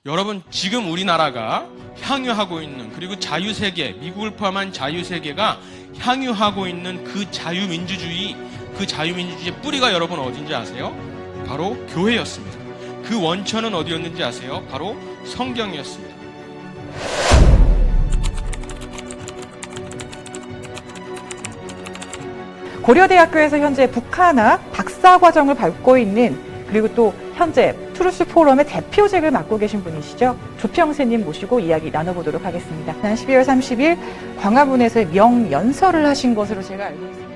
여러분, 지금 우리나라가 향유하고 있는, 그리고 자유세계, 미국을 포함한 자유세계가 향유하고 있는 그 자유민주주의의 뿌리가 여러분 어딘지 아세요? 바로 교회였습니다. 그 원천은 어디였는지 아세요? 바로 성경이었습니다. 고려대학교에서 현재 북한학 박사 과정을 밟고 있는, 그리고 또 현재 트루스 포럼의 대표직을 맡고 계신 분이시죠. 조평세님 모시고 이야기 나눠보도록 하겠습니다. 지난 12월 30일 광화문에서 명연설을 하신 것으로 제가 알고 있습니다.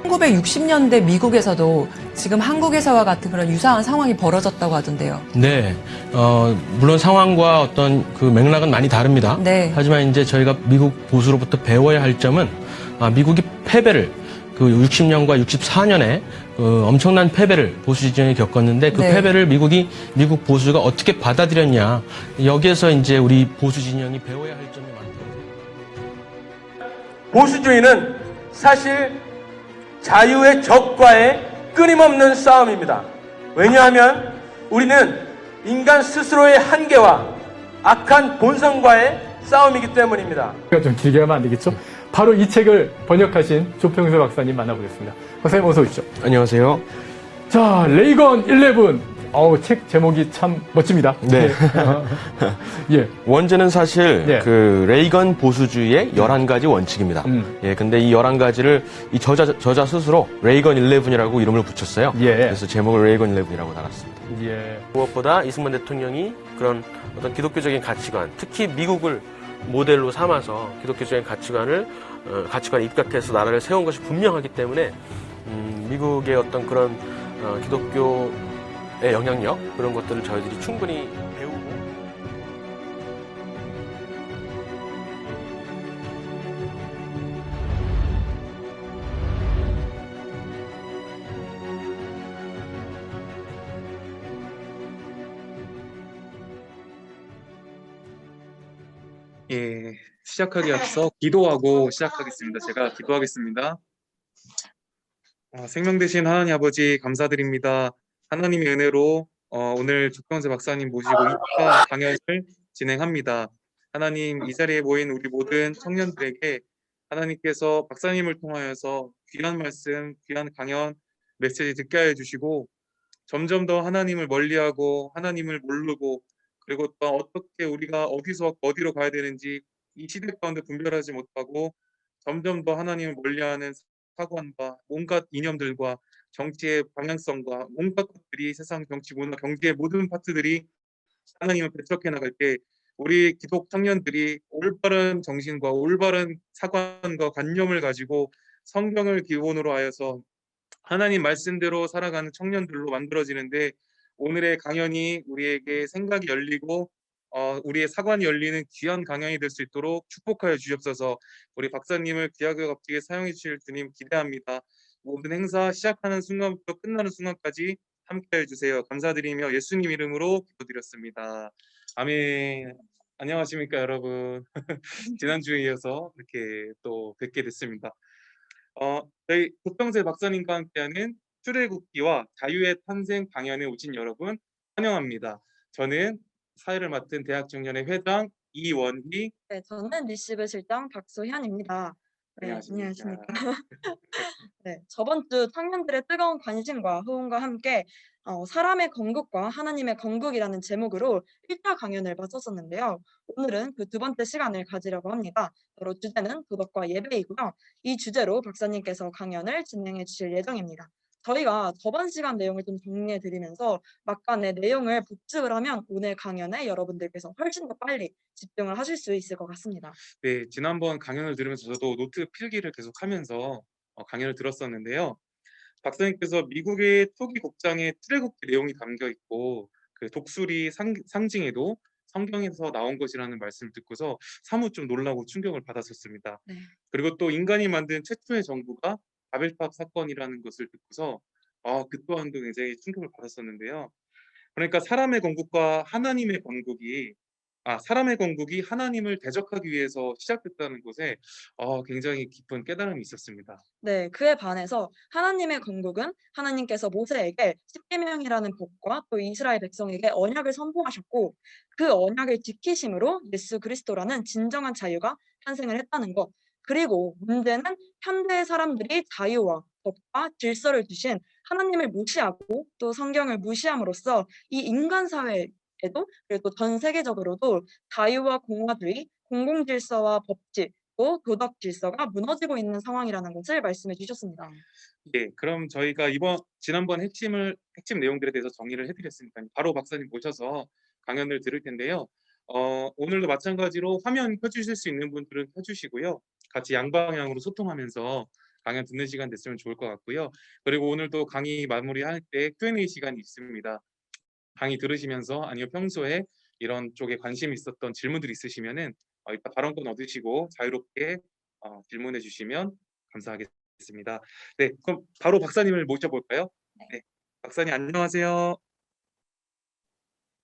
1960년대 미국에서도 지금 한국에서와 같은 그런 유사한 상황이 벌어졌다고 하던데요. 네, 물론 상황과 어떤 그 맥락은 많이 다릅니다. 네. 하지만 이제 저희가 미국 보수로부터 배워야 할 점은 미국이 패배를 그 60년과 64년에 엄청난 패배를 보수 진영이 겪었는데 그 네. 패배를 미국 보수가 어떻게 받아들였냐, 여기에서 이제 우리 보수 진영이 배워야 할 점이 많다고 생각합니다. 보수주의는 사실 자유의 적과의 끊임없는 싸움입니다. 왜냐하면 우리는 인간 스스로의 한계와 악한 본성과의 싸움이기 때문입니다. 좀 길게 하면 안 되겠죠? 바로 이 책을 번역하신 조평세 박사님 만나보겠습니다. 박사님 어서 오십시오. 안녕하세요. 자, 레이건 11. 책 제목이 참 멋집니다. 네. 예. 원제는 사실 예. 그 레이건 보수주의의 11가지 원칙입니다. 예, 근데 이 11가지를 이 저자 스스로 레이건 11이라고 이름을 붙였어요. 예. 그래서 제목을 레이건 11이라고 달았습니다. 예. 무엇보다 이승만 대통령이 그런 어떤 기독교적인 가치관, 특히 미국을 모델로 삼아서 기독교적인 가치관에 입각해서 나라를 세운 것이 분명하기 때문에 미국의 어떤 그런 기독교의 영향력, 그런 것들을 저희들이 충분히 배우고. 예, 시작하기 앞서 기도하고 시작하겠습니다. 제가 기도하겠습니다. 생명 되신 하나님 아버지 감사드립니다. 하나님의 은혜로 오늘 조평세 박사님 모시고 2차 강연을 진행합니다. 하나님, 이 자리에 모인 우리 모든 청년들에게 하나님께서 박사님을 통하여서 귀한 말씀, 귀한 강연, 메시지 듣게 하여 주시고 점점 더 하나님을 멀리하고 하나님을 모르고, 그리고 또 어떻게 우리가 어디서 어디로 가야 되는지 이 시대 가운데 분별하지 못하고 점점 더 하나님을 멀리하는 사관과 온갖 이념들과 정치의 방향성과 온갖 것들이, 세상 정치, 문화, 경제의 모든 파트들이 하나님을 배척해 나갈 때 우리 기독 청년들이 올바른 정신과 올바른 사관과 관념을 가지고 성경을 기본으로 하여서 하나님 말씀대로 살아가는 청년들로 만들어지는데, 오늘의 강연이 우리에게 생각이 열리고 우리의 사관이 열리는 귀한 강연이 될 수 있도록 축복하여 주시옵소서. 우리 박사님을 귀하게 값지게 사용해 주실 주님 기대합니다. 모든 행사 시작하는 순간부터 끝나는 순간까지 함께해 주세요. 감사드리며 예수님 이름으로 기도드렸습니다. 아멘. 안녕하십니까 여러분. 지난주에 이어서 이렇게 또 뵙게 됐습니다. 저희 조평세 박사님과 함께하는 출애굽기와 자유의 탄생 강연에 오신 여러분 환영합니다. 저는 사회를 맡은 대학청년회 회장 이원희. 네, 저는 리시브 실장 박소현입니다. 네, 안녕하십니까. 네, 저번 주 청년들의 뜨거운 관심과 호응과 함께 사람의 건국과 하나님의 건국이라는 제목으로 1차 강연을 마쳤었는데요. 오늘은 그 두 번째 시간을 가지려고 합니다. 바로 주제는 도덕과 예배이고요. 이 주제로 박사님께서 강연을 진행해 주실 예정입니다. 저희가 저번 시간 내용을 좀 정리해 드리면서 막간의 내용을 복습을 하면 오늘 강연에 여러분들께서 훨씬 더 빨리 집중을 하실 수 있을 것 같습니다. 네, 지난번 강연을 들으면서 저도 노트 필기를 계속 하면서 강연을 들었었는데요. 박사님께서 미국의 토기 곡장에 출애굽기 내용이 담겨 있고 그 독수리 상징에도 성경에서 나온 것이라는 말씀을 듣고서 사뭇 좀 놀라고 충격을 받았었습니다. 네. 그리고 또 인간이 만든 최초의 정부가 바벨탑 사건이라는 것을 듣고서 그 또한도 굉장히 충격을 받았었는데요. 그러니까 사람의 건국과 하나님의 건국이 사람의 건국이 하나님을 대적하기 위해서 시작됐다는 것에 굉장히 깊은 깨달음이 있었습니다. 네, 그에 반해서 하나님의 건국은 하나님께서 모세에게 십계명이라는 법과 또 이스라엘 백성에게 언약을 선포하셨고 그 언약을 지키심으로 예수 그리스도라는 진정한 자유가 탄생을 했다는 것. 그리고 문제는 현대의 사람들이 자유와 법과 질서를 두신 하나님을 무시하고 또 성경을 무시함으로써 이 인간 사회에도 그리고 또 전 세계적으로도 자유와 공화주의, 공공질서와 법治, 또 도덕 질서가 무너지고 있는 상황이라는 것을 말씀해 주셨습니다. 예, 그럼 저희가 지난번 핵심 내용들에 대해서 정리를 해드렸으니까 바로 박사님 모셔서 강연을 들을 텐데요. 오늘도 마찬가지로 화면 켜주실 수 있는 분들은 켜주시고요. 같이 양방향으로 소통하면서 강연 듣는 시간 됐으면 좋을 것 같고요. 그리고 오늘도 강의 마무리할 때 Q&A 시간이 있습니다. 강의 들으시면서 아니면 평소에 이런 쪽에 관심 있었던 질문들이 있으시면은 이따 발언권 얻으시고 자유롭게 질문해 주시면 감사하겠습니다. 네, 그럼 바로 박사님을 모셔볼까요? 네, 박사님 안녕하세요.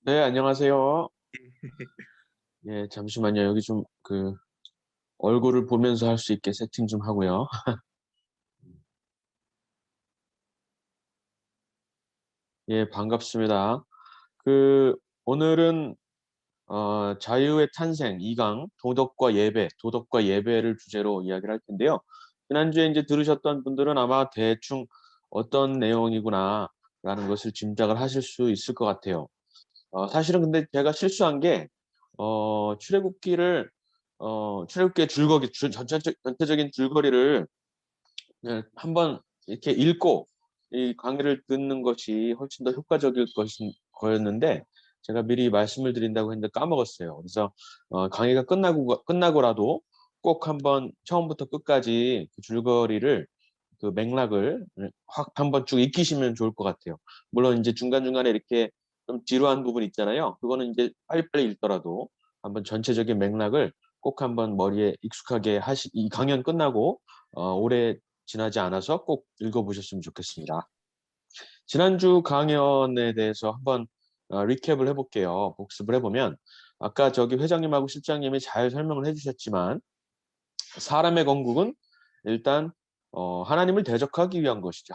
네, 안녕하세요. 예, 잠시만요. 여기 좀 얼굴을 보면서 할 수 있게 세팅 좀 하고요. 예, 반갑습니다. 오늘은 자유의 탄생 2강 도덕과 예배를 주제로 이야기를 할 텐데요. 지난주에 이제 들으셨던 분들은 아마 대충 어떤 내용이구나라는 것을 짐작을 하실 수 있을 것 같아요. 사실은 근데 제가 실수한 게 출애굽기의 전체적인 줄거리를 그냥 한번 이렇게 읽고 이 강의를 듣는 것이 훨씬 더 효과적일 거였는데 제가 미리 말씀을 드린다고 했는데 까먹었어요. 그래서 강의가 끝나고라도 꼭 한번 처음부터 끝까지 그 줄거리를 그 맥락을 확 한번 쭉 익히시면 좋을 것 같아요. 물론 이제 중간중간에 이렇게 좀 지루한 부분 있잖아요. 그거는 이제 빨리빨리 읽더라도 한번 전체적인 맥락을 꼭 한번 머리에 익숙하게 이 강연 끝나고 오래 지나지 않아서 꼭 읽어보셨으면 좋겠습니다. 지난주 강연에 대해서 한번 리캡을 해볼게요. 복습을 해보면 아까 저기 회장님하고 실장님이 잘 설명을 해주셨지만 사람의 건국은 일단 하나님을 대적하기 위한 것이죠.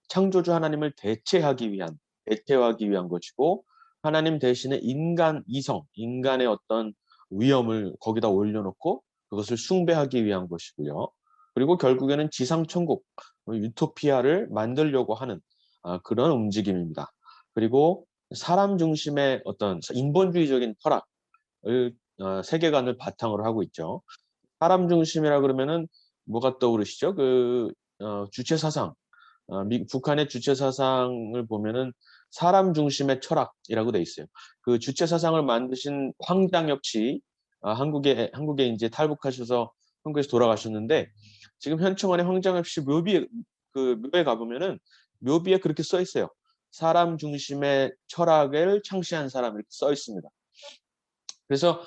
창조주 하나님을 대체하기 위한 것이고 하나님 대신에 인간의 어떤 위엄을 거기다 올려놓고 그것을 숭배하기 위한 것이고요. 그리고 결국에는 지상천국, 유토피아를 만들려고 하는 그런 움직임입니다. 그리고 사람 중심의 어떤 인본주의적인 철학을 세계관을 바탕으로 하고 있죠. 사람 중심이라 그러면은 뭐가 떠오르시죠? 주체 사상. 북한의 주체 사상을 보면은 사람 중심의 철학이라고 돼 있어요. 그 주체 사상을 만드신 황장엽 씨, 한국에 이제 탈북하셔서 한국에서 돌아가셨는데 지금 현충원의 황장엽 씨 묘에 가보면은 묘비에 그렇게 써 있어요. 사람 중심의 철학을 창시한 사람 이렇게 써 있습니다. 그래서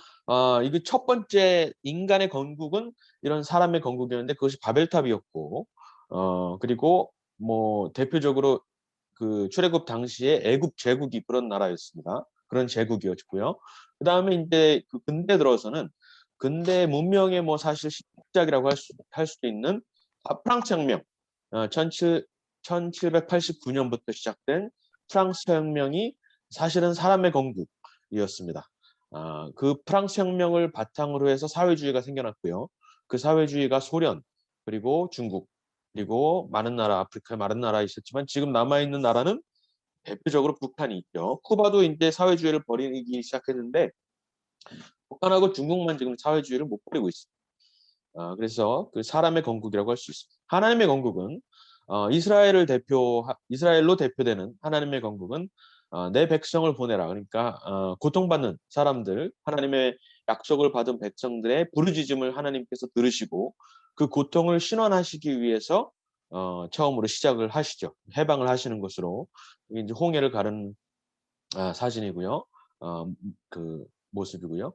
이게 첫 번째 인간의 건국은 이런 사람의 건국이었는데 그것이 바벨탑이었고 그리고 뭐 대표적으로 그 출애굽 당시에 애굽 제국이 그런 나라였습니다. 그런 제국이었고요. 그 다음에 이제 그 근대 들어서는 근대 문명의 뭐 사실 시작이라고 할 수도 있는 프랑스 혁명, 1789년부터 시작된 프랑스 혁명이 사실은 사람의 건국이었습니다. 그 프랑스 혁명을 바탕으로 해서 사회주의가 생겨났고요. 그 사회주의가 소련, 그리고 중국, 그리고 아프리카의 많은 나라 있었지만 지금 남아있는 나라는 대표적으로 북한이 있죠. 쿠바도 이제 사회주의를 버리기 시작했는데 북한하고 중국만 지금 사회주의를 못 버리고 있습니다. 그래서 그 사람의 건국이라고 할 수 있습니다. 하나님의 건국은 이스라엘로 대표되는 하나님의 건국은 내 백성을 보내라. 그러니까 고통받는 사람들, 하나님의 약속을 받은 백성들의 부르짖음을 하나님께서 들으시고 그 고통을 신원하시기 위해서 처음으로 시작을 하시죠. 해방을 하시는 것으로 이게 이제 홍해를 가른 사진이고요. 그 모습이고요.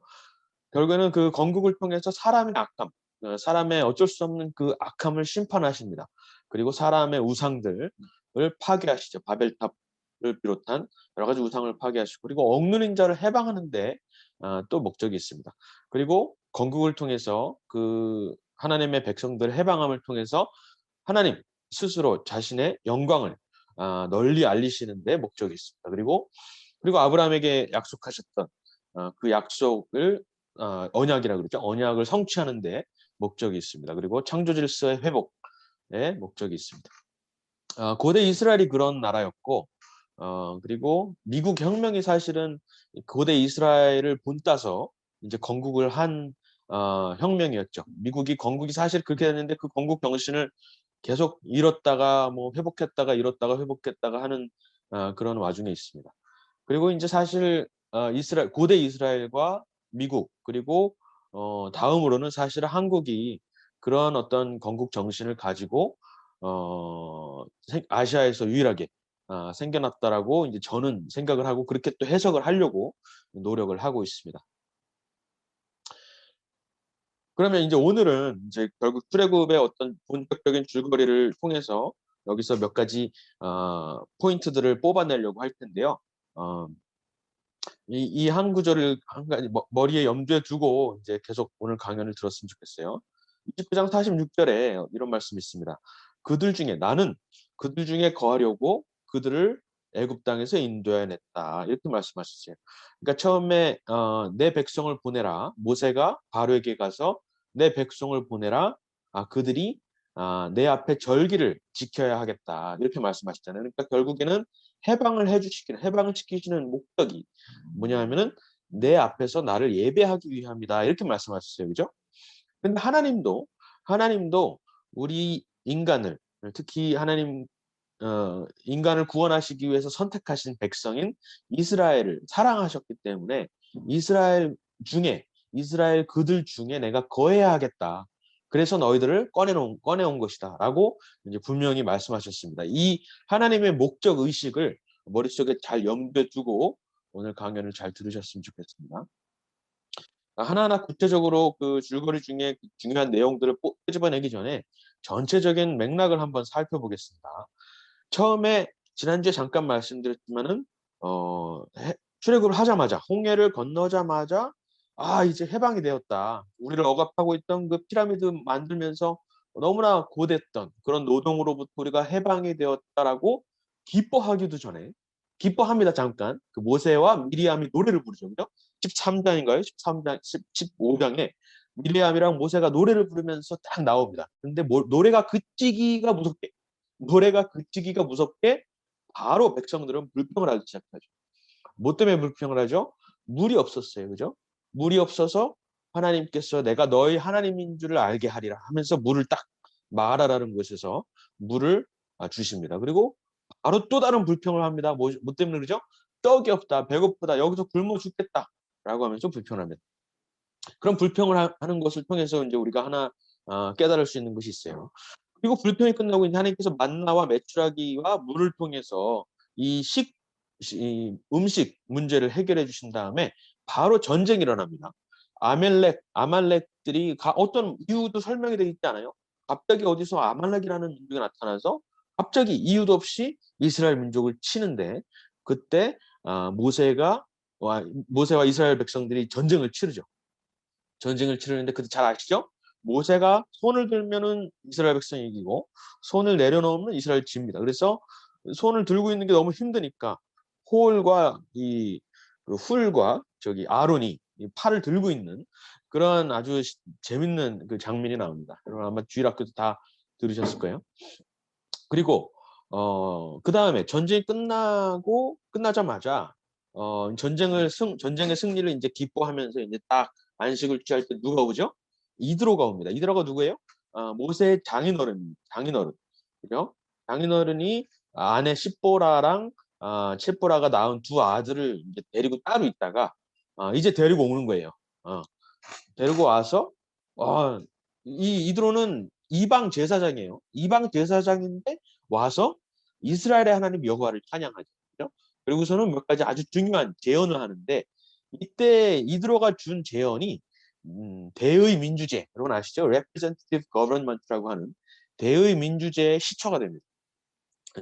결국에는 그 건국을 통해서 사람의 악함, 사람의 어쩔 수 없는 그 악함을 심판하십니다. 그리고 사람의 우상들을 파괴하시죠. 바벨탑을 비롯한 여러 가지 우상을 파괴하시고 그리고 억누린 자를 해방하는데 또 목적이 있습니다. 그리고 건국을 통해서 그 하나님의 백성들 해방함을 통해서 하나님 스스로 자신의 영광을 널리 알리시는 데 목적이 있습니다. 그리고 아브라함에게 약속하셨던 그 약속을 언약이라고 그러죠. 언약을 성취하는 데 목적이 있습니다. 그리고 창조 질서의 회복에 목적이 있습니다. 고대 이스라엘이 그런 나라였고, 그리고 미국 혁명이 사실은 고대 이스라엘을 본따서 이제 건국을 한 혁명이었죠. 미국이 건국이 사실 그렇게 됐는데 그 건국 정신을 계속 잃었다가 뭐 회복했다가 잃었다가 회복했다가 하는 그런 와중에 있습니다. 그리고 이제 사실 고대 이스라엘과 미국 그리고 다음으로는 사실 한국이 그런 어떤 건국 정신을 가지고 아시아에서 유일하게 생겨났다라고 이제 저는 생각을 하고 그렇게 또 해석을 하려고 노력을 하고 있습니다. 그러면 이제 오늘은 이제 결국 출애굽의 어떤 본격적인 줄거리를 통해서 여기서 몇 가지 포인트들을 뽑아내려고 할 텐데요. 이 한 구절을 한 가지 머리에 염두에 두고 이제 계속 오늘 강연을 들었으면 좋겠어요. 29장 46절에 이런 말씀이 있습니다. 나는 그들 중에 거하려고 그들을 애굽 땅에서 인도해냈다. 이렇게 말씀하셨어요. 그러니까 처음에 내 백성을 보내라. 모세가 바로에게 가서 내 백성을 보내라. 그들이 내 앞에 절기를 지켜야 하겠다. 이렇게 말씀하셨잖아요. 그러니까 결국에는 해방을 시키시는 목적이 뭐냐 하면은 내 앞에서 나를 예배하기 위함이다. 이렇게 말씀하셨어요. 그죠? 근데 하나님도 우리 인간을 특히 인간을 구원하시기 위해서 선택하신 백성인 이스라엘을 사랑하셨기 때문에 이스라엘 그들 중에 내가 거해야 하겠다. 그래서 너희들을 꺼내온 것이다. 라고 이제 분명히 말씀하셨습니다. 이 하나님의 목적 의식을 머릿속에 잘 염두에 두고 오늘 강연을 잘 들으셨으면 좋겠습니다. 하나하나 구체적으로 그 줄거리 중에 중요한 내용들을 끄집어내기 전에 전체적인 맥락을 한번 살펴보겠습니다. 처음에 지난주에 잠깐 말씀드렸지만은 출애굽을 하자마자 홍해를 건너자마자 이제 해방이 되었다. 우리를 억압하고 있던 그 피라미드 만들면서 너무나 고됐던 그런 노동으로부터 우리가 해방이 되었다라고 기뻐하기도 전에 기뻐합니다. 잠깐 그 모세와 미리암이 노래를 부르죠. 그죠? 13장인가요? 15장에 미리암이랑 모세가 노래를 부르면서 딱 나옵니다. 근데 노래가 그치기가 무섭게 바로 백성들은 불평을 하기 시작하죠. 뭐 때문에 불평을 하죠? 물이 없었어요. 그죠? 물이 없어서 하나님께서 내가 너희 하나님인 줄을 알게 하리라 하면서 물을 딱 마라라는 곳에서 물을 주십니다. 그리고 바로 또 다른 불평을 합니다. 뭐 때문에 그러죠? 떡이 없다, 배고프다, 여기서 굶어 죽겠다 라고 하면서 불평을 합니다. 그런 불평을 하는 것을 통해서 이제 우리가 하나 깨달을 수 있는 것이 있어요. 그리고 불평이 끝나고 이제 하나님께서 만나와 메추라기와 물을 통해서 이 음식 문제를 해결해 주신 다음에 바로 전쟁이 일어납니다. 아말렉들이 어떤 이유도 설명이 되어 있지 않아요? 갑자기 어디서 아말렉이라는 민족이 나타나서 갑자기 이유도 없이 이스라엘 민족을 치는데 그때 모세와 이스라엘 백성들이 전쟁을 치르죠. 전쟁을 치르는데 그때 잘 아시죠? 모세가 손을 들면은 이스라엘 백성이 이기고 손을 내려놓으면 이스라엘 집니다. 그래서 손을 들고 있는 게 너무 힘드니까 홀과 훌과 아론이 이 팔을 들고 있는 그런 아주 재밌는 그 장면이 나옵니다. 여러분 아마 주일학교도 다 들으셨을 거예요. 그리고 그 다음에 전쟁이 끝나자마자 전쟁의 승리를 이제 기뻐하면서 이제 딱 안식을 취할 때 누가 오죠? 이드로가 옵니다. 이드로가 누구예요? 모세의 장인어른. 그죠? 장인어른이 아내 십보라랑 칫보라가 낳은 두 아들을 이제 데리고 따로 있다가 이제 데리고 오는 거예요. 데리고 와서 이 이드로는 이방 제사장이에요. 이방 제사장인데 와서 이스라엘의 하나님 여호와를 찬양하죠. 그죠? 그리고서는 몇 가지 아주 중요한 제언을 하는데 이때 이드로가 준 제언이 대의 민주제, 여러분 아시죠? Representative Government라고 하는 대의 민주제의 시초가 됩니다.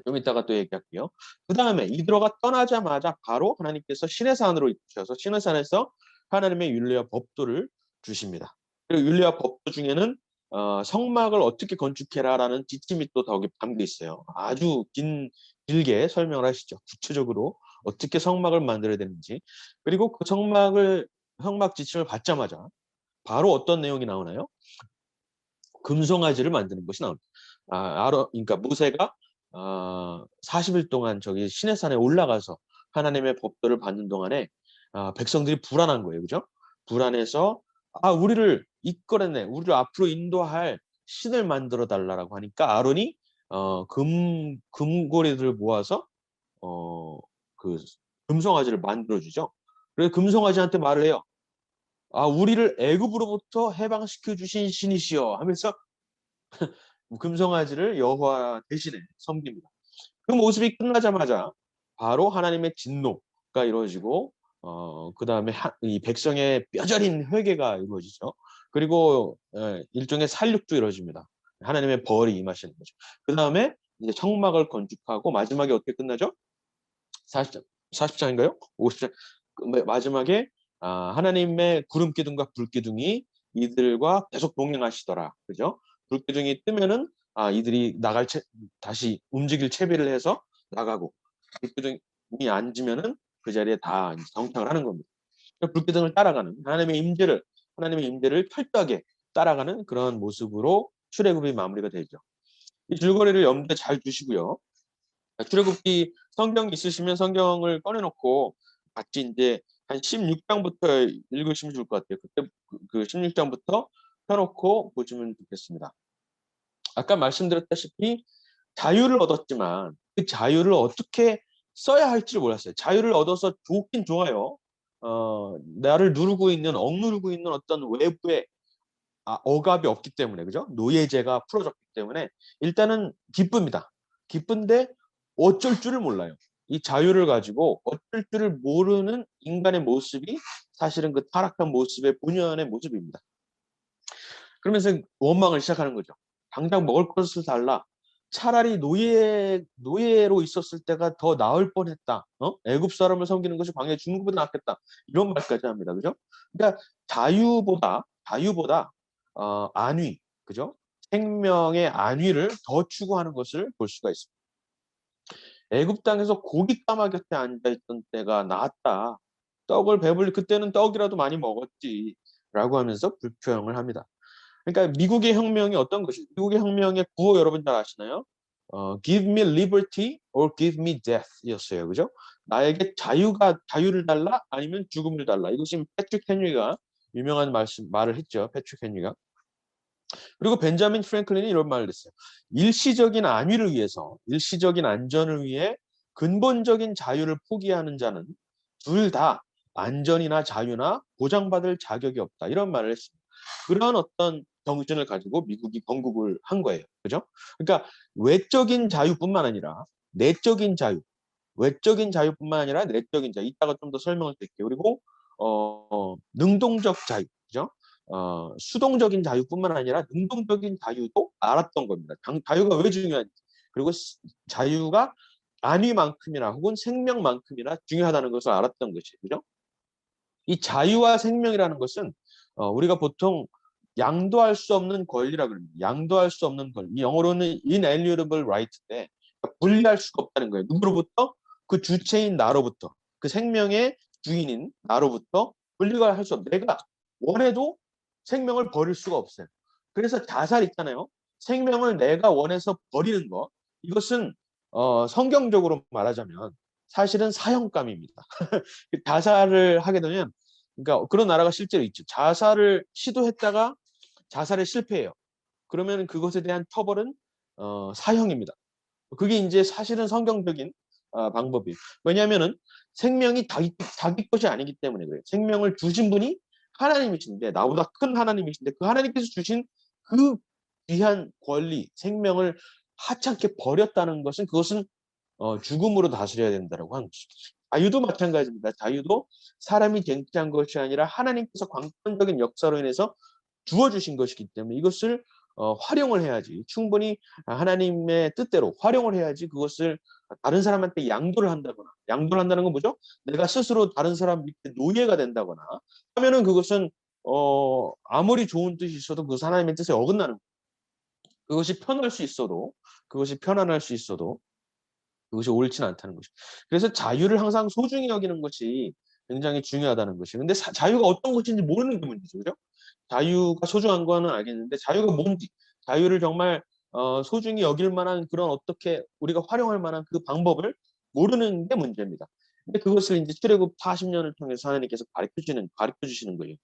좀 이따가 또 얘기할게요. 그 다음에 이드로가 떠나자마자 바로 하나님께서 시내산으로 이끄셔서 시내산에서 하나님의 율례와 법도를 주십니다. 그리고 율례와 법도 중에는 성막을 어떻게 건축해라라는 지침이 또 거기 담겨 있어요. 아주 길게 설명을 하시죠. 구체적으로 어떻게 성막을 만들어야 되는지. 그리고 그 성막 지침을 받자마자 바로 어떤 내용이 나오나요? 금송아지를 만드는 것이 나옵니다. 그러니까 모세가 40일 동안 저기 시내산에 올라가서 하나님의 법도를 받는 동안에 백성들이 불안한 거예요. 그죠? 불안해서 우리를 이끌어내, 우리를 앞으로 인도할 신을 만들어 달라고 하니까 아론이 금고리들을 모아서 그 금송아지를 만들어 주죠. 그래서 금송아지한테 말을 해요. 우리를 애굽으로부터 해방시켜 주신 신이시여 하면서 금송아지를 여호와 대신에 섬깁니다. 그 모습이 끝나자마자 바로 하나님의 진노가 이루어지고 그 다음에 이 백성의 뼈저린 회개가 이루어지죠. 그리고 일종의 살육도 이루어집니다. 하나님의 벌이 임하시는 거죠. 그 다음에 이제 성막을 건축하고 마지막에 어떻게 끝나죠? 40장인가요? 50장. 마지막에 하나님의 구름 기둥과 불 기둥이 이들과 계속 동행하시더라. 그죠? 불 기둥이 뜨면은 이들이 다시 움직일 채비를 해서 나가고, 불 기둥이 앉으면은 그 자리에 다 정착을 하는 겁니다. 불 기둥을 따라가는 하나님의 임재를 철저하게 따라가는 그런 모습으로 출애굽이 마무리가 되죠. 이 줄거리를 염두에 잘 두시고요. 출애굽기 성경 있으시면 성경을 꺼내놓고 같이 이제 한 16장부터 읽으시면 좋을 것 같아요. 그때 그 16장부터 펴놓고 보시면 좋겠습니다. 아까 말씀드렸다시피 자유를 얻었지만 그 자유를 어떻게 써야 할지를 몰랐어요. 자유를 얻어서 좋긴 좋아요. 나를 억누르고 있는 어떤 외부의 억압이 없기 때문에, 그죠? 노예제가 풀어졌기 때문에 일단은 기쁩니다. 기쁜데 어쩔 줄을 몰라요. 이 자유를 가지고 어쩔 줄을 모르는 인간의 모습이 사실은 그 타락한 모습의 본연의 모습입니다. 그러면서 원망을 시작하는 거죠. 당장 먹을 것을 달라. 차라리 노예로 있었을 때가 더 나을 뻔했다. 애굽 사람을 섬기는 것이 광야에 죽는 것보다 낫겠다. 이런 말까지 합니다. 그죠? 그러니까 자유보다 안위, 그죠? 생명의 안위를 더 추구하는 것을 볼 수가 있습니다. 애굽 땅에서 고기 까마 곁에 앉아있던 때가 나았다. 그때는 떡이라도 많이 먹었지라고 하면서 불평을 합니다. 그러니까 미국의 혁명이 어떤 것이죠? 미국의 혁명의 구호 여러분 잘 아시나요? Give me liberty or give me death 이었어요. 그죠? 나에게 자유를 달라 아니면 죽음을 달라. 이것이 패트릭 헨리가 유명한 말을 했죠. 패트릭 헨리가. 그리고 벤자민 프랭클린이 이런 말을 했어요. 일시적인 안위를 위해서, 일시적인 안전을 위해 근본적인 자유를 포기하는 자는 둘 다 안전이나 자유나 보장받을 자격이 없다. 이런 말을 했습니다. 그런 어떤 정신을 가지고 미국이 건국을 한 거예요. 그죠? 그러니까 외적인 자유뿐만 아니라 내적인 자유, 외적인 자유뿐만 아니라 내적인 자유. 이따가 좀 더 설명을 드릴게요. 그리고 능동적 자유, 그죠? 수동적인 자유뿐만 아니라 능동적인 자유도 알았던 겁니다. 자유가 왜 중요한지, 그리고 자유가 안위만큼이나 혹은 생명만큼이나 중요하다는 것을 알았던 것이에요. 그죠? 이 자유와 생명이라는 것은 우리가 보통 양도할 수 없는 권리라고 합니다. 양도할 수 없는 권리. 영어로는 inalienable right인데 분리할 수가 없다는 거예요. 누구로부터? 그 주체인 나로부터, 그 생명의 주인인 나로부터 분리가 할 수 없어요. 내가 원해도 생명을 버릴 수가 없어요. 그래서 자살 있잖아요. 생명을 내가 원해서 버리는 것. 이것은 성경적으로 말하자면 사실은 사형감입니다. 자살을 하게 되면, 그러니까 그런 나라가 실제로 있죠. 자살을 시도했다가 자살에 실패해요. 그러면 그것에 대한 처벌은 사형입니다. 그게 이제 사실은 성경적인 방법이에요. 왜냐하면은 생명이 자기 것이 아니기 때문에 그래요. 생명을 주신 분이 하나님이신데, 나보다 큰 하나님이신데, 그 하나님께서 주신 그 귀한 권리, 생명을 하찮게 버렸다는 것은 그것은 죽음으로 다스려야 된다고 하는 것입니다. 자유도 마찬가지입니다. 자유도 사람이 쟁취한 것이 아니라 하나님께서 광권적인 역사로 인해서 주어주신 것이기 때문에 이것을 활용을 해야지, 충분히 하나님의 뜻대로 활용을 해야지 그것을 다른 사람한테 양도를 한다거나, 양도를 한다는 건 뭐죠? 내가 스스로 다른 사람 밑에 노예가 된다거나 하면은 그것은 아무리 좋은 뜻이 있어도 그 하나님의 뜻에 어긋나는 거예요. 그것이 편할 수 있어도, 그것이 편안할 수 있어도 그것이 옳지는 않다는 것이죠. 그래서 자유를 항상 소중히 여기는 것이 굉장히 중요하다는 것이에요. 근데 자유가 어떤 것인지 모르는 게 문제죠. 그죠? 자유가 소중한 거는 알겠는데 자유가 뭔지, 자유를 정말 소중히 여길 만한 그런 어떻게 우리가 활용할 만한 그 방법을 모르는 게 문제입니다. 근데 그것을 이제 출애굽 40년을 통해서 하나님께서 가르쳐 주시는 거예요.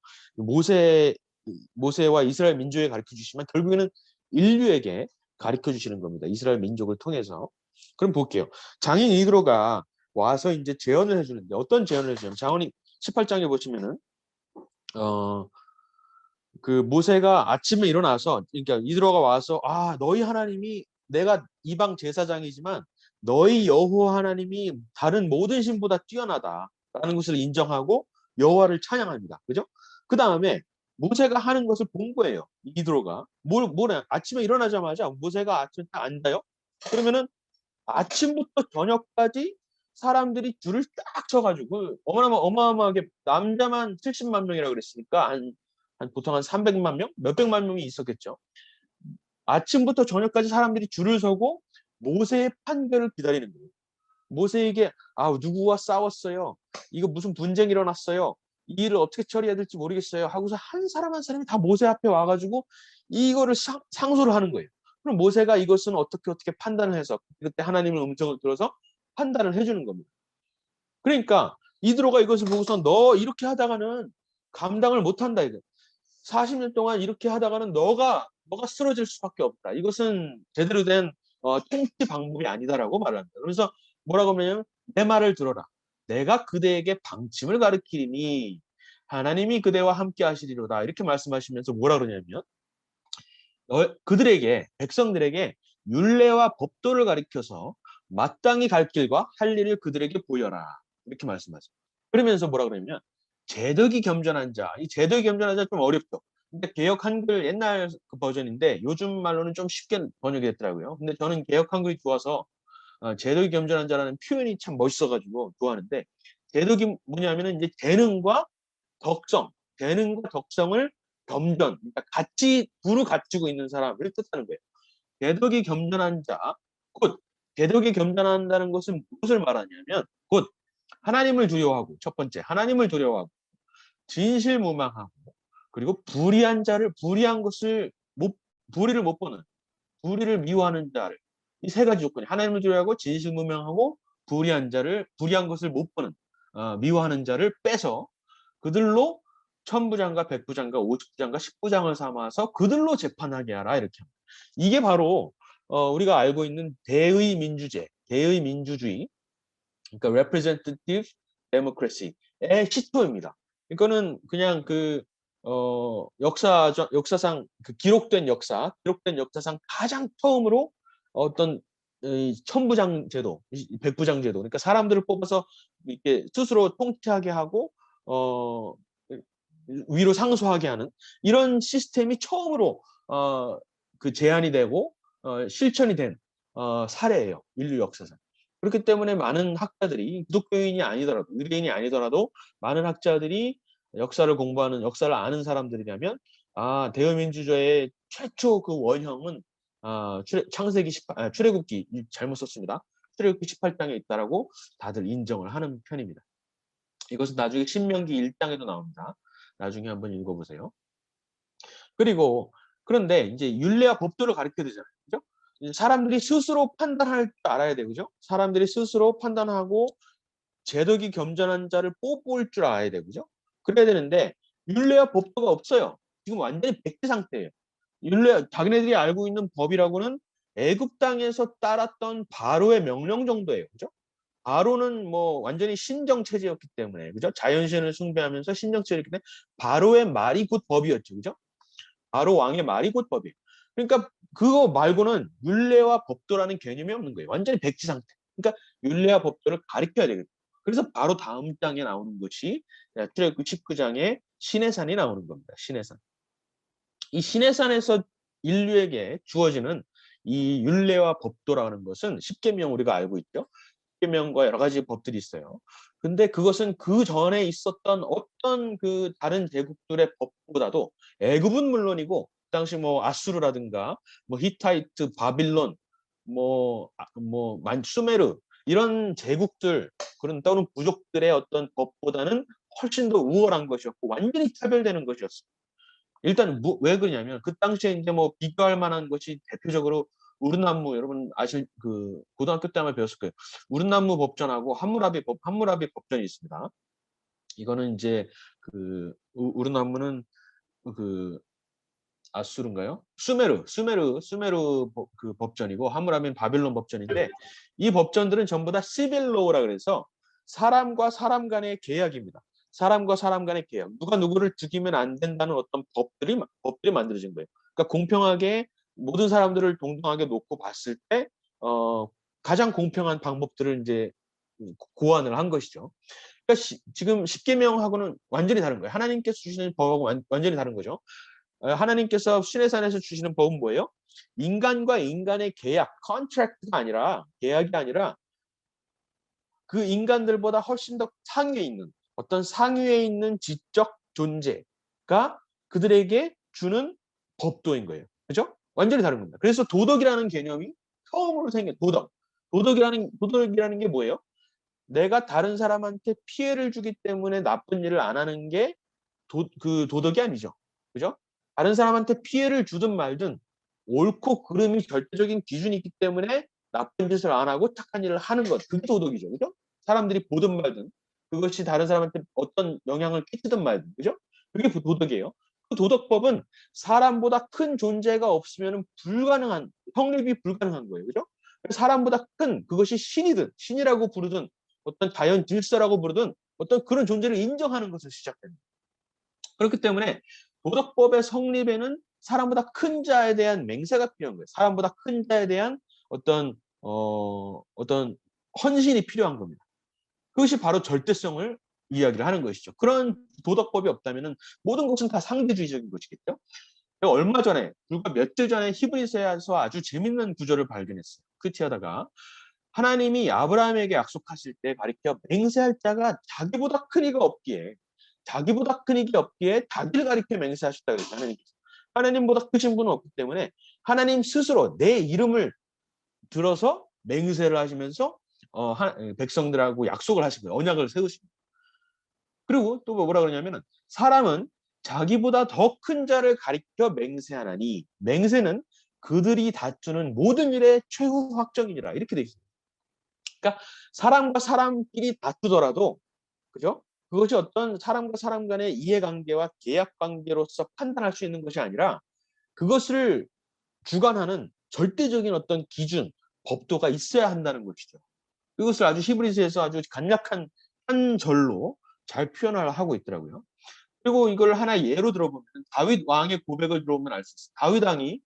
모세와 이스라엘 민족에 가르쳐 주시면 결국에는 인류에게 가르쳐 주시는 겁니다. 이스라엘 민족을 통해서. 그럼 볼게요. 장인 이드로가 와서 이제 제언을 해주는데 어떤 제언을 해주냐면 장언이 18장에 보시면은 그 모세가 아침에 일어나서 그러니까 이드로가 와서 너희 하나님이 내가 이방 제사장이지만 너희 여호와 하나님이 다른 모든 신보다 뛰어나다라는 것을 인정하고 여호와를 찬양합니다. 그죠? 그 다음에 모세가 하는 것을 본 거예요. 이드로가 뭐래 아침에 일어나자마자 모세가 아침에 딱 앉아요. 그러면은 아침부터 저녁까지 사람들이 줄을 딱 쳐가지고 어마어마하게 남자만 70만 명이라고 그랬으니까 보통 한 300만 명? 몇백만 명이 있었겠죠. 아침부터 저녁까지 사람들이 줄을 서고 모세의 판결을 기다리는 거예요. 모세에게 누구와 싸웠어요. 이거 무슨 분쟁이 일어났어요. 이 일을 어떻게 처리해야 될지 모르겠어요. 하고서 한 사람 한 사람이 다 모세 앞에 와가지고 이거를 상소를 하는 거예요. 그럼 모세가 이것은 어떻게 판단을 해서 그때 하나님의 음성을 들어서 판단을 해주는 겁니다. 그러니까 이드로가 이것을 보고서 너 이렇게 하다가는 감당을 못한다. 이거 40년 동안 이렇게 하다가는 너가 쓰러질 수밖에 없다. 이것은 제대로 된 통치 방법이 아니다라고 말을 합니다. 그래서 뭐라고 하냐면 내 말을 들어라. 내가 그대에게 방침을 가르치리니 하나님이 그대와 함께 하시리로다. 이렇게 말씀하시면서 뭐라 그러냐면 그들에게 백성들에게 율례와 법도를 가르쳐서 마땅히 갈 길과 할 일을 그들에게 보여라. 이렇게 말씀하죠. 그러면서 뭐라 그러냐면 제덕이 겸전한 자. 이 제덕이 겸전한 자 좀 어렵죠. 근데 개역 한글 옛날 그 버전인데 요즘 말로는 좀 쉽게 번역이 됐더라고요. 근데 저는 개역 한글이 좋아서 제덕이 겸전한 자라는 표현이 참 멋있어가지고 좋아하는데 제덕이 뭐냐면은 이제 재능과 덕성을 겸전, 그러니까 같이 두루 갖추고 있는 사람을 뜻하는 거예요. 제덕이 겸전한 자, 곧 제덕이 겸전한다는 것은 무엇을 말하냐면 곧 하나님을 두려워하고 첫 번째 하나님을 두려워하고 진실무망하고 그리고 불의한 것을 불의를 못 보는 불의를 미워하는 자를 이 세 가지 조건이 하나님을 두려워하고 진실무명하고 불의한 것을 못 보는 미워하는 자를 빼서 그들로 천부장과 백부장과 오십부장과 십부장을 삼아서 그들로 재판하게 하라 이렇게 합니다. 이게 바로 우리가 알고 있는 대의 민주주의, 그러니까 representative democracy의 시초입니다. 이거는 그냥 역사상 기록된 역사상 가장 처음으로 어떤 천부장 제도, 백부장 제도, 그러니까 사람들을 뽑아서 이렇게 스스로 통치하게 하고 위로 상소하게 하는 이런 시스템이 처음으로 제안이 되고 실천이 된 사례예요. 인류 역사상. 그렇기 때문에 많은 학자들이 기독교인이 아니더라도 의뢰인이 아니더라도 많은 학자들이 역사를 아는 사람들이라면 대의민주주의의 최초 그 원형은 출애굽기 잘못 썼습니다. 출애굽기 18장에 있다라고 다들 인정을 하는 편입니다. 이것은 나중에 신명기 1장에도 나옵니다. 나중에 한번 읽어보세요. 그런데 이제 율례와 법도를 가르쳐야 되잖아요. 그죠? 사람들이 스스로 판단할 줄 알아야 돼요. 그죠? 사람들이 스스로 판단하고 제덕이 겸전한 자를 뽑을 줄 알아야 되고, 그죠? 그래야 되는데 율례와 법도가 없어요. 지금 완전히 백지 상태예요. 자기네들이 알고 있는 법이라고는 애굽 땅에서 따랐던 바로의 명령 정도예요. 그죠? 바로는 뭐 완전히 신정 체제였기 때문에, 그죠? 자연신을 숭배하면서 신정 체제였기 때문에 바로의 말이 곧 법이었죠. 그죠? 바로 왕의 말이 곧 법이에요. 그러니까 그거 말고는 율례와 법도라는 개념이 없는 거예요. 완전히 백지 상태. 그러니까 율례와 법도를 가르쳐야 되겠죠. 그래서 바로 다음 장에 나오는 것이 출애굽기 19장에 시내산이 나오는 겁니다. 시내산. 이 시내산에서 인류에게 주어지는 이 율례와 법도라는 것은 십계명 우리가 알고 있죠. 십계명과 여러 가지 법들이 있어요. 근데 그것은 그 전에 있었던 어떤 그 다른 제국들의 법보다도 애굽은 물론이고 그 당시 뭐 아수르라든가 뭐 히타이트, 바빌론, 수메르 이런 제국들 그런 또는 부족들의 어떤 법보다는 훨씬 더 우월한 것이었고 완전히 차별되는 것이었어요. 일단 왜 그러냐면 그 당시에 이제 뭐 비교할 만한 것이 대표적으로 우르남무 여러분 아실 그 고등학교 때 아마 배웠을 거예요. 우르남무 법전하고 함무라비 법전이 있습니다. 이거는 이제 그 우르남무는 그 아수르인가요? 수메르 그 법전이고 함무라비는 바빌론 법전인데 이 법전들은 전부 다 시빌로우라 그래서 사람과 사람 간의 계약입니다. 사람과 사람 간의 계약. 누가 누구를 죽이면 안 된다는 어떤 법들이 만들어진 거예요. 그러니까 공평하게 모든 사람들을 동등하게 놓고 봤을 때 가장 공평한 방법들을 이제 고안을 한 것이죠. 그러니까 지금 십계명하고는 완전히 다른 거예요. 하나님께서 주시는 법하고 완전히 다른 거죠. 하나님께서 신의 산에서 주시는 법은 뭐예요? 인간과 인간의 계약, 컨트랙트가 아니라 계약이 아니라 그 인간들보다 훨씬 더 상위에 있는 어떤 상위에 있는 지적 존재가 그들에게 주는 법도인 거예요. 그죠? 완전히 다른 겁니다. 그래서 도덕이라는 개념이 처음으로 생긴 도덕이라는 게 뭐예요? 내가 다른 사람한테 피해를 주기 때문에 나쁜 일을 안 하는 게 도덕이 아니죠. 그죠? 다른 사람한테 피해를 주든 말든 옳고 그름이 절대적인 기준이 있기 때문에 나쁜 짓을 안 하고 착한 일을 하는 것. 그게 도덕이죠. 그죠? 사람들이 보든 말든 그것이 다른 사람한테 어떤 영향을 끼치든 말든. 그죠? 그게 도덕이에요. 그 도덕법은 사람보다 큰 존재가 없으면 성립이 불가능한 거예요. 그죠? 사람보다 큰 그것이 신이라고 부르든 어떤 자연 질서라고 부르든 어떤 그런 존재를 인정하는 것을 시작됩니다. 그렇기 때문에 도덕법의 성립에는 사람보다 큰 자에 대한 맹세가 필요한 거예요. 사람보다 큰 자에 대한 어떤 헌신이 필요한 겁니다. 그것이 바로 절대성을 이야기를 하는 것이죠. 그런 도덕법이 없다면 모든 것은 다 상대주의적인 것이겠죠. 얼마 전에 불과 며칠 전에 히브리서에서 아주 재밌는 구절을 발견했어요. 크티하다가 하나님이 아브라함에게 약속하실 때 가리켜 맹세할 자가 자기보다 큰 이가 없기에 자기를 가리켜 맹세하셨다 그랬죠. 하나님께서. 하나님보다 크신 분은 없기 때문에 하나님 스스로 내 이름을 들어서 맹세를 하시면서 백성들하고 약속을 하신 거예요. 언약을 세우십니다. 그리고 또 뭐라 그러냐면 사람은 자기보다 더 큰 자를 가리켜 맹세하나니 맹세는 그들이 다투는 모든 일의 최후 확정이니라 이렇게 돼 있습니다. 그러니까 사람과 사람끼리 다투더라도 그죠? 그것이 어떤 사람과 사람 간의 이해관계와 계약관계로서 판단할 수 있는 것이 아니라 그것을 주관하는 절대적인 어떤 기준, 법도가 있어야 한다는 것이죠. 이것을 아주 히브리서에서 아주 간략한 한 절로 잘 표현을 하고 있더라고요. 그리고 이걸 하나 예로 들어보면 다윗 왕의 고백을 들어보면 알 수 있어요. 다윗 왕이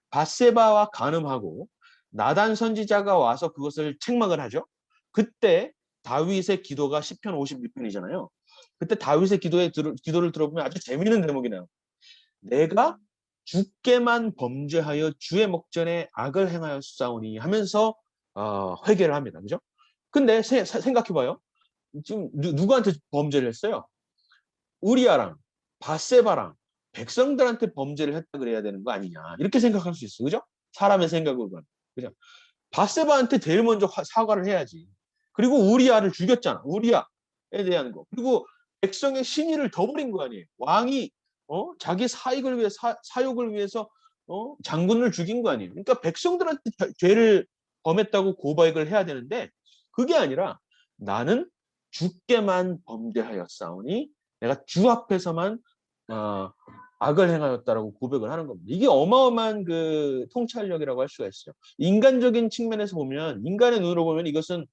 밧세바와 간음하고 나단 선지자가 와서 그것을 책망을 하죠. 그때 다윗의 기도가 시편 52편이잖아요. 그때 다윗의 기도를 들어보면 아주 재미있는 대목이네요. 내가 주께만 범죄하여 주의 목전에 악을 행하였사오니 하면서 회개를 합니다. 그죠? 근데 생각해봐요. 지금 누구한테 범죄를 했어요? 우리아랑 밧세바랑 백성들한테 범죄를 했다 그래야 되는 거 아니냐 이렇게 생각할 수 있어요. 그죠? 사람의 생각으로는. 그죠? 밧세바한테 제일 먼저 사과를 해야지. 그리고 우리아를 죽였잖아. 우리아에 대한 거. 그리고 백성의 신의를 저버린 거 아니에요. 왕이 자기 사익을 위해 사욕을 위해서 장군을 죽인 거 아니에요. 그러니까 백성들한테 죄를 범했다고 고백을 해야 되는데 그게 아니라 나는 주께만 범죄하였사오니 내가 주 앞에서만 악을 행하였다라고 고백을 하는 겁니다. 이게 어마어마한 그 통찰력이라고 할 수가 있어요. 인간적인 측면에서 보면 인간의 눈으로 보면 이것은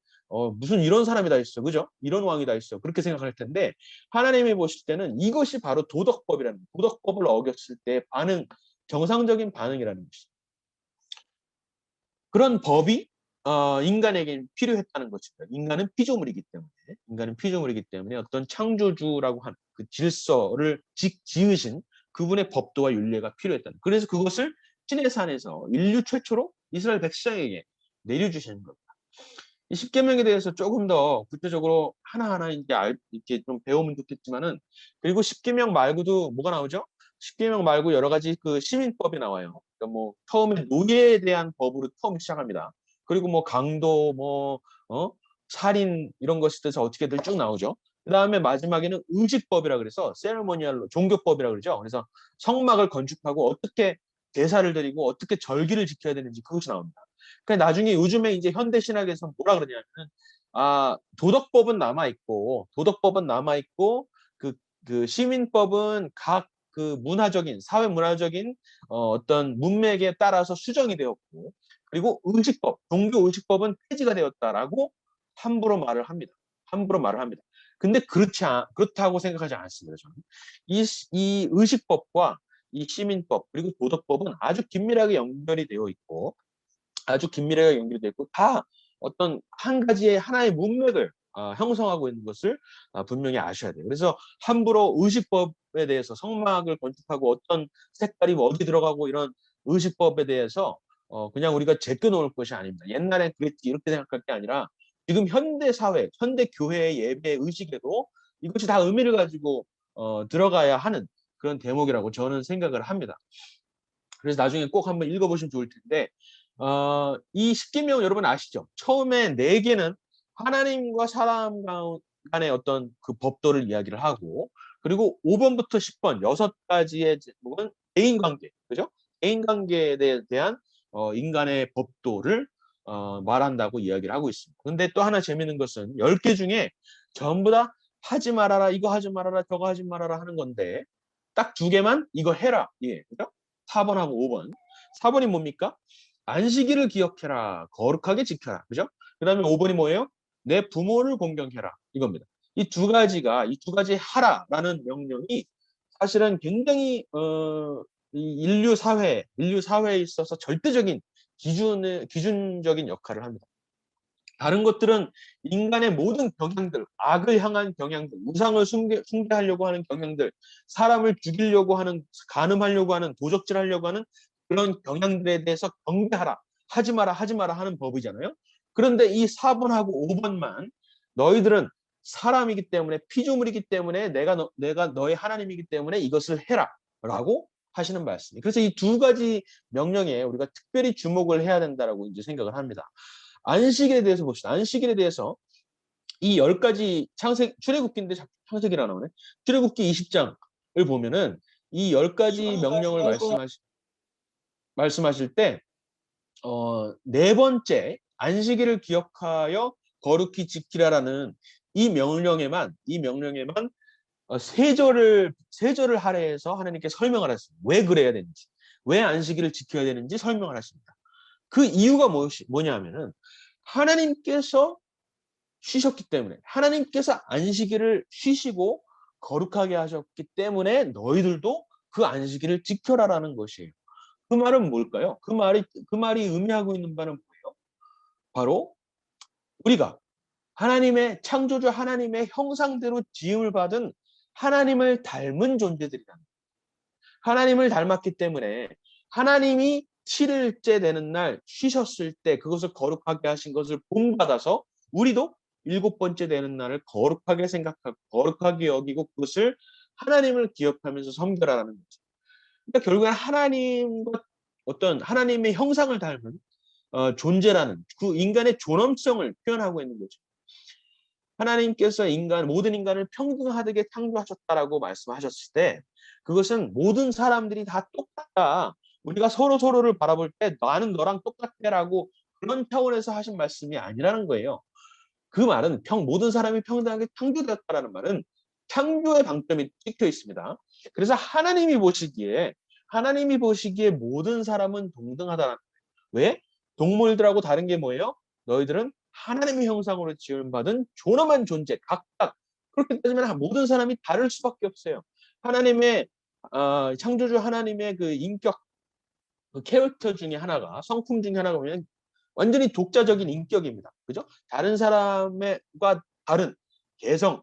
무슨 이런 사람이 다 있어. 그죠? 이런 왕이 다 있어. 그렇게 생각할 텐데 하나님이 보실 때는 이것이 바로 도덕법이라는 거예요. 도덕법을 어겼을 때 정상적인 반응이라는 것이죠. 그런 법이 인간에게 필요했다는 것입니다. 인간은 피조물이기 때문에 어떤 창조주라고 하는 그 질서를 지으신 그분의 법도와 윤례가 필요했다는. 그래서 그것을 신의 산에서 인류 최초로 이스라엘 백성에게 내려주시는 겁니다. 이 십계명에 대해서 조금 더 구체적으로 하나하나 이제 이렇게 좀 배우면 좋겠지만은, 그리고 십계명 말고도 뭐가 나오죠? 십계명 말고 여러 가지 그 시민법이 나와요. 그러니까 뭐 처음에 노예에 대한 법으로 처음 시작합니다. 그리고 뭐 강도, 살인 이런 것에 대해서 어떻게들 쭉 나오죠. 그 다음에 마지막에는 의식법이라 그래서 세레모니얼로 종교법이라 그러죠. 그래서 성막을 건축하고 어떻게 제사를 드리고 어떻게 절기를 지켜야 되는지 그것이 나옵니다. 그러니까 나중에 요즘에 이제 현대 신학에서 뭐라 그러냐면은 도덕법은 남아 있고 그 시민법은 각 그 문화적인 사회 문화적인 어떤 문맥에 따라서 수정이 되었고, 그리고 의식법, 종교 의식법은 폐지가 되었다라고 함부로 말을 합니다. 근데 그렇다고 생각하지 않습니다. 저는 이 의식법과 이 시민법 그리고 도덕법은 아주 긴밀하게 연결이 되어 있고 다 어떤 한 가지의 하나의 문맥을 형성하고 있는 것을 분명히 아셔야 돼요. 그래서 함부로 의식법에 대해서 성막을 건축하고 어떤 색깔이 어디 들어가고 이런 의식법에 대해서 그냥 우리가 제껴놓을 것이 아닙니다. 옛날에 그랬지 이렇게 생각할 게 아니라 지금 현대 사회, 현대 교회의 예배 의식에도 이것이 다 의미를 가지고 들어가야 하는 그런 대목이라고 저는 생각을 합니다. 그래서 나중에 꼭 한번 읽어보시면 좋을 텐데, 이 십계명 여러분 아시죠? 처음에 4개는 하나님과 사람 간의 어떤 그 법도를 이야기를 하고, 그리고 5번부터 10번 6가지의 제목은 대인관계, 그죠? 대인관계에 대한 인간의 법도를 말한다고 이야기를 하고 있습니다. 근데 또 하나 재밌는 것은 10개 중에 전부 다 하지 말아라, 이거 하지 말아라, 저거 하지 말아라 하는 건데, 딱 2개만 이거 해라. 예, 그죠? 4번하고 5번. 4번이 뭡니까? 안식일을 기억해라. 거룩하게 지켜라. 그죠? 그 다음에 5번이 뭐예요? 내 부모를 공경해라. 이겁니다. 이 두 가지 하라라는 명령이 사실은 굉장히 이 인류 사회에 있어서 절대적인 기준적인 역할을 합니다. 다른 것들은 인간의 모든 경향들, 악을 향한 경향들, 우상을 숭배하려고 하는 경향들, 사람을 죽이려고 하는, 간음하려고 하는, 도적질하려고 하는 그런 경향들에 대해서 경계하라, 하지 마라 하는 법이잖아요. 그런데 이 4번하고 5번만 너희들은 사람이기 때문에, 피조물이기 때문에, 내가 너의 하나님이기 때문에 이것을 해라 라고 하시는 말씀이. 그래서 이 2가지 명령에 우리가 특별히 주목을 해야 된다라고 이제 생각을 합니다. 안식일에 대해서 봅시다. 안식일에 대해서 이 10가지 출애굽기인데 창세기라 나오네. 출애굽기 20장을 보면은 이 10가지 명령을 말씀하실 때 4번째 안식일을 기억하여 거룩히 지키라라는 이 명령에만 3절을 할애해서 하나님께 설명을 하셨습니다. 왜 그래야 되는지, 왜 안식일을 지켜야 되는지 설명을 하십니다. 그 이유가 뭐냐면은 하나님께서 쉬셨기 때문에, 하나님께서 안식일을 쉬시고 거룩하게 하셨기 때문에 너희들도 그 안식일을 지켜라라는 것이에요. 그 말은 뭘까요? 그 말이 의미하고 있는 바는 뭐예요? 바로 우리가 창조주 하나님의 형상대로 지음을 받은 하나님을 닮은 존재들이다. 하나님을 닮았기 때문에 하나님이 7일째 되는 날 쉬셨을 때 그것을 거룩하게 하신 것을 본받아서 우리도 7번째 되는 날을 거룩하게 생각하고 거룩하게 여기고 그것을 하나님을 기억하면서 섬겨라라는 거죠. 그러니까 결국엔 하나님의 형상을 닮은 존재라는 그 인간의 존엄성을 표현하고 있는 거죠. 하나님께서 모든 인간을 평등하게 창조하셨다라고 말씀하셨을 때 그것은 모든 사람들이 다 똑같다. 우리가 서로를 바라볼 때 나는 너랑 똑같아라고 그런 차원에서 하신 말씀이 아니라는 거예요. 그 말은 모든 사람이 평등하게 창조되었다라는 말은 창조의 방점이 찍혀 있습니다. 그래서 하나님이 보시기에 모든 사람은 동등하다라는 거예요. 왜? 동물들하고 다른 게 뭐예요? 너희들은 하나님의 형상으로 지음받은 존엄한 존재, 각각. 그렇게 따지면 모든 사람이 다를 수밖에 없어요. 하나님의 창조주 하나님의 그 인격, 그 캐릭터 중에 하나가, 성품 중에 하나가 뭐냐면 완전히 독자적인 인격입니다. 그죠? 다른 사람과 다른 개성,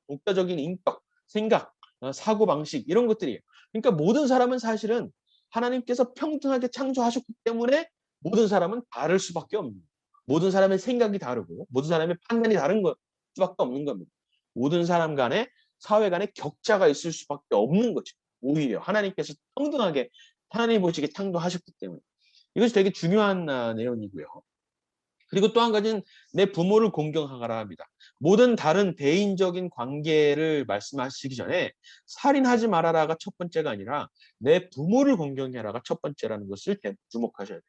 독자적인 인격, 생각, 사고방식 이런 것들이에요. 그러니까 모든 사람은 사실은 하나님께서 평등하게 창조하셨기 때문에 모든 사람은 다를 수밖에 없는 거예요. 모든 사람의 생각이 다르고 모든 사람의 판단이 다른 것 수밖에 없는 겁니다. 모든 사람 간에 사회 간에 격차가 있을 수밖에 없는 거죠. 오히려 하나님께서 평등하게 하나님 보시기에 창조하셨기 때문에 이것이 되게 중요한 내용이고요. 그리고 또 한 가지는 내 부모를 공경하라 합니다. 모든 다른 대인적인 관계를 말씀하시기 전에 살인하지 말아라가 첫 번째가 아니라 내 부모를 공경해라가 첫 번째라는 것을 주목하셔야 돼요.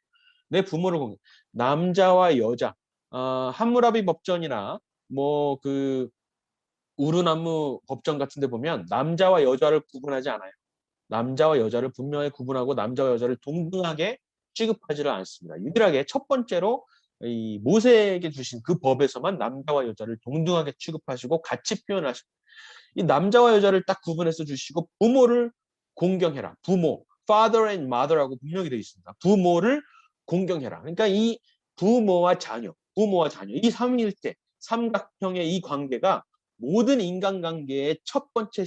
내 부모를 공경. 남자와 여자, 함무라비 법전이나 뭐 그 우르나무 법전 같은 데 보면 남자와 여자를 구분하지 않아요. 남자와 여자를 분명히 구분하고 남자와 여자를 동등하게 취급하지를 않습니다. 유일하게 첫 번째로 이 모세에게 주신 그 법에서만 남자와 여자를 동등하게 취급하시고 같이 표현하시고 이 남자와 여자를 딱 구분해서 주시고 부모를 공경해라. 부모, father and mother라고 분명히 되어 있습니다. 부모를 공경해라. 그러니까 이 부모와 자녀 이 삼위일체, 삼각형의 이 관계가 모든 인간관계의 첫 번째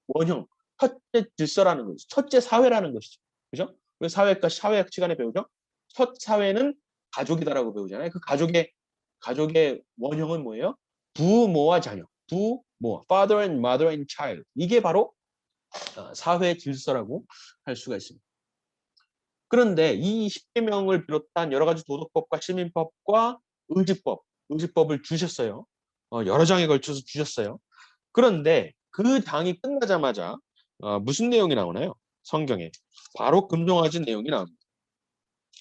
원형, 첫째 질서라는 거죠. 첫째 사회라는 것이죠. 그죠? 그래서 사회학 시간에 배우죠. 첫 사회는 가족이다라고 배우잖아요. 그 가족의 원형은 뭐예요? 부모와 자녀, 부모, father and mother and child. 이게 바로 사회 질서라고 할 수가 있습니다. 그런데 이 십계명을 비롯한 여러 가지 도덕법과 시민법과 의지법을 주셨어요. 여러 장에 걸쳐서 주셨어요. 그런데 그 장이 끝나자마자 무슨 내용이 나오나요? 성경에 바로 금송아지 내용이 나옵니다.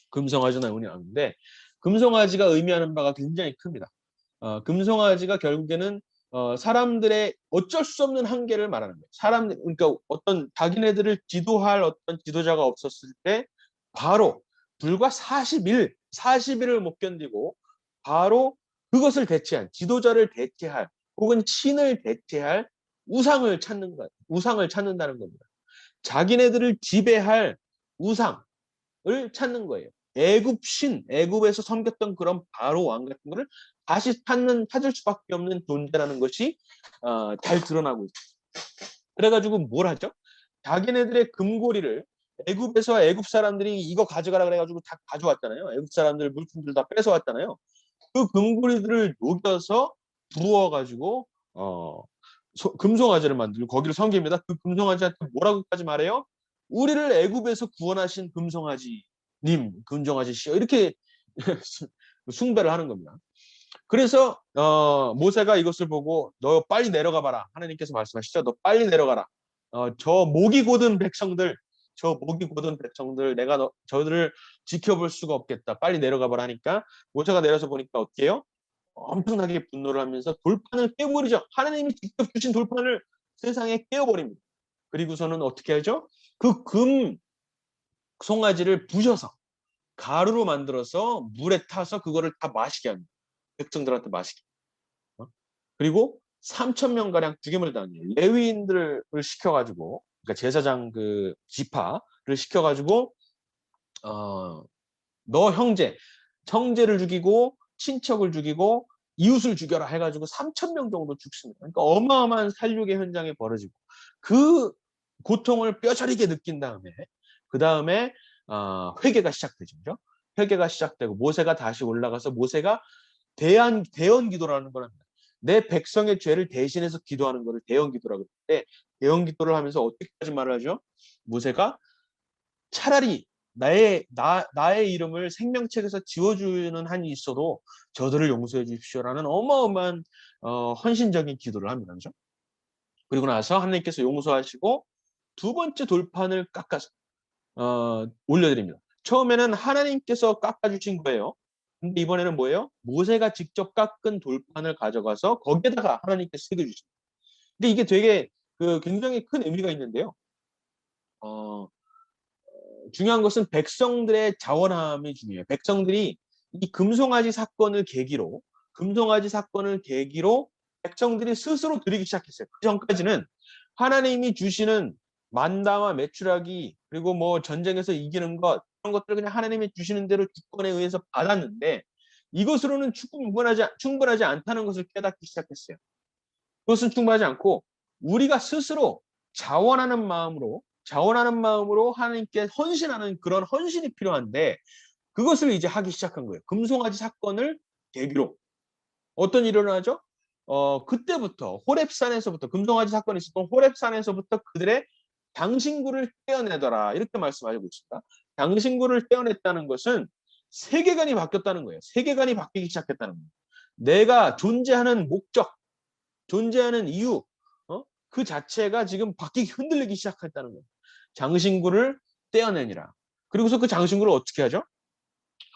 금송아지 내용이 나오는데 금송아지가 의미하는 바가 굉장히 큽니다. 금송아지가 결국에는 사람들의 어쩔 수 없는 한계를 말하는 거예요. 그러니까 어떤 자기네들을 지도할 어떤 지도자가 없었을 때 바로 불과 40일을 못 견디고 바로 그것을 대체한 지도자를 대체할 혹은 신을 대체할 우상을 찾는다는 겁니다. 자기네들을 지배할 우상을 찾는 거예요. 애굽에서 섬겼던 그런 바로 왕 같은 거를 다시 찾을 수밖에 없는 존재라는 것이 잘 드러나고 있어요. 그래가지고 뭘 하죠? 자기네들의 금고리를 애굽에서 애굽 사람들이 이거 가져가라 그래가지고 다 가져왔잖아요. 애굽 사람들 물품들 다 뺏어왔잖아요. 그 금고리들을 녹여서 부어가지고 금송아지를 만들고 거기를 섬깁니다. 그 금송아지한테 뭐라고까지 말해요? 우리를 애굽에서 구원하신 금송아지님, 금송아지시여 이렇게 숭배를 하는 겁니다. 그래서 모세가 이것을 보고 너 빨리 내려가 봐라. 하나님께서 말씀하시죠. 너 빨리 내려가라. 저 목이 곧은 백성들 내가 저들을 지켜볼 수가 없겠다. 빨리 내려가 봐라 하니까 모세가 내려서 보니까 어떻게 해요? 엄청나게 분노를 하면서 돌판을 깨버리죠. 하나님이 직접 주신 돌판을 세상에 깨어버립니다. 그리고서는 어떻게 하죠? 그 금 송아지를 부셔서 가루로 만들어서 물에 타서 그거를 다 마시게 합니다. 백성들한테 마시게. 그리고 3,000명가량 죽임을 당해요. 레위인들을 시켜가지고, 그러니까 제사장 그 지파를 시켜가지고, 너 형제를 죽이고, 친척을 죽이고, 이웃을 죽여라 해가지고 3,000명 정도 죽습니다. 그러니까 어마어마한 살육의 현장이 벌어지고, 그 고통을 뼈저리게 느낀 다음에, 그 다음에 회개가 시작되죠. 그죠? 회개가 시작되고, 모세가 다시 올라가서 모세가 대언 기도라는 걸 합니다. 내 백성의 죄를 대신해서 기도하는 것을 대언 기도라고 하는데 대언 기도를 하면서 어떻게까지 말을 하죠? 모세가 차라리 나의 이름을 생명책에서 지워주는 한이 있어도 저들을 용서해 주십시오라는 어마어마한 헌신적인 기도를 합니다. 그렇죠? 그리고 나서 하나님께서 용서하시고 두 번째 돌판을 깎아서 올려드립니다. 처음에는 하나님께서 깎아주신 거예요. 근데 이번에는 뭐예요? 모세가 직접 깎은 돌판을 가져가서 거기에다가 하나님께서 새겨주십니다. 근데 이게 되게 굉장히 큰 의미가 있는데요. 중요한 것은 백성들의 자원함이 중요해요. 백성들이 이 금송아지 사건을 계기로 백성들이 스스로 드리기 시작했어요. 그 전까지는 하나님이 주시는 만다와 메추라기 그리고 뭐 전쟁에서 이기는 것 그런 것들을 그냥 하나님이 주시는 대로 주권에 의해서 받았는데 이것으로는 충분하지 않다는 것을 깨닫기 시작했어요. 그것은 충분하지 않고 우리가 스스로 자원하는 마음으로 하나님께 헌신하는 그런 헌신이 필요한데 그것을 이제 하기 시작한 거예요. 금송아지 사건을 계기로. 어떤 일이 일어나죠? 그때부터 호렙산에서부터 금송아지 사건이 있었던 호렙산에서부터 그들의 장신구를 떼어내더라. 이렇게 말씀하고 있습니다. 장신구를 떼어냈다는 것은 세계관이 바뀌었다는 거예요. 세계관이 바뀌기 시작했다는 거예요. 내가 존재하는 목적, 존재하는 이유, 그 자체가 지금 바뀌기 흔들리기 시작했다는 거예요. 장신구를 떼어내니라. 그리고서 그 장신구를 어떻게 하죠?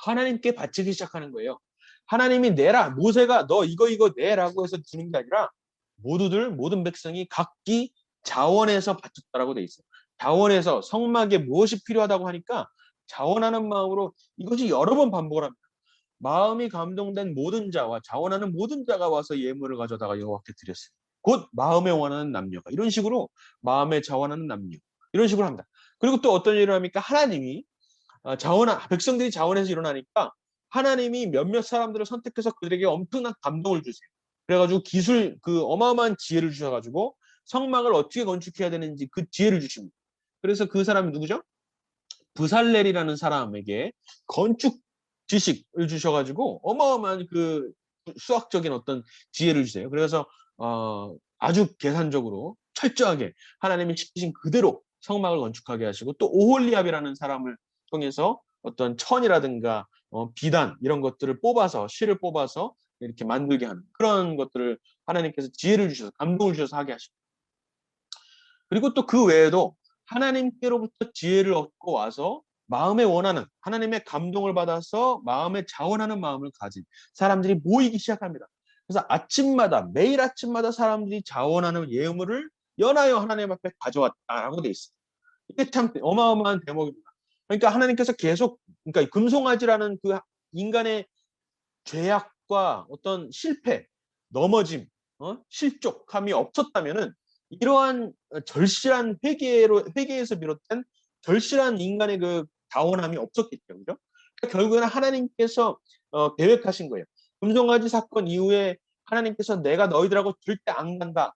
하나님께 바치기 시작하는 거예요. 하나님이 내라. 모세가 너 이거 내라고 해서 주는 게 아니라 모든 백성이 각기 자원해서 바쳤다라고 돼 있어요. 자원해서 성막에 무엇이 필요하다고 하니까 자원하는 마음으로 이것이 여러 번 반복을 합니다. 마음이 감동된 모든 자와 자원하는 모든 자가 와서 예물을 가져다가 여호와께 드렸어요. 곧 마음에 원하는 남녀가 이런 식으로 마음에 자원하는 남녀 이런 식으로 합니다. 그리고 또 어떤 일을 합니까? 하나님이 백성들이 자원해서 일어나니까 하나님이 몇몇 사람들을 선택해서 그들에게 엄청난 감동을 주세요. 그래가지고 어마어마한 지혜를 주셔가지고 성막을 어떻게 건축해야 되는지 그 지혜를 주십니다. 그래서 그 사람이 누구죠? 부살렐이라는 사람에게 건축 지식을 주셔가지고 어마어마한 그 수학적인 어떤 지혜를 주세요. 그래서 아주 계산적으로 철저하게 하나님이 시키신 그대로 성막을 건축하게 하시고 또 오홀리압이라는 사람을 통해서 어떤 천이라든가 비단 이런 것들을 뽑아서 실을 뽑아서 이렇게 만들게 하는 그런 것들을 하나님께서 지혜를 주셔서 감동을 주셔서 하게 하십니다. 그리고 또 그 외에도 하나님께로부터 지혜를 얻고 와서 마음에 원하는 하나님의 감동을 받아서 마음에 자원하는 마음을 가진 사람들이 모이기 시작합니다. 그래서 매일 아침마다 사람들이 자원하는 예물을 연하여 하나님 앞에 가져왔다라고 돼 있어요. 이게 참 어마어마한 대목입니다. 그러니까 하나님께서 계속 그러니까 금송아지라는 그 인간의 죄악과 어떤 실패, 넘어짐, 실족함이 없었다면은 이러한 절실한 회개에서 비롯된 절실한 인간의 그 자원함이 없었겠죠, 그죠? 그러니까 결국에는 하나님께서 계획하신 거예요. 금송아지 사건 이후에 하나님께서 내가 너희들하고 절대 안 간다,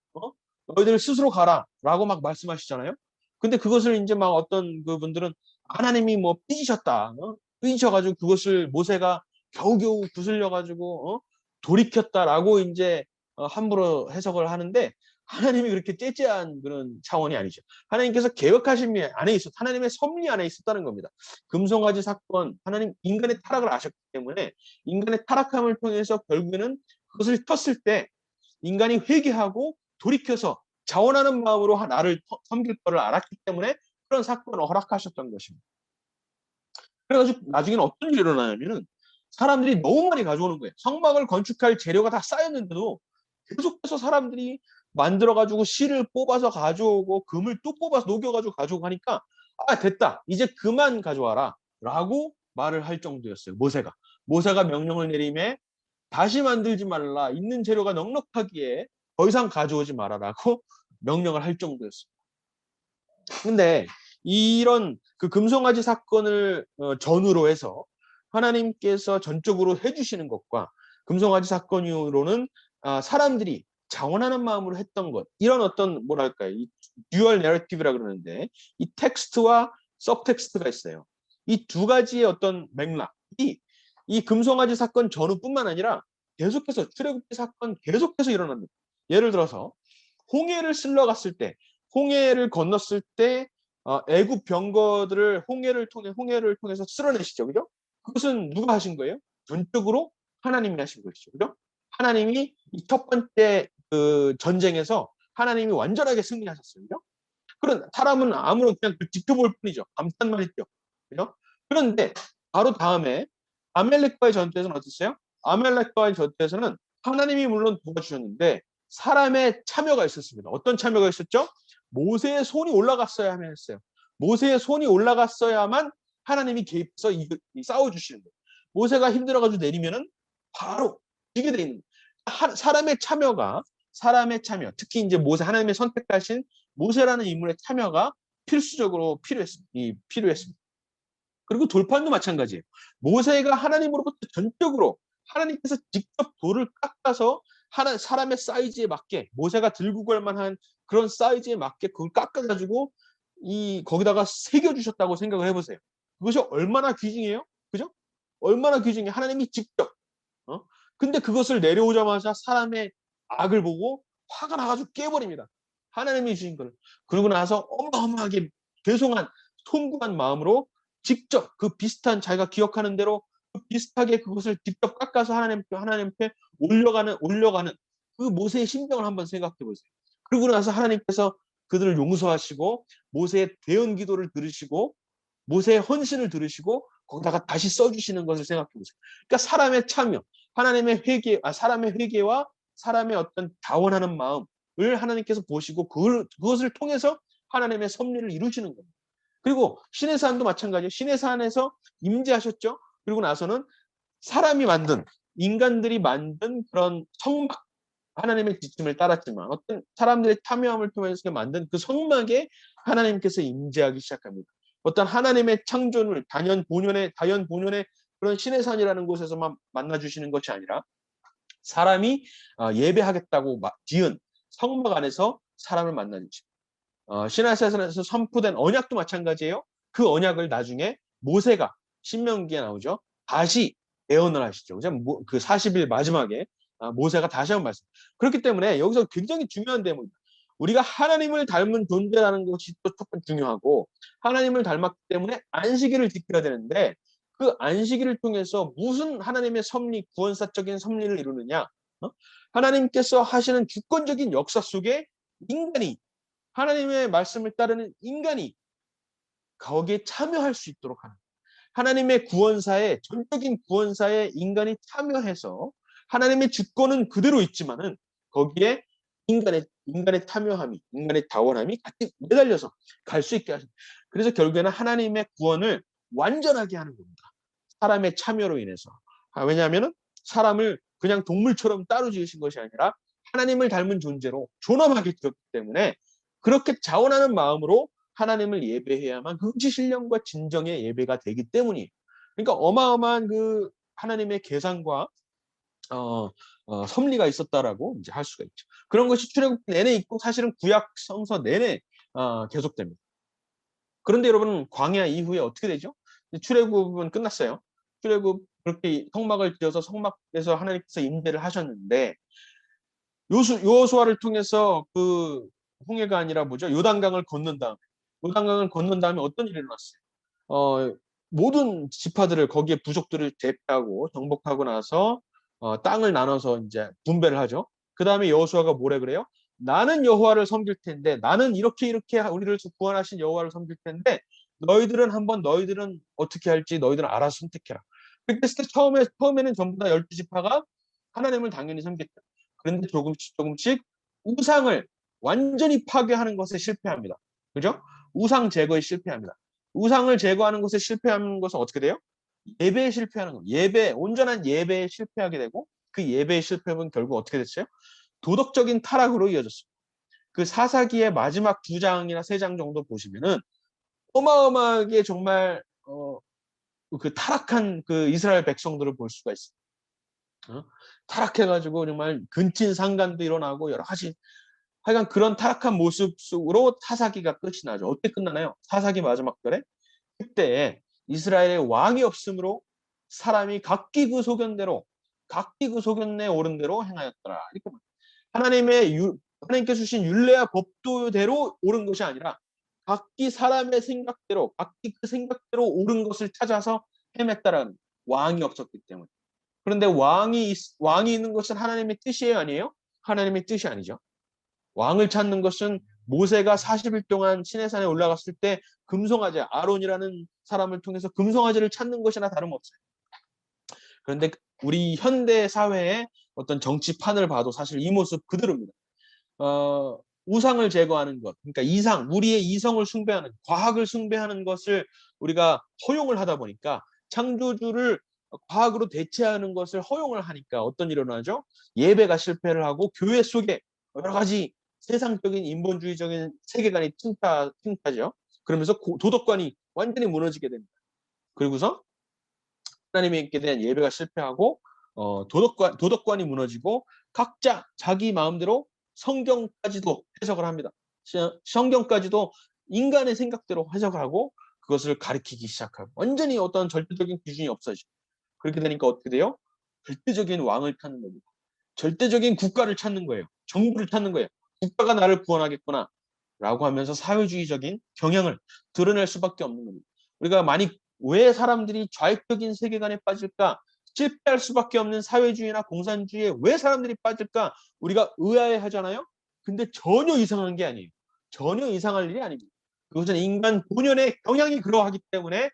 너희들 스스로 가라라고 막 말씀하시잖아요. 근데 그것을 이제 막 어떤 그분들은 하나님이 뭐 삐지셔가지고 그것을 모세가 겨우겨우 구슬려가지고 돌이켰다라고 이제 함부로 해석을 하는데 하나님이 그렇게 째째한 그런 차원이 아니죠. 하나님께서 계획하신 안에 하나님의 섭리 안에 있었다는 겁니다. 금송아지 사건, 하나님 인간의 타락을 아셨기 때문에 인간의 타락함을 통해서 결국에는 그것을 폈을 때 인간이 회개하고 돌이켜서 자원하는 마음으로 나를 섬길 거를 알았기 때문에 그런 사건을 허락하셨던 것입니다. 그래가지고 나중에는 어떤 일이 일어나냐면은 사람들이 너무 많이 가져오는 거예요. 성막을 건축할 재료가 다 쌓였는데도 계속해서 사람들이 만들어가지고 실을 뽑아서 가져오고 금을 또 뽑아서 녹여가지고 가져오고 하니까 됐다. 이제 그만 가져와라. 라고 말을 할 정도였어요. 모세가 명령을 내림에 다시 만들지 말라. 있는 재료가 넉넉하기에 더 이상 가져오지 말아라고 명령을 할 정도였습니다. 근데 이런 그 금송아지 사건을 전후로 해서 하나님께서 전적으로 해주시는 것과 금송아지 사건 이후로는 사람들이 자원하는 마음으로 했던 것 이런 어떤 뭐랄까요 이 듀얼 내러티브라 그러는데 이 텍스트와 서브텍스트가 있어요. 이 두 가지의 어떤 맥락이 이 금송아지 사건 전후뿐만 아니라 계속해서 출애굽기 사건 계속해서 일어납니다. 예를 들어서 홍해를 쓸러갔을 때 홍해를 건넜을 때 애굽 병거들을 홍해를 통해서 쓸어내시죠, 그죠? 그것은 누가 하신 거예요? 전적으로 하나님이 하신 것이죠, 그죠? 하나님이 이 첫 번째 그 전쟁에서 하나님이 완전하게 승리하셨어요, 그죠? 그런 사람은 아무런 그냥 지켜볼 뿐이죠. 감탄만 했죠, 그죠? 그런데 바로 다음에 아멜렉과의 전투에서는 어땠어요? 아멜렉과의 전투에서는 하나님이 물론 도와주셨는데 사람의 참여가 있었습니다. 어떤 참여가 있었죠? 모세의 손이 올라갔어야만 했어요. 모세의 손이 올라갔어야만 하나님이 개입해서 싸워주시는 거예요. 모세가 힘들어가지고 내리면은 바로 지게 돼 있는 거예요. 사람의 참여, 특히 이제 하나님의 선택하신 모세라는 인물의 참여가 필수적으로 필요했습니다. 그리고 돌판도 마찬가지예요. 모세가 하나님으로부터 전적으로 하나님께서 직접 돌을 깎아서 사람의 사이즈에 맞게 모세가 들고 갈 만한 그런 사이즈에 맞게 그걸 깎아가지고 거기다가 새겨주셨다고 생각을 해보세요. 그것이 얼마나 귀중해요? 그죠? 얼마나 귀중해. 하나님이 직접. 근데 그것을 내려오자마자 사람의 악을 보고 화가 나가지고 깨버립니다. 하나님이 주신 걸. 그러고 나서 어마어마하게 죄송한 송구한 마음으로 직접 그 비슷한 자기가 기억하는 대로 그 비슷하게 그것을 직접 깎아서 하나님께 올려가는 그 모세의 심정을 한번 생각해 보세요. 그러고 나서 하나님께서 그들을 용서하시고 모세의 대언 기도를 들으시고 모세의 헌신을 들으시고 거기다가 다시 써주시는 것을 생각해 보세요. 그러니까 사람의 참여, 사람의 회개와 사람의 어떤 자원하는 마음을 하나님께서 보시고 그것을 통해서 하나님의 섭리를 이루시는 겁니다. 그리고 신의 산도 마찬가지예요. 신의 산에서 임재하셨죠. 그리고 나서는 인간들이 만든 그런 성막, 하나님의 지침을 따랐지만 어떤 사람들의 참여함을 통해서 만든 그 성막에 하나님께서 임재하기 시작합니다. 어떤 하나님의 창조물, 다연 본연의 그런 신의 산이라는 곳에서만 만나주시는 것이 아니라 사람이 예배하겠다고 지은 성막 안에서 사람을 만나주십니다. 시내산에서 선포된 언약도 마찬가지예요. 그 언약을 나중에 모세가 신명기에 나오죠. 다시 예언을 하시죠. 그 40일 마지막에 모세가 다시 한번 말씀. 그렇기 때문에 여기서 굉장히 중요한 대목입니다. 우리가 하나님을 닮은 존재라는 것이 또 조금 중요하고 하나님을 닮았기 때문에 안식일을 지켜야 되는데 그 안식일을 통해서 무슨 하나님의 섭리, 구원사적인 섭리를 이루느냐? 하나님께서 하시는 주권적인 역사 속에 인간이 하나님의 말씀을 따르는 인간이 거기에 참여할 수 있도록 하는 하나님의 구원사에 전적인 구원사에 인간이 참여해서 하나님의 주권은 그대로 있지만은 거기에 인간의 참여함이 인간의 자원함이 같이 매달려서 갈 수 있게 하십니다. 그래서 결국에는 하나님의 구원을 완전하게 하는 겁니다. 사람의 참여로 인해서. 왜냐하면 사람을 그냥 동물처럼 따로 지으신 것이 아니라 하나님을 닮은 존재로 존엄하게 지었기 때문에 그렇게 자원하는 마음으로 하나님을 예배해야만 그것이 신령과 진정의 예배가 되기 때문이에요. 그러니까 어마어마한 그 하나님의 계산과 섭리가 있었다라고 이제 할 수가 있죠. 그런 것이 출애굽 내내 있고 사실은 구약 성서 내내 계속됩니다. 그런데 여러분 광야 이후에 어떻게 되죠? 출애굽은 끝났어요. 출애굽 그렇게 성막을 지어서 성막에서 하나님께서 임재를 하셨는데 여호수아를 통해서 그 홍해가 아니라 뭐죠? 요단강을 건넌 다음에 어떤 일이 일어났어요? 모든 지파들을 거기에 부족들을 제패하고 정복하고 나서 땅을 나눠서 이제 분배를 하죠. 그 다음에 여호수아가 뭐래 그래요? 나는 여호와를 섬길 텐데 나는 이렇게 우리를 구원하신 여호와를 섬길 텐데 너희들은 어떻게 할지 너희들은 알아서 선택해라. 그렇게 했을 때 처음에는 전부 다 12지파가 하나님을 당연히 섬겼다. 그런데 조금씩 우상을 완전히 파괴하는 것에 실패합니다. 그죠? 우상 제거에 실패합니다. 우상을 제거하는 것에 실패하는 것은 어떻게 돼요? 예배에 실패하는 거예요. 온전한 예배에 실패하게 되고 그 예배에 실패하면 결국 어떻게 됐어요? 도덕적인 타락으로 이어졌습니다. 그 사사기의 마지막 2장이나 3장 정도 보시면은 어마어마하게 정말 그 타락한 그 이스라엘 백성들을 볼 수가 있어요. 타락해가지고 정말 근친상간도 일어나고 여러 가지 하여간 그런 타락한 모습 속으로 사사기가 끝이 나죠. 어떻게 끝나나요? 사사기 마지막 절에 그때 이스라엘의 왕이 없으므로 사람이 각기 그 소견에 옳은 대로 행하였더라. 이렇게 하나님께 주신 율례와 법도대로 옳은 것이 아니라 각기 사람의 생각대로 각기 그 생각대로 옳은 것을 찾아서 헤맸다라는 왕이 없었기 때문에. 그런데 왕이 있는 것은 하나님의 뜻이에요, 아니에요? 하나님의 뜻이 아니죠. 왕을 찾는 것은 모세가 40일 동안 시내산에 올라갔을 때 금송아지 아론이라는 사람을 통해서 금송아지를 찾는 것이나 다름없어요. 그런데 우리 현대 사회의 어떤 정치판을 봐도 사실 이 모습 그대로입니다. 우상을 제거하는 것, 그러니까 우리의 이성을 숭배하는, 과학을 숭배하는 것을 우리가 허용을 하다 보니까 창조주를 과학으로 대체하는 것을 허용을 하니까 어떤 일이 일어나죠? 예배가 실패를 하고 교회 속에 여러 가지 세상적인 인본주의적인 세계관이 틈타죠. 그러면서 도덕관이 완전히 무너지게 됩니다. 그리고서 하나님께 대한 예배가 실패하고 도덕관이 무너지고 각자 자기 마음대로 성경까지도 해석을 합니다. 성경까지도 인간의 생각대로 해석을 하고 그것을 가리키기 시작하고 완전히 어떤 절대적인 기준이 없어지죠. 그렇게 되니까 어떻게 돼요? 절대적인 왕을 찾는 겁니다. 절대적인 국가를 찾는 거예요. 정부를 찾는 거예요. 국가가 나를 구원하겠구나 라고 하면서 사회주의적인 경향을 드러낼 수밖에 없는 겁니다. 우리가 많이 왜 사람들이 좌익적인 세계관에 빠질까? 실패할 수밖에 없는 사회주의나 공산주의에 왜 사람들이 빠질까? 우리가 의아해하잖아요. 근데 전혀 이상한 게 아니에요. 전혀 이상할 일이 아닙니다. 그것은 인간 본연의 경향이 그러하기 때문에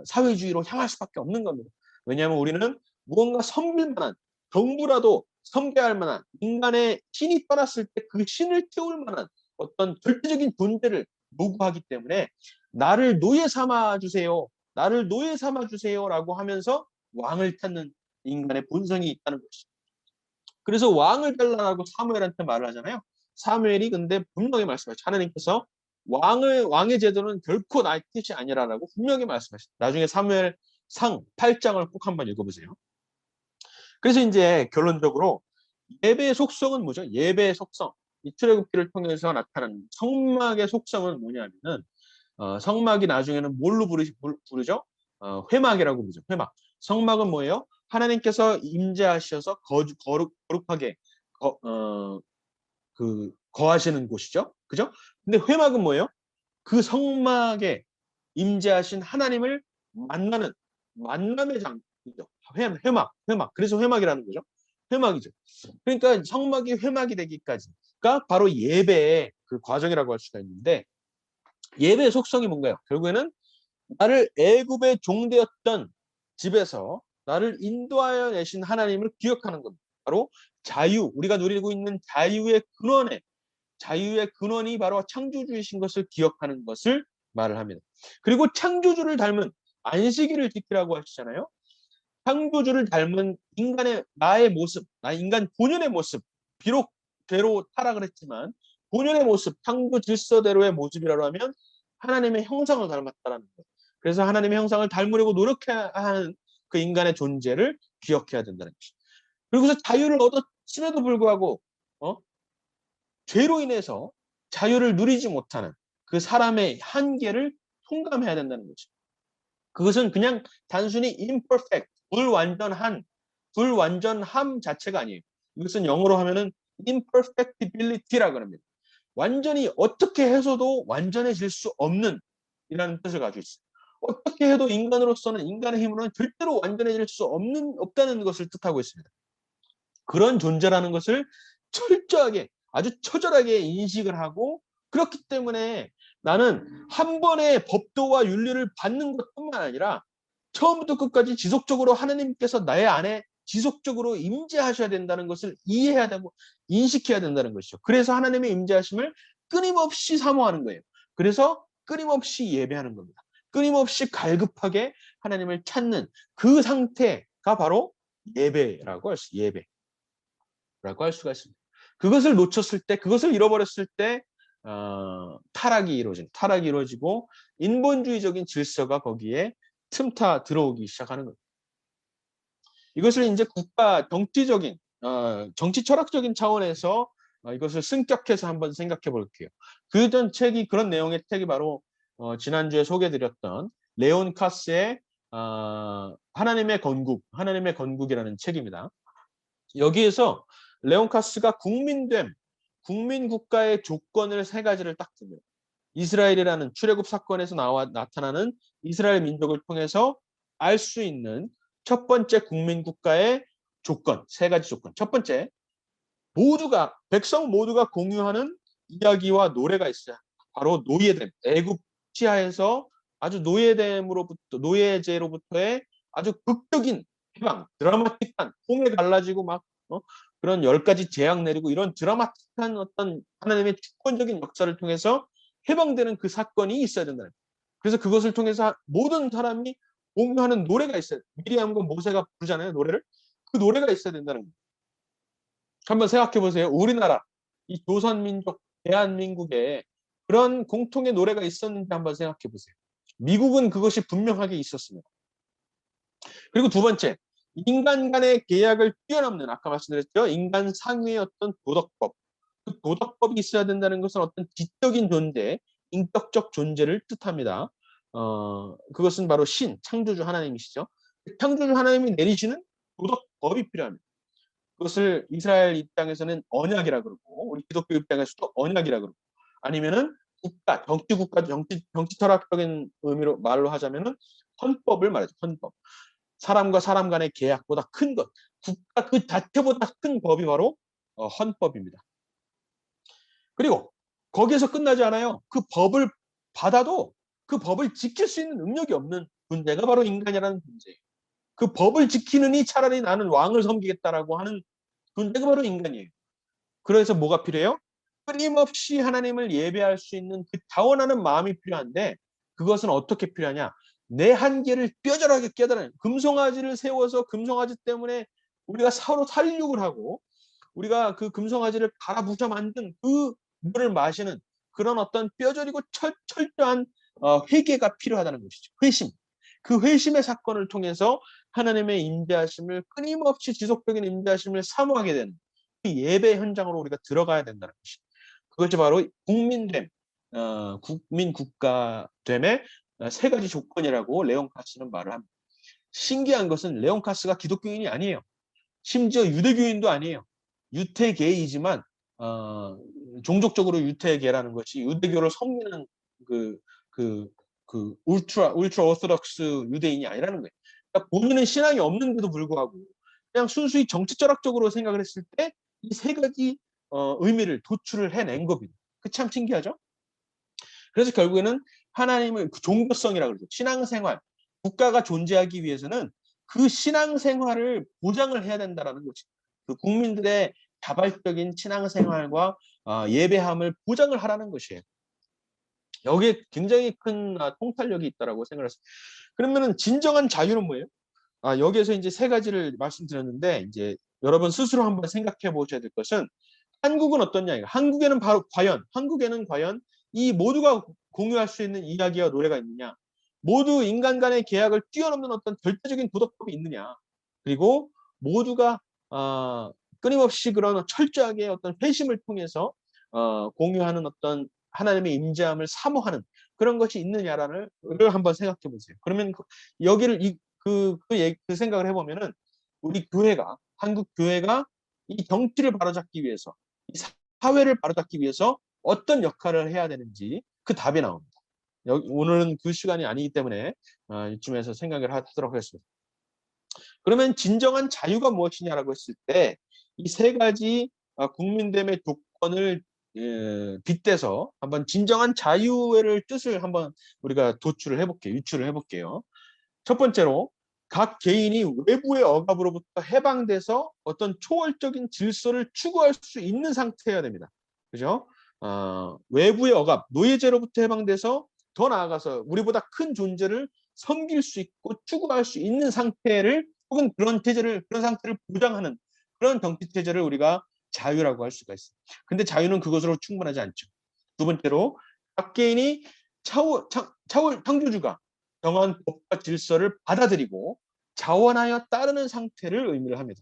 사회주의로 향할 수밖에 없는 겁니다. 왜냐하면 우리는 무언가 섬길 만한, 정부라도 섬겨야 할 만한, 인간의 신이 떠났을 때 그 신을 태울 만한 어떤 절대적인 존재를 요구하기 때문에 나를 노예 삼아 주세요. 나를 노예 삼아 주세요라고 하면서 왕을 찾는 인간의 본성이 있다는 것이죠. 그래서 왕을 달라고 사무엘한테 말을 하잖아요. 사무엘이 근데 분명히 말씀하시죠. 하나님께서 왕의 제도는 결코 나의 뜻이 아니라라고 분명히 말씀하시죠. 나중에 사무엘 상 8장을 꼭 한번 읽어보세요. 그래서 이제 결론적으로 예배의 속성은 뭐죠? 예배의 속성. 이 출애굽기를 통해서 나타나는 성막의 속성은 뭐냐면은 성막이 나중에는 뭘로 부르죠? 회막이라고 부르죠. 회막. 성막은 뭐예요? 하나님께서 임재하셔서 거룩하게 거하시는 곳이죠. 그죠? 근데 회막은 뭐예요? 그 성막에 임재하신 하나님을 만나는 만남의 장이죠. 회막. 그래서 회막이라는 거죠. 회막이죠. 그러니까 성막이 회막이 되기까지가 바로 예배의 그 과정이라고 할 수가 있는데 예배의 속성이 뭔가요? 결국에는 나를 애굽의 종되었던 집에서 나를 인도하여 내신 하나님을 기억하는 겁니다. 바로 자유, 우리가 누리고 있는 자유의 근원이 바로 창조주이신 것을 기억하는 것을 말을 합니다. 그리고 창조주를 닮은 안식일을 지키라고 하시잖아요. 창조주를 닮은 나의 모습, 인간 본연의 모습, 비록 죄로 타락을 했지만 본연의 모습, 창조 질서대로의 모습이라고 하면 하나님의 형상을 닮았다라는 거예요. 그래서 하나님의 형상을 닮으려고 노력해야 하는 그 인간의 존재를 기억해야 된다는 것이죠. 그리고서 자유를 얻었음에도 불구하고 죄로 인해서 자유를 누리지 못하는 그 사람의 한계를 통감해야 된다는 거죠. 그것은 그냥 단순히 imperfect, 불완전함 자체가 아니에요. 이것은 영어로 하면은 imperfectibility라고 합니다. 완전히 어떻게 해서도 완전해질 수 없는 이라는 뜻을 가지고 있어요. 어떻게 해도 인간으로서는 인간의 힘으로는 절대로 완전해질 수 없다는 것을 뜻하고 있습니다. 그런 존재라는 것을 철저하게 아주 처절하게 인식을 하고 그렇기 때문에 나는 한 번의 법도와 윤리를 받는 것뿐만 아니라 처음부터 끝까지 지속적으로 하나님께서 나의 안에 지속적으로 임재하셔야 된다는 것을 이해해야 되고 인식해야 된다는 것이죠. 그래서 하나님의 임재하심을 끊임없이 사모하는 거예요. 그래서 끊임없이 예배하는 겁니다. 끊임없이 갈급하게 하나님을 찾는 그 상태가 바로 예배라고 할 수가 있습니다. 그것을 놓쳤을 때, 그것을 잃어버렸을 때 타락이 이루어지고 인본주의적인 질서가 거기에 틈타 들어오기 시작하는 겁니다. 이것을 이제 국가 정치 철학적인 차원에서 이것을 승격해서 한번 생각해 볼게요. 그런 내용의 책이 바로 지난주에 소개드렸던 레온 카스의 하나님의 건국이라는 책입니다. 여기에서 레온 카스가 국민 국가의 조건을 3가지를 딱 듭니다. 이스라엘이라는 출애굽 사건에서 나타나는 이스라엘 민족을 통해서 알 수 있는 첫 번째 국민 국가의 조건, 3가지 조건. 첫 번째, 백성 모두가 공유하는 이야기와 노래가 있어요. 바로 노예됨, 애굽 치하에서 아주 노예제로부터의 아주 극적인 해방, 드라마틱한 홍해 갈라지고 막 그런 10가지 재앙 내리고 이런 드라마틱한 어떤 하나님의 주권적인 역사를 통해서 해방되는 그 사건이 있어야 된다는 거예요. 그래서 그것을 통해서 모든 사람이 공유하는 노래가 있어요. 미리암과 모세가 부르잖아요, 노래를. 그 노래가 있어야 된다는 거예요. 한번 생각해 보세요. 우리나라, 이 조선민족, 대한민국에 그런 공통의 노래가 있었는지 한번 생각해 보세요. 미국은 그것이 분명하게 있었습니다. 그리고 두 번째, 인간 간의 계약을 뛰어넘는, 아까 말씀드렸죠, 인간 상위의 어떤 도덕법. 그 도덕법이 있어야 된다는 것은 어떤 지적인 존재, 인격적 존재를 뜻합니다. 그것은 바로 창조주 하나님이시죠. 창조주 하나님이 내리시는 도덕법이 필요합니다. 그것을 이스라엘 입장에서는 언약이라 그러고 우리 기독교 입장에서도 언약이라 그러고 아니면은 국가, 정치 철학적인 의미로 말로 하자면은 헌법을 말하죠. 헌법. 사람과 사람 간의 계약보다 큰 것, 국가 그 자체보다 큰 법이 바로 헌법입니다. 그리고 거기에서 끝나지 않아요. 그 법을 받아도 그 법을 지킬 수 있는 능력이 없는 존재가 바로 인간이라는 존재예요. 그 법을 지키느니 차라리 나는 왕을 섬기겠다라고 하는 존재가 바로 인간이에요. 그래서 뭐가 필요해요? 끊임없이 하나님을 예배할 수 있는 그 자원하는 마음이 필요한데 그것은 어떻게 필요하냐? 내 한계를 뼈저하게 깨달아요. 금송아지를 세워서 금송아지 때문에 우리가 서로 살육을 하고 우리가 그 금송아지를 갈아부셔 만든 그 물을 마시는 그런 어떤 뼈저리고 철저한 회개가 필요하다는 것이죠. 회심. 그 회심의 사건을 통해서 하나님의 임재하심을 끊임없이 지속적인 임재하심을 사모하게 되는 그 예배 현장으로 우리가 들어가야 된다는 것이죠. 그것이 바로 국민됨, 국민 국가됨의 세 가지 조건이라고 레온 카스는 말을 합니다. 신기한 것은 레온 카스가 기독교인이 아니에요. 심지어 유대교인도 아니에요. 유태계이지만 종족적으로 유태계라는 것이 유대교를 섬기는 울트라 오르토덕스 유대인이 아니라는 거예요. 그러니까 본인은 신앙이 없는데도 불구하고 그냥 순수히 정치 철학적으로 생각을 했을 때 이 세 가지 의미를 도출을 해낸 겁니다. 그 참 신기하죠? 그래서 결국에는 하나님을 그 종교성이라고 그러죠. 신앙생활, 국가가 존재하기 위해서는 그 신앙생활을 보장을 해야 된다는 거죠. 그 국민들의 자발적인 신앙생활과 예배함을 보장을 하라는 것이에요. 여기에 굉장히 큰 통찰력이 있다고 생각을 했어요. 그러면은 진정한 자유는 뭐예요? 여기에서 이제 세 가지를 말씀드렸는데 이제 여러분 스스로 한번 생각해 보셔야 될 것은 한국은 어떠냐? 한국에는 과연 이 모두가 공유할 수 있는 이야기와 노래가 있느냐? 모두 인간 간의 계약을 뛰어넘는 어떤 절대적인 도덕법이 있느냐? 그리고 모두가 끊임없이 그런 철저하게 어떤 회심을 통해서 공유하는 어떤 하나님의 임재함을 사모하는 그런 것이 있느냐를 한번 생각해 보세요. 그러면 여기를 그 생각을 해보면은 우리 교회가 한국 교회가 이 정치를 바로잡기 위해서 이 사회를 바로잡기 위해서 어떤 역할을 해야 되는지 그 답이 나옵니다. 오늘은 그 시간이 아니기 때문에 이쯤에서 생각을 하도록 하겠습니다. 그러면 진정한 자유가 무엇이냐라고 했을 때 이 세 가지 국민됨의 조건을 빗대서 한번 진정한 자유의 뜻을 한번 우리가 유출을 해볼게요. 첫 번째로 각 개인이 외부의 억압으로부터 해방돼서 어떤 초월적인 질서를 추구할 수 있는 상태여야 됩니다. 그죠? 외부의 억압, 노예제로부터 해방돼서 더 나아가서 우리보다 큰 존재를 섬길 수 있고 추구할 수 있는 상태를 혹은 그런 상태를 보장하는 그런 정치 체제를 우리가 자유라고 할 수가 있어요. 근데 자유는 그것으로 충분하지 않죠. 두 번째로 각 개인이 창조주가 정한 법과 질서를 받아들이고 자원하여 따르는 상태를 의미를 합니다.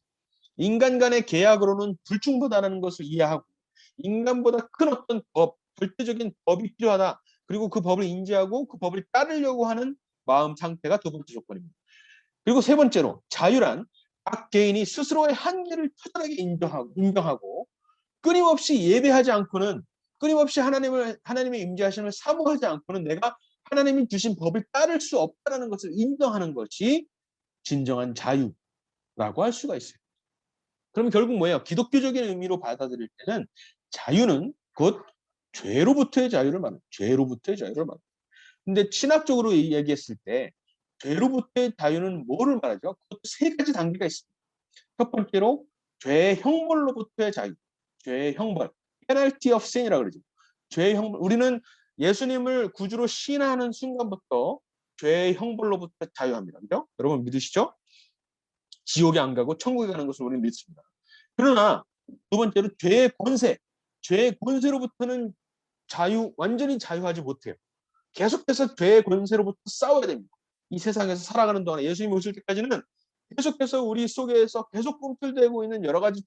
인간 간의 계약으로는 불충분하다는 것을 이해하고 인간보다 큰 어떤 절대적인 법이 필요하다. 그리고 그 법을 인지하고 그 법을 따르려고 하는 마음 상태가 두 번째 조건입니다. 그리고 세 번째로 자유란 각 개인이 스스로의 한계를 터전하게 인정하고 끊임없이 예배하지 않고는 끊임없이 하나님의 임재하심을 사모하지 않고는 내가 하나님이 주신 법을 따를 수 없다는 것을 인정하는 것이 진정한 자유라고 할 수가 있어요. 그럼 결국 뭐예요? 기독교적인 의미로 받아들일 때는 자유는 곧 죄로부터의 자유를 말합니다. 죄로부터의 자유를 말합니다. 근데 신학적으로 얘기했을 때 죄로부터의 자유는 뭐를 말하죠? 그것도 세 가지 단계가 있습니다. 첫 번째로 죄의 형벌로부터의 자유. 죄의 형벌. penalty of sin이라고 그러죠. 죄의 형벌. 우리는 예수님을 구주로 신하는 순간부터 죄의 형벌로부터 자유합니다. 그죠? 여러분 믿으시죠? 지옥에 안 가고 천국에 가는 것을 우리는 믿습니다. 그러나 두 번째로 죄의 권세. 죄의 권세로부터는 완전히 자유하지 못해요. 계속해서 죄의 권세로부터 싸워야 됩니다. 이 세상에서 살아가는 동안 예수님이 오실 때까지는 계속해서 우리 속에서 계속 꿈틀대고 있는 여러 가지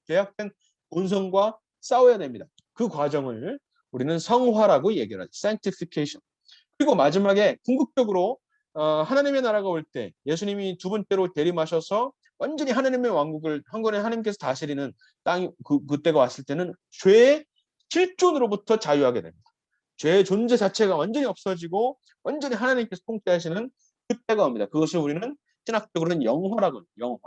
죄악된 본성과 싸워야 됩니다. 그 과정을 우리는 성화라고 얘기를 하죠. sanctification. 그리고 마지막에 궁극적으로 하나님의 나라가 올 때 예수님이 두 번째로 대림하셔서 완전히 하나님의 왕국을 한 번에 하나님께서 다스리는 땅이 그때가 왔을 때는 죄의 실존으로부터 자유하게 됩니다. 죄의 존재 자체가 완전히 없어지고 완전히 하나님께서 통치하시는 그때가 옵니다. 그것을 우리는 신학적으로는 영화라고 해요. 영화.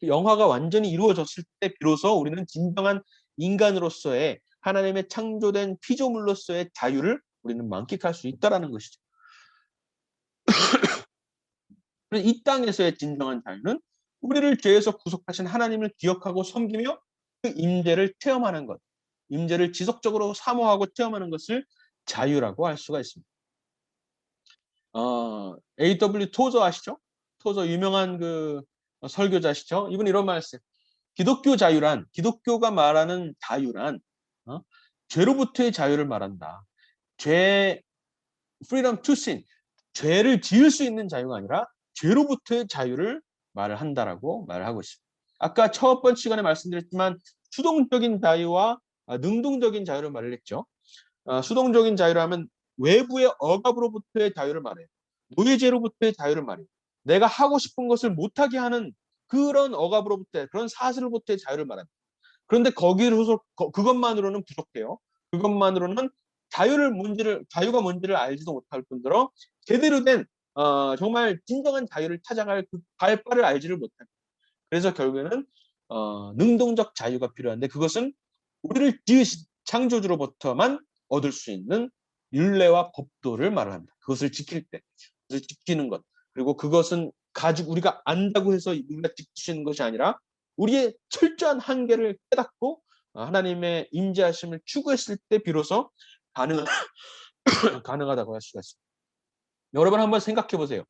영화가 완전히 이루어졌을 때 비로소 우리는 진정한 인간으로서의 하나님의 창조된 피조물로서의 자유를 우리는 만끽할 수 있다라는 것이죠. 그래서 이 땅에서의 진정한 자유는 우리를 죄에서 구속하신 하나님을 기억하고 섬기며 그 임재를 체험하는 것, 임재를 지속적으로 사모하고 체험하는 것을 자유라고 할 수가 있습니다. A.W. 토저 아시죠? 토저 유명한 그 설교자시죠? 이분 이런 말씀. 기독교 자유란, 기독교가 말하는 자유란 죄로부터의 자유를 말한다. freedom to sin, 죄를 지을 수 있는 자유가 아니라 죄로부터의 자유를 말을 한다라고 말을 하고 있습니다. 아까 첫 번째 시간에 말씀드렸지만 수동적인 자유와 능동적인 자유를 말을 했죠. 수동적인 자유라면 외부의 억압으로부터의 자유를 말해요. 노예제로부터의 자유를 말해요. 내가 하고 싶은 것을 못하게 하는 그런 억압으로부터, 그런 사슬로부터의 자유를 말합니다. 그런데 그것만으로는 부족해요. 그것만으로는 자유가 뭔지를 알지도 못할 뿐더러 제대로 된 정말 진정한 자유를 찾아갈 그 발바를 알지를 못합니다. 그래서 결국에는 능동적 자유가 필요한데 그것은 우리를 지으신 창조주로부터만 얻을 수 있는 율례와 법도를 말을 합니다. 그것을 지킬 때, 그것을 지키는 것, 그리고 그것은 가지고 우리가 안다고 해서 우리가 지키시는 것이 아니라 우리의 철저한 한계를 깨닫고 하나님의 임재하심을 추구했을 때 비로소 가능하다고 할 수가 있습니다. 여러분 한번 생각해 보세요.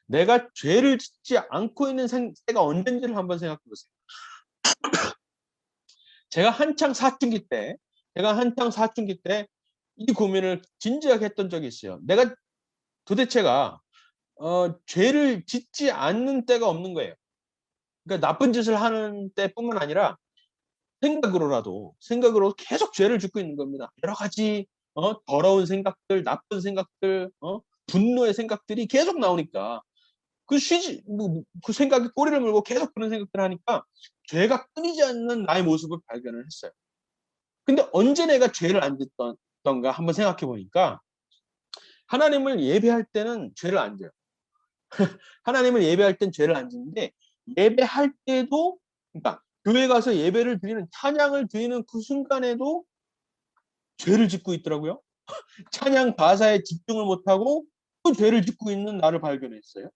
내가 죄를 짓지 않고 있는 때가 언젠지를 한번 생각해 보세요. 제가 한창 사춘기 때 이 고민을 진지하게 했던 적이 있어요. 내가 도대체가 죄를 짓지 않는 때가 없는 거예요. 그러니까 나쁜 짓을 하는 때뿐만 아니라 생각으로 계속 죄를 짓고 있는 겁니다. 여러 가지 더러운 생각들, 나쁜 생각들, 분노의 생각들이 계속 나오니까 그 생각이 꼬리를 물고 계속 그런 생각들을 하니까 죄가 끊이지 않는 나의 모습을 발견을 했어요. 근데 언제 내가 죄를 안 짓던가 한번 생각해 보니까 하나님을 예배할 때는 죄를 안 져요. 하나님을 예배할 땐 죄를 안 짓는데 예배할 때도 그러니까 교회 가서 예배를 드리는 찬양을 드리는 그 순간에도 죄를 짓고 있더라고요. 찬양 가사에 집중을 못하고 또 죄를 짓고 있는 나를 발견했어요.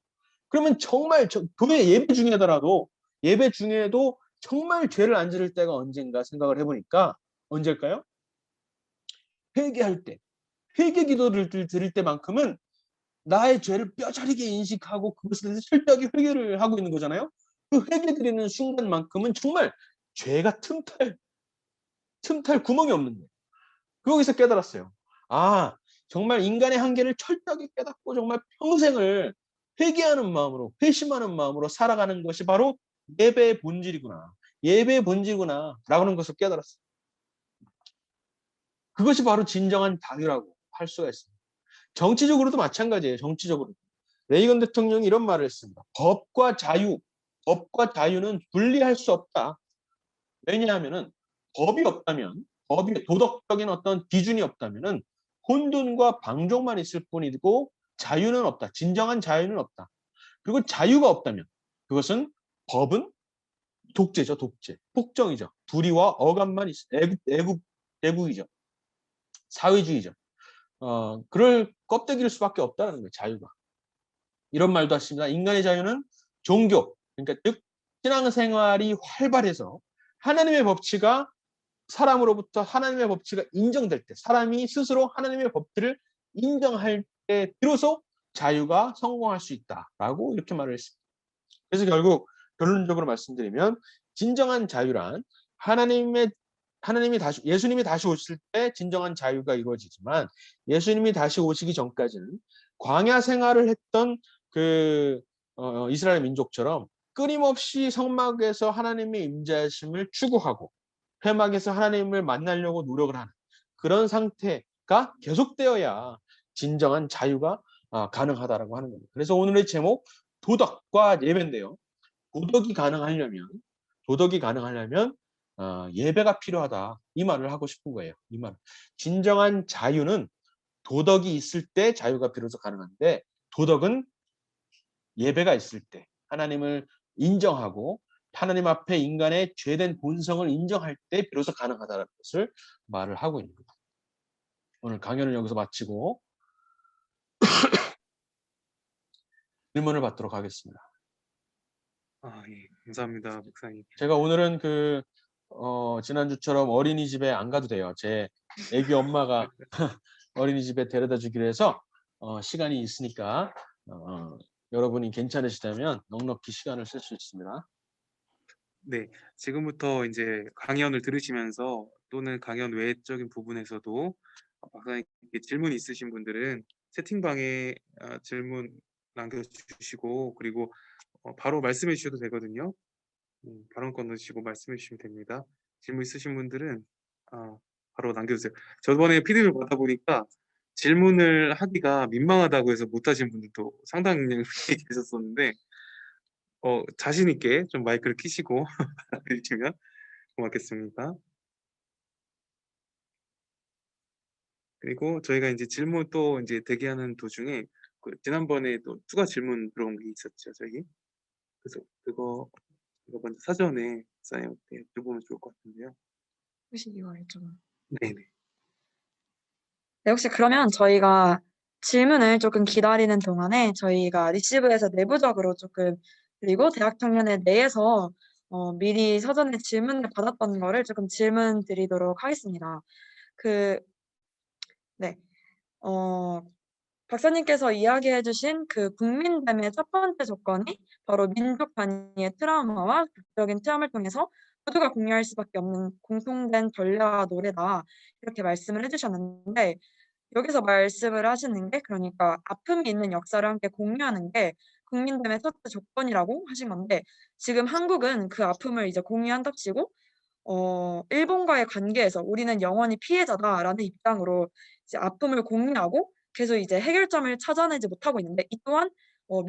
그러면 정말 교회 예배 중에도 정말 죄를 안 지을 때가 언젠가 생각을 해보니까 언제일까요? 회개할 때, 회개 기도를 드릴 때만큼은 나의 죄를 뼈저리게 인식하고 그것에 대해서 철저하게 회개를 하고 있는 거잖아요. 그 회개 드리는 순간만큼은 정말 죄가 틈탈 구멍이 없는 거예요. 거기서 깨달았어요. 정말 인간의 한계를 철저하게 깨닫고 정말 평생을 회개하는 마음으로, 회심하는 마음으로 살아가는 것이 바로 예배의 본질이구나. 라고 하는 것을 깨달았어요. 그것이 바로 진정한 자유라고 할 수가 있습니다. 정치적으로도 마찬가지예요. 레이건 대통령이 이런 말을 했습니다. 법과 자유는 분리할 수 없다. 왜냐하면은 법이 도덕적인 어떤 기준이 없다면은 혼돈과 방종만 있을 뿐이고 자유는 없다. 진정한 자유는 없다. 그리고 자유가 없다면 그것은 법은 독재죠. 폭정이죠. 불의와 억압만 애국이죠. 사회주의죠. 그럴 껍데기일 수밖에 없다는 거예요. 자유가. 이런 말도 하십니다. 인간의 자유는 종교, 그러니까 즉 신앙생활이 활발해서 하나님의 법치가 사람으로부터 하나님의 법치가 인정될 때, 사람이 스스로 하나님의 법치를 인정할 때 비로소 자유가 성공할 수 있다라고 이렇게 말을 했습니다. 그래서 결국 결론적으로 말씀드리면 진정한 자유란 예수님이 다시 오실 때 진정한 자유가 이루어지지만 예수님이 다시 오시기 전까지는 광야 생활을 했던 이스라엘 민족처럼 끊임없이 성막에서 하나님의 임재하심을 추구하고 회막에서 하나님을 만나려고 노력을 하는 그런 상태가 계속되어야 진정한 자유가 가능하다라고 하는 겁니다. 그래서 오늘의 제목 도덕과 예배인데요. 도덕이 가능하려면 예배가 필요하다. 이 말을 하고 싶은 거예요. 이 말. 진정한 자유는 도덕이 있을 때 자유가 비로소 가능한데 도덕은 예배가 있을 때 하나님을 인정하고 하나님 앞에 인간의 죄된 본성을 인정할 때 비로소 가능하다는 것을 말을 하고 있는 겁니다. 오늘 강연을 여기서 마치고 질문을 받도록 하겠습니다. 예, 감사합니다, 목사님. 제가 오늘은 지난주처럼 어린이집에 안 가도 돼요. 제 애기 엄마가 어린이집에 데려다 주기로 해서 시간이 있으니까 여러분이 괜찮으시다면 넉넉히 시간을 쓸 수 있습니다. 네, 지금부터 이제 강연을 들으시면서 또는 강연 외적인 부분에서도 박사님께 질문이 있으신 분들은 채팅방에 질문 남겨주시고 그리고 바로 말씀해 주셔도 되거든요. 발언권 넣으시고 말씀해 주시면 됩니다. 질문 있으신 분들은 바로 남겨주세요. 저번에 피드백을 받아보니까 질문을 하기가 민망하다고 해서 못하신 분들도 상당히 계셨었는데 자신 있게 좀 마이크를 켜시고 받아주시면 고맙겠습니다. 그리고 저희가 이제 질문 또 이제 대기하는 도중에 지난번에 또 추가 질문 들어온 게 있었죠, 저희. 그래서 그거 먼저 사전에 사장님한테 여쭤보면 좋을 것 같은데요. 혹시 이거 알죠? 네네. 네, 혹시 그러면 저희가 질문을 조금 기다리는 동안에 저희가 리시브에서 내부적으로 조금 그리고 대학 청년회 내에서 미리 사전에 질문을 받았던 거를 조금 질문 드리도록 하겠습니다. 네, 박사님께서 이야기해 주신 그 국민됨의 첫 번째 조건이 바로 민족 단위의 트라우마와 극적인 체험을 통해서 모두가 공유할 수밖에 없는 공통된 전례와 노래다. 이렇게 말씀을 해주셨는데 여기서 말씀을 하시는 게 그러니까 아픔이 있는 역사를 함께 공유하는 게 국민됨의 첫 조건이라고 하신 건데 지금 한국은 그 아픔을 이제 공유한답시고 일본과의 관계에서 우리는 영원히 피해자다라는 입장으로 이제 아픔을 공유하고 계속 이제 해결점을 찾아내지 못하고 있는데 이 또한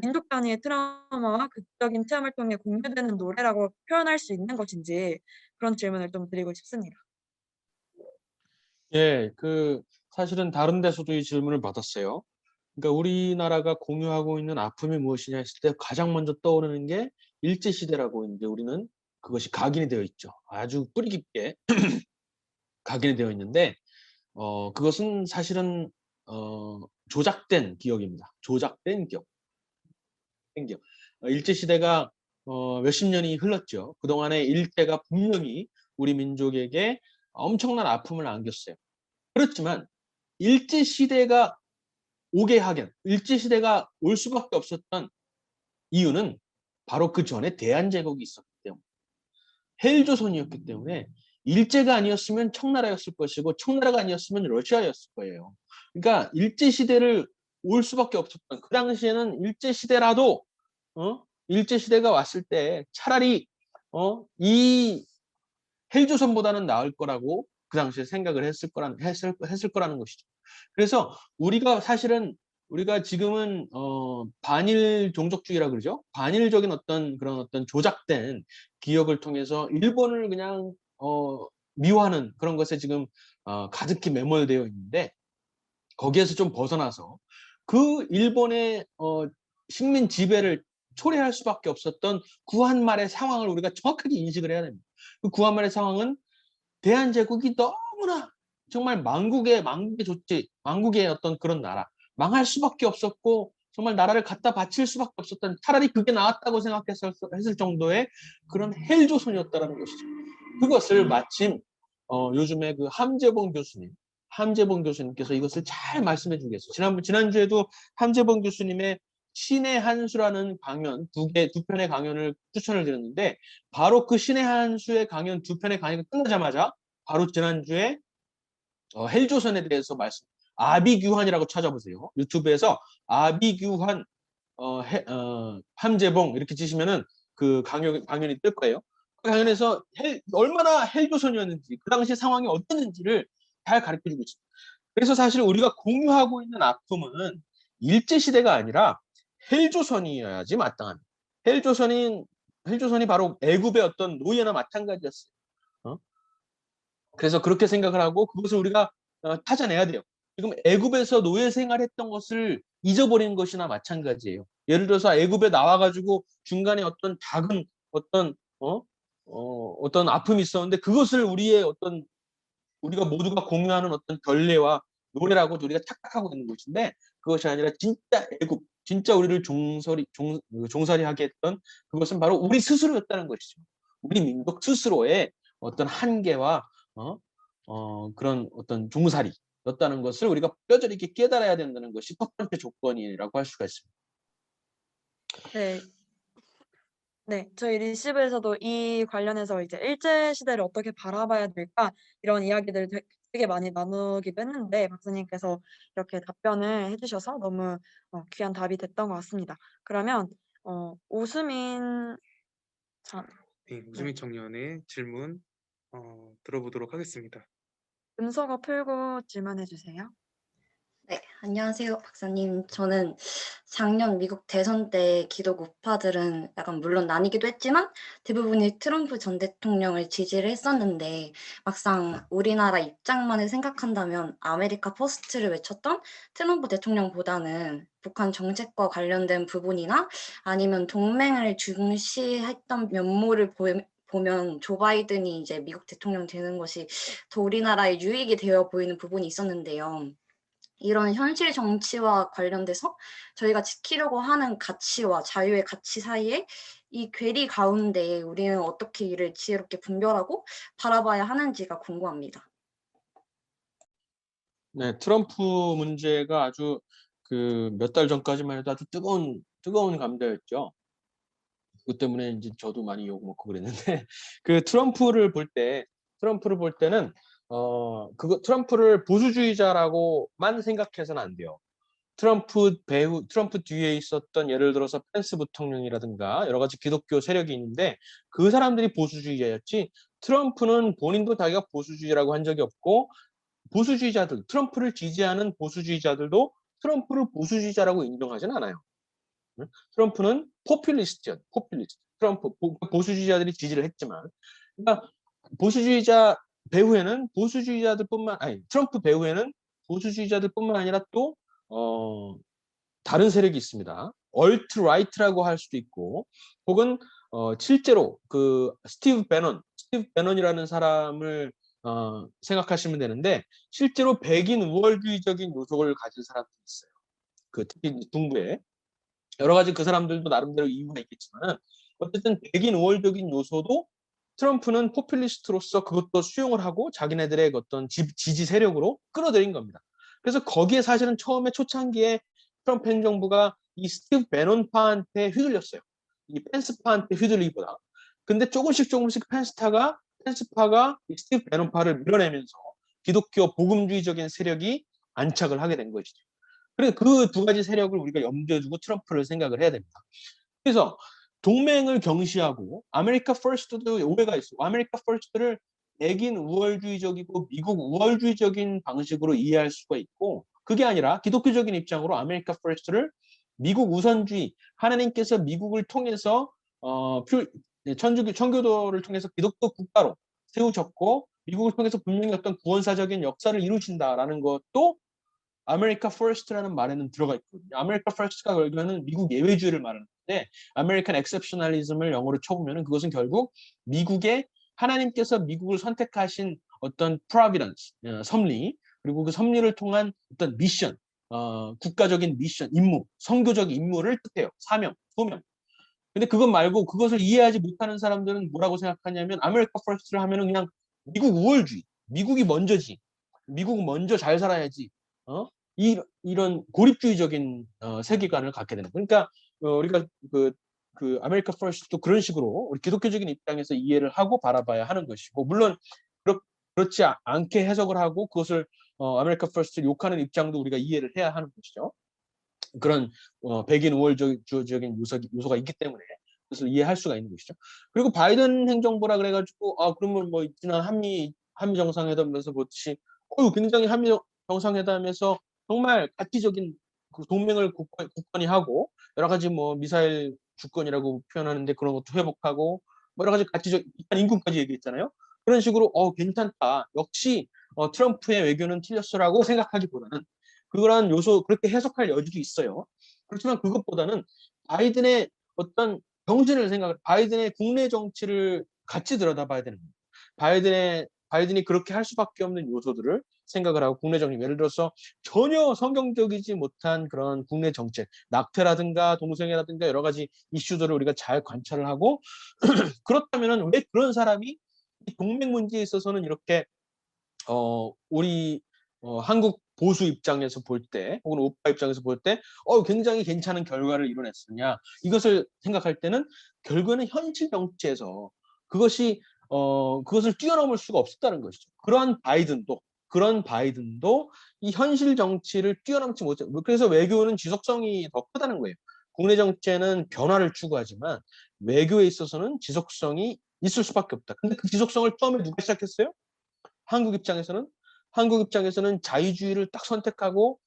민족 단위의 트라우마와 극적인 체험을 통해 공유되는 노래라고 표현할 수 있는 것인지 그런 질문을 좀 드리고 싶습니다. 예, 사실은 다른 데서도 이 질문을 받았어요. 그러니까 우리나라가 공유하고 있는 아픔이 무엇이냐 했을 때 가장 먼저 떠오르는 게 일제시대라고 이제 우리는 그것이 각인이 되어 있죠. 아주 뿌리 깊게 각인이 되어 있는데 그것은 사실은 조작된 기억입니다. 조작된 기억. 일제시대가 몇십 년이 흘렀죠. 그동안에 일제가 분명히 우리 민족에게 엄청난 아픔을 안겼어요. 그렇지만 일제시대가 일제시대가 올 수밖에 없었던 이유는 바로 그 전에 대한제국이 있었기 때문에 헬조선이었기 때문에 일제가 아니었으면 청나라였을 것이고 청나라가 아니었으면 러시아였을 거예요. 그러니까 일제시대를 올 수밖에 없었던 그 당시에는 일제시대라도 일제시대가 왔을 때 차라리 이 헬조선보다는 나을 거라고 그 당시에 생각을 했을 거라는 것이죠. 그래서 우리가 지금은 반일 종족주의라 그러죠. 반일적인 그런 조작된 기억을 통해서 일본을 그냥 미워하는 그런 것에 지금 가득히 매몰되어 있는데 거기에서 좀 벗어나서 그 일본의 식민 지배를 초래할 수밖에 없었던 구한말의 상황을 우리가 정확하게 인식을 해야 됩니다. 그 구한말의 상황은 대한제국이 너무나 정말 망국의 어떤 그런 나라, 망할 수밖에 없었고 정말 나라를 갖다 바칠 수밖에 없었던 차라리 그게 나았다고 생각했을 정도의 그런 헬조선이었다라는 것이죠. 그것을 마침 요즘에 그 함재봉 교수님께서 이것을 잘 말씀해 주겠어요. 지난주에도 함재봉 교수님의 신의 한수라는 강연 두 편의 강연을 추천을 드렸는데 바로 그 신의 한수의 강연 두 편의 강의가 끝나자마자 바로 지난주에 헬조선에 대해서 아비규환이라고 찾아보세요. 유튜브에서 아비규환 함재봉 이렇게 치시면은 그 강연이 뜰 거예요. 그 강연에서 얼마나 헬조선이었는지 그 당시 상황이 어땠는지를 잘 가르쳐주고 있습니다. 그래서 사실 우리가 공유하고 있는 아픔은 일제시대가 아니라 헬조선이어야지 마땅합니다. 헬조선이 바로 애굽의 어떤 노예나 마찬가지였어요. 어? 그래서 그렇게 생각을 하고 그것을 우리가 찾아내야 돼요. 지금 애굽에서 노예 생활했던 것을 잊어버리는 것이나 마찬가지예요. 예를 들어서 애굽에 나와가지고 중간에 어떤 작은 어떤 어떤 아픔이 있었는데 그것을 우리가 모두가 공유하는 어떤 결례와 노래라고 우리가 착각하고 있는 것인데 그것이 아니라 진짜 애굽, 진짜 우리를 종살이하게 했던 그것은 바로 우리 스스로였다는 것이죠. 우리 민족 스스로의 어떤 한계와 그런 어떤 종살이였다는 것을 우리가 뼈저리 있게 깨달아야 된다는 것이 첫 번째 조건이라고 할 수가 있습니다. 네. 네, 저희 리시브에서도 이 관련해서 이제 일제 시대를 어떻게 바라봐야 될까 이런 이야기들을 되게 많이 나누기도 했는데 박사님께서 이렇게 답변을 해주셔서 너무 귀한 답이 됐던 것 같습니다. 그러면 오수민 자, 네, 우수민 청년의 질문 들어보도록 하겠습니다. 음소거 풀고 질문해 주세요. 네, 안녕하세요, 박사님. 저는 작년 미국 대선 때 기독 우파들은 약간 물론 나뉘기도 했지만 대부분이 트럼프 전 대통령을 지지를 했었는데 막상 우리나라 입장만을 생각한다면 아메리카 퍼스트를 외쳤던 트럼프 대통령보다는 북한 정책과 관련된 부분이나 아니면 동맹을 중시했던 면모를 보면 조 바이든이 이제 미국 대통령 되는 것이 더 우리나라의 유익이 되어 보이는 부분이 있었는데요. 이런 현실 정치와 관련돼서 저희가 지키려고 하는 가치와 자유의 가치 사이에 이 괴리 가운데 우리는 어떻게 이를 지혜롭게 분별하고 바라봐야 하는지가 궁금합니다. 네, 트럼프 문제가 아주 그 몇 달 전까지만 해도 아주 뜨거운 감자였죠. 그것 때문에 이제 저도 많이 욕 먹고 그랬는데 그 트럼프를 볼 때는 트럼프를 보수주의자라고만 생각해서는 안 돼요. 트럼프 뒤에 있었던 예를 들어서 펜스 부통령이라든가 여러 가지 기독교 세력이 있는데 그 사람들이 보수주의자였지 트럼프는 본인도 자기가 보수주의라고 한 적이 없고 트럼프를 지지하는 보수주의자들도 트럼프를 보수주의자라고 인정하진 않아요. 트럼프는 포퓰리스트였. 트럼프 보수주의자들이 지지를 했지만, 그러니까 트럼프 배후에는 보수주의자들뿐만 아니라 또 다른 세력이 있습니다. 얼트 라이트라고 할 수도 있고, 혹은 실제로 그 스티브 배넌이라는 사람을 생각하시면 되는데 실제로 백인 우월주의적인 요소를 가진 사람들이 있어요. 특히 동부에. 여러 가지 그 사람들도 나름대로 이유가 있겠지만 어쨌든 백인 우월적인 요소도 트럼프는 포퓰리스트로서 그것도 수용을 하고 자기네들의 어떤 지지 세력으로 끌어들인 겁니다. 그래서 거기에 사실은 처음에 초창기에 트럼프 행정부가 이 스티브 배넌파한테 휘둘렸어요. 이 펜스파한테 휘둘리기보다. 근데 조금씩 펜스파가 이 스티브 배넌파를 밀어내면서 기독교 복음주의적인 세력이 안착을 하게 된 것이죠. 그래서 그 두 가지 세력을 우리가 염두에 두고 트럼프를 생각을 해야 됩니다. 그래서 동맹을 경시하고 아메리카 퍼스트도 오해가 있어요. 아메리카 퍼스트를 백인 우월주의적이고 미국 우월주의적인 방식으로 이해할 수가 있고 그게 아니라 기독교적인 입장으로 아메리카 퍼스트를 미국 우선주의, 하나님께서 미국을 통해서 청교도를 통해서 기독교 국가로 세우셨고 미국을 통해서 분명히 어떤 구원사적인 역사를 이루신다라는 것도 아메리카 퍼스트라는 말에는 들어가 있거든요. 아메리카 퍼스트가 결국에는 미국 예외주의를 말하는데 아메리칸 엑셉셔널리즘을 영어로 쳐보면 그것은 결국 하나님께서 미국을 선택하신 어떤 프로비던스, 섭리, 그리고 그 섭리를 통한 어떤 미션, 국가적인 미션, 임무, 선교적 임무를 뜻해요. 사명, 소명. 근데 그것 말고 그것을 이해하지 못하는 사람들은 뭐라고 생각하냐면 아메리카 퍼스트를 하면은 그냥 미국 우월주의, 미국이 먼저지, 미국은 먼저 잘 살아야지, 이런 고립주의적인 세계관을 갖게 되는 거예요. 그러니까 우리가 그 아메리카 퍼스트도 그런 식으로 우리 기독교적인 입장에서 이해를 하고 바라봐야 하는 것이고 물론 그렇지 않게 해석을 하고 그것을 아메리카 퍼스트를 욕하는 입장도 우리가 이해를 해야 하는 것이죠. 그런 백인 우월주의적인 요소가 있기 때문에 그것을 이해할 수가 있는 것이죠. 그리고 바이든 행정부라 그래가지고 그러면 뭐 지난 한미 정상회담에서 그렇듯이 굉장히 한미 정상회담에서 정말 가치적인 그 동맹을 굳건히 하고 여러 가지 뭐 미사일 주권이라고 표현하는데 그런 것도 회복하고 뭐 여러 가지 가치적 인권까지 얘기했잖아요. 그런 식으로 괜찮다. 역시 트럼프의 외교는 틀렸어라고 생각하기보다는 그런 요소 그렇게 해석할 여지도 있어요. 그렇지만 그것보다는 바이든의 어떤 정신을 바이든의 국내 정치를 같이 들여다봐야 되는 거예요. 바이든이 그렇게 할 수밖에 없는 요소들을 생각을 하고 국내 정치, 예를 들어서 전혀 성경적이지 못한 그런 국내 정책, 낙태라든가 동성애라든가 여러 가지 이슈들을 우리가 잘 관찰을 하고 그렇다면은 왜 그런 사람이 동맹 문제에 있어서는 이렇게 우리 한국 보수 입장에서 볼 때, 혹은 우파 입장에서 볼 때, 굉장히 괜찮은 결과를 이뤄냈느냐. 이것을 생각할 때는 결국에는 현실 정치에서 그것을 뛰어넘을 수가 없었다는 것이죠. 그런 바이든도 이 현실 정치를 뛰어넘지 못해. 그래서 외교는 지속성이 더 크다는 거예요. 국내 정치에는 변화를 추구하지만 외교에 있어서는 지속성이 있을 수밖에 없다. 근데 그 지속성을 처음에 누가 시작했어요? 한국 입장에서는 자유주의를 딱 선택하고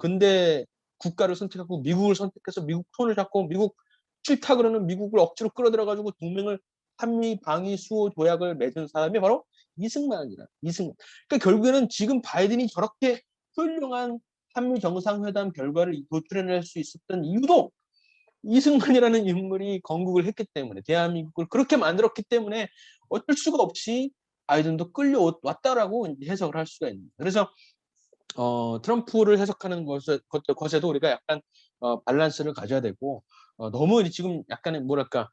근대 국가를 선택하고 미국을 선택해서 미국 손을 잡고 미국 싫다 그러는 미국을 억지로 끌어들여 가지고 동맹을 한미 방위 수호 조약을 맺은 사람이 바로 이승만. 그러니까 결국에는 지금 바이든이 저렇게 훌륭한 한미 정상회담 결과를 도출해낼 수 있었던 이유도 이승만이라는 인물이 건국을 했기 때문에, 대한민국을 그렇게 만들었기 때문에 어쩔 수가 없이 바이든도 끌려왔다라고 해석을 할 수가 있는 거예요. 그래서 트럼프를 해석하는 것에도 우리가 약간 밸런스를 가져야 되고, 너무 지금 약간의 뭐랄까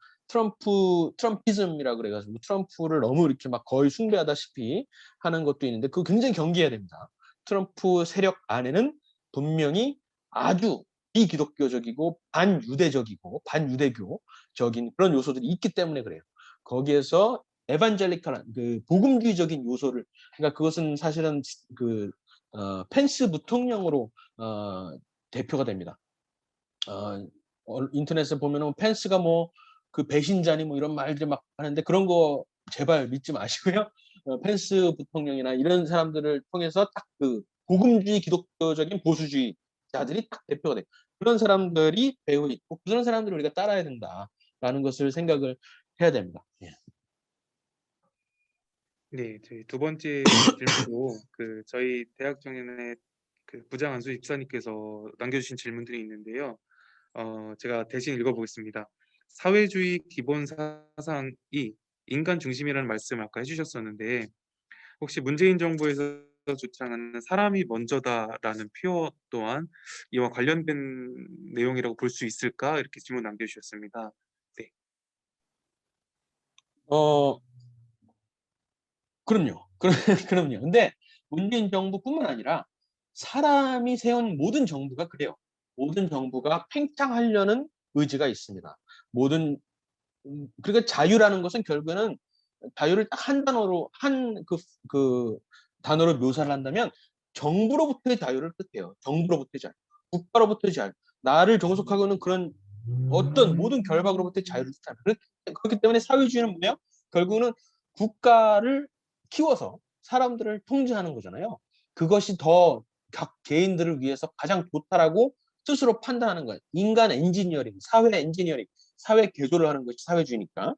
트럼피즘이라 그래가지고 트럼프를 너무 이렇게 막 거의 숭배하다시피 하는 것도 있는데 그거 굉장히 경계해야 됩니다. 트럼프 세력 안에는 분명히 아주 비기독교적이고 반유대교적인 그런 요소들이 있기 때문에 그래요. 거기에서 에반젤리칼한 그 복음주의적인 요소를, 그러니까 그것은 사실은 펜스 부통령으로 대표가 됩니다. 인터넷에 보면은 펜스가 뭐 그 배신자니 뭐 이런 말들 막 하는데 그런 거 제발 믿지 마시고요. 펜스 부통령이나 이런 사람들을 통해서 딱 그 복음주의 기독교적인 보수주의자들이 딱 대표가 돼요. 그런 사람들이 배후 있고 그런 사람들을 우리가 따라야 된다라는 것을 생각을 해야 됩니다. 예. 네, 저희 두 번째 질문도 저희 대학 정연의 부장 안수 집사님께서 남겨주신 질문들이 있는데요. 제가 대신 읽어보겠습니다. 사회주의 기본 사상이 인간 중심이라는 말씀을 아까 해주셨었는데 혹시 문재인 정부에서 주장하는 사람이 먼저다라는 표현 또한 이와 관련된 내용이라고 볼 수 있을까? 이렇게 질문 남겨주셨습니다. 네. 그럼요. 그럼요. 근데 문재인 정부뿐만 아니라 사람이 세운 모든 정부가 그래요. 모든 정부가 팽창하려는 의지가 있습니다. 그러니까 자유라는 것은 결국에는 자유를 딱 한 단어로 단어로 묘사를 한다면 정부로부터의 자유를 뜻해요. 정부로부터의 자유, 국가로부터의 자유, 나를 종속하고는 그런 어떤 모든 결박으로부터의 자유를 뜻합니다. 그렇기 때문에 사회주의는 뭐예요? 결국은 국가를 키워서 사람들을 통제하는 거잖아요. 그것이 더 각 개인들을 위해서 가장 좋다라고 스스로 판단하는 거예요. 인간 엔지니어링, 사회 개조를 하는 것이 사회주의니까.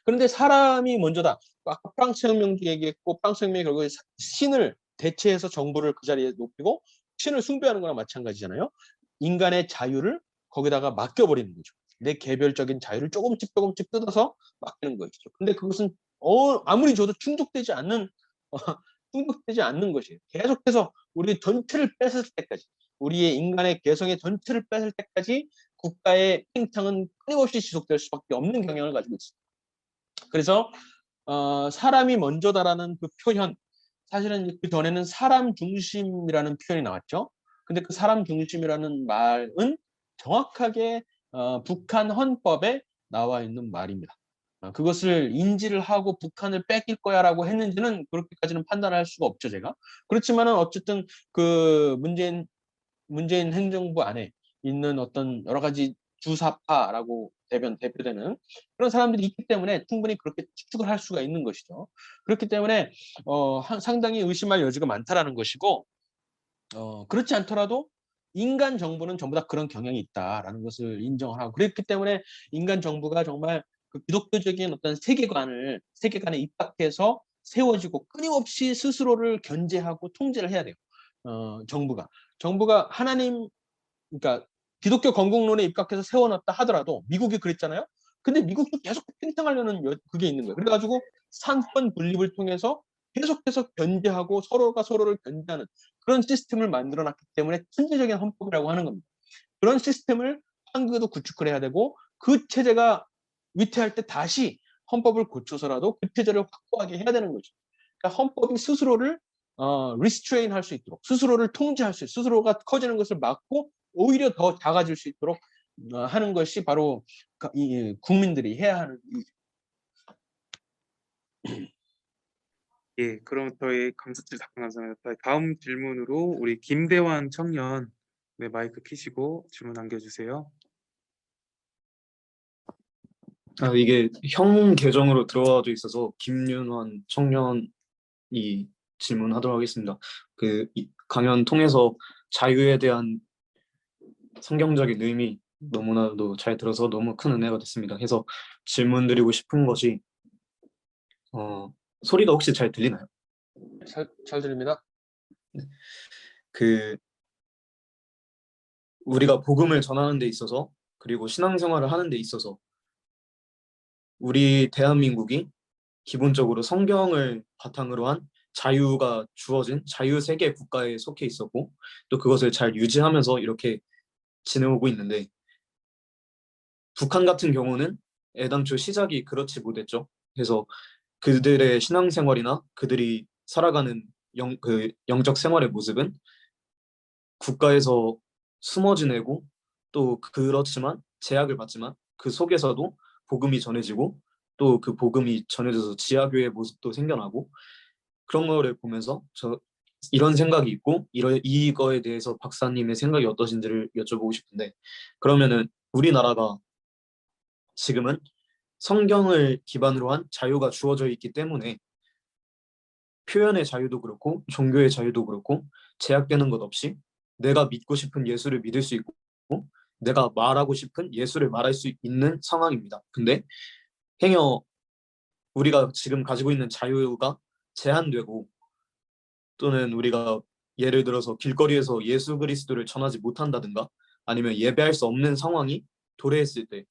그런데 사람이 먼저다. 아까 프랑스 혁명도 얘기했고 프랑스 혁명이 결국에 신을 대체해서 정부를 그 자리에 높이고 신을 숭배하는 거나 마찬가지잖아요. 인간의 자유를 거기다가 맡겨버리는 거죠. 내 개별적인 자유를 조금씩 뜯어서 맡기는 것이죠. 근데 그것은 아무리 줘도 충족되지 않는 것이에요. 계속해서 우리 전체를 뺏을 때까지, 우리의 인간의 개성의 전체를 뺏을 때까지 국가의 팽창은 끊임없이 지속될 수밖에 없는 경향을 가지고 있습니다. 그래서 사람이 먼저다라는 그 표현, 사실은 그 전에는 사람 중심이라는 표현이 나왔죠. 근데 그 사람 중심이라는 말은 정확하게 북한 헌법에 나와 있는 말입니다. 그것을 인지를 하고 북한을 뺏길 거야라고 했는지는 그렇게까지는 판단할 수가 없죠, 제가. 그렇지만은 어쨌든 그 문재인 행정부 안에 있는 어떤 여러 가지 주사파라고 대표되는 그런 사람들이 있기 때문에 충분히 그렇게 추측을 할 수가 있는 것이죠. 그렇기 때문에 상당히 의심할 여지가 많다라는 것이고, 그렇지 않더라도 인간 정부는 전부 다 그런 경향이 있다라는 것을 인정을 하고 그렇기 때문에 인간 정부가 정말 그 기독교적인 어떤 세계관에 입각해서 세워지고 끊임없이 스스로를 견제하고 통제를 해야 돼요. 정부가 하나님 그러니까 기독교 건국론에 입각해서 세워놨다 하더라도 미국이 그랬잖아요. 근데 미국도 계속 팽창하려는 그게 있는 거예요. 그래가지고 상권 분립을 통해서 계속해서 견제하고 서로가 서로를 견제하는 그런 시스템을 만들어놨기 때문에 천재적인 헌법이라고 하는 겁니다. 그런 시스템을 한국에도 구축을 해야 되고 그 체제가 위태할 때 다시 헌법을 고쳐서라도 그 체제를 확고하게 해야 되는 거죠. 그러니까 헌법이 스스로를 리스트레인 할 수 있도록 스스로를 통제할 수 있도록 스스로가 커지는 것을 막고 오히려 더 작아질 수 있도록 하는 것이 바로 이 국민들이 해야 하는 예, 그럼 저희 감사실 답변 감사합니다. 다음 질문으로 우리 김대환 청년 네, 마이크 켜시고 질문 남겨주세요. 이게 형 계정으로 들어와져 있어서 김윤환 청년이 질문하도록 하겠습니다. 이 강연 통해서 자유에 대한 성경적인 의미 너무나도 잘 들어서 너무 큰 은혜가 됐습니다. 그래서 질문 드리고 싶은 것이 소리가 혹시 잘 들리나요? 잘 들립니다. 네. 우리가 복음을 전하는 데 있어서 그리고 신앙생활을 하는 데 있어서 우리 대한민국이 기본적으로 성경을 바탕으로 한 자유가 주어진 자유세계 국가에 속해 있었고 또 그것을 잘 유지하면서 이렇게 지내오고 있는데 북한 같은 경우는 애당초 시작이 그렇지 못했죠. 그래서 그들의 신앙생활이나 그들이 살아가는 영적 생활의 모습은 국가에서 숨어 지내고 또 그렇지만 제약을 받지만 그 속에서도 복음이 전해지고 또 그 복음이 전해져서 지하교회의 모습도 생겨나고 그런 거를 보면서 저 이런 생각이 있고 이거에 대해서 박사님의 생각이 어떠신지를 여쭤보고 싶은데 그러면은 우리나라가 지금은 성경을 기반으로 한 자유가 주어져 있기 때문에 표현의 자유도 그렇고 종교의 자유도 그렇고 제약되는 것 없이 내가 믿고 싶은 예수를 믿을 수 있고 내가 말하고 싶은 예수를 말할 수 있는 상황입니다. 근데 행여 우리가 지금 가지고 있는 자유가 제한되고 또는 우리가 예를 들어서 길거리에서 예수 그리스도를 전하지 못한다든가 아니면 예배할 수 없는 상황이 도래했을 때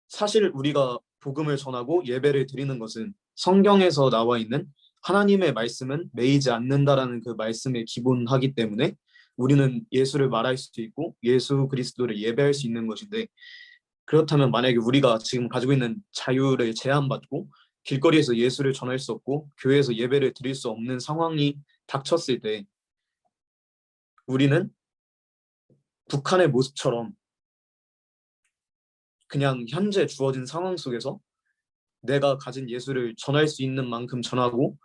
사실 우리가 복음을 전하고 예배를 드리는 것은 성경에서 나와 있는 하나님의 말씀은 매이지 않는다라는 그 말씀에 기본하기 때문에 우리는 예수를 말할 수 있고 예수 그리스도를 예배할 수 있는 것인데 그렇다면 만약에 우리가 지금 가지고 있는 자유를 제한받고 길거리에서 예수를 전할 수 없고 교회에서 예배를 드릴 수 없는 상황이 닥쳤을 때 우리는 북한의 모습처럼 그냥 현재 주어진 상황 속에서 내가 가진 예수를 전할 수 있는 만큼 전하고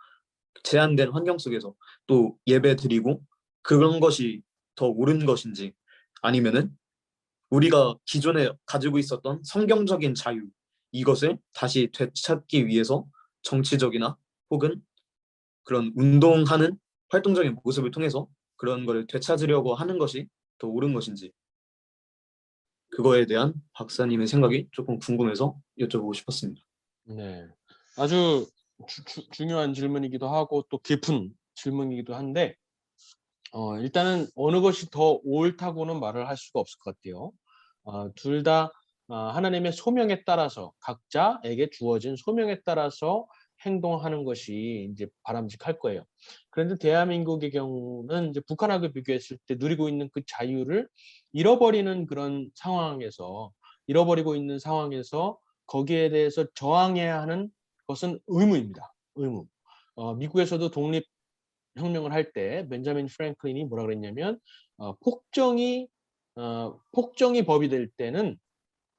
제한된 환경 속에서 또 예배 드리고 그런 것이 더 옳은 것인지 아니면은 우리가 기존에 가지고 있었던 성경적인 자유 이것을 다시 되찾기 위해서 정치적이나 혹은 그런 운동하는 활동적인 모습을 통해서 그런 거를 되찾으려고 하는 것이 더 옳은 것인지 그거에 대한 박사님의 생각이 조금 궁금해서 여쭤보고 싶었습니다. 네, 아주 중요한 질문이기도 하고 또 깊은 질문이기도 한데 일단은 어느 것이 더 옳다고는 말을 할 수가 없을 것 같아요. 둘 다 하나님의 소명에 따라서 각자에게 주어진 소명에 따라서 행동하는 것이 이제 바람직할 거예요. 그런데 대한민국의 경우는 이제 북한하고 비교했을 때 누리고 있는 그 자유를 잃어버리는 그런 상황에서 잃어버리고 있는 상황에서 거기에 대해서 저항해야 하는 것은 의무입니다. 의무. 미국에서도 독립혁명을 할 때 벤자민 프랭클린이 뭐라 그랬냐면 폭정이 법이 될 때는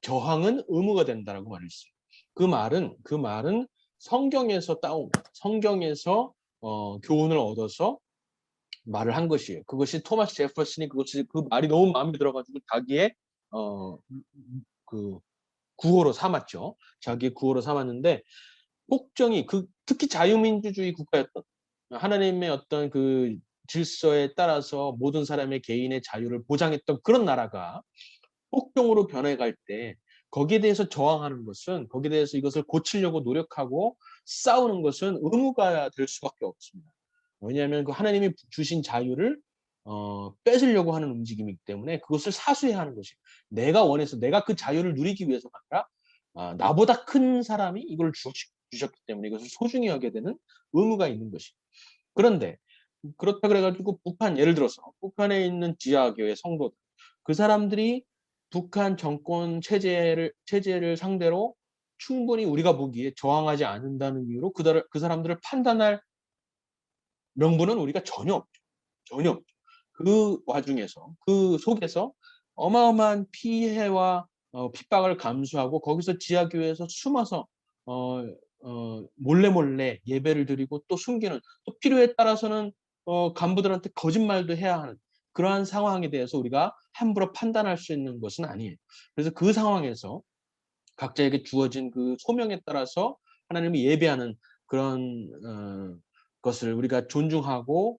저항은 의무가 된다라고 말했어요. 그 말은 성경에서 성경에서 교훈을 얻어서 말을 한 것이에요. 그것이 토마스 제퍼슨이 그 말이 너무 마음에 들어가지고 자기의 그 구호로 삼았죠. 자기의 구호로 삼았는데 폭정이 특히 자유민주주의 국가였던 하나님의 어떤 그 질서에 따라서 모든 사람의 개인의 자유를 보장했던 그런 나라가 폭동으로 변해갈 때 거기에 대해서 저항하는 것은, 거기에 대해서 이것을 고치려고 노력하고 싸우는 것은 의무가 될 수밖에 없습니다. 왜냐하면 그 하나님이 주신 자유를 뺏으려고 하는 움직임이기 때문에 그것을 사수해야 하는 것이, 내가 원해서 내가 그 자유를 누리기 위해서가 아니라 나보다 큰 사람이 이걸 주셨기 때문에 이것을 소중히 여겨야 되는 의무가 있는 것이. 그런데 그렇다 그래가지고 북한, 예를 들어서 북한에 있는 지하교회 성도들, 그 사람들이 북한 정권 체제를 상대로 충분히 우리가 보기에 저항하지 않는다는 이유로 그 사람들을 판단할 명분은 우리가 전혀 없죠. 전혀 없죠. 그 와중에서, 그 속에서 어마어마한 피해와 핍박을 감수하고 거기서 지하교회에서 숨어서 몰래 예배를 드리고 또 숨기는, 또 필요에 따라서는 간부들한테 거짓말도 해야 하는 그러한 상황에 대해서 우리가 함부로 판단할 수 있는 것은 아니에요. 그래서 그 상황에서 각자에게 주어진 그 소명에 따라서 하나님이 예배하는 그런 것을 우리가 존중하고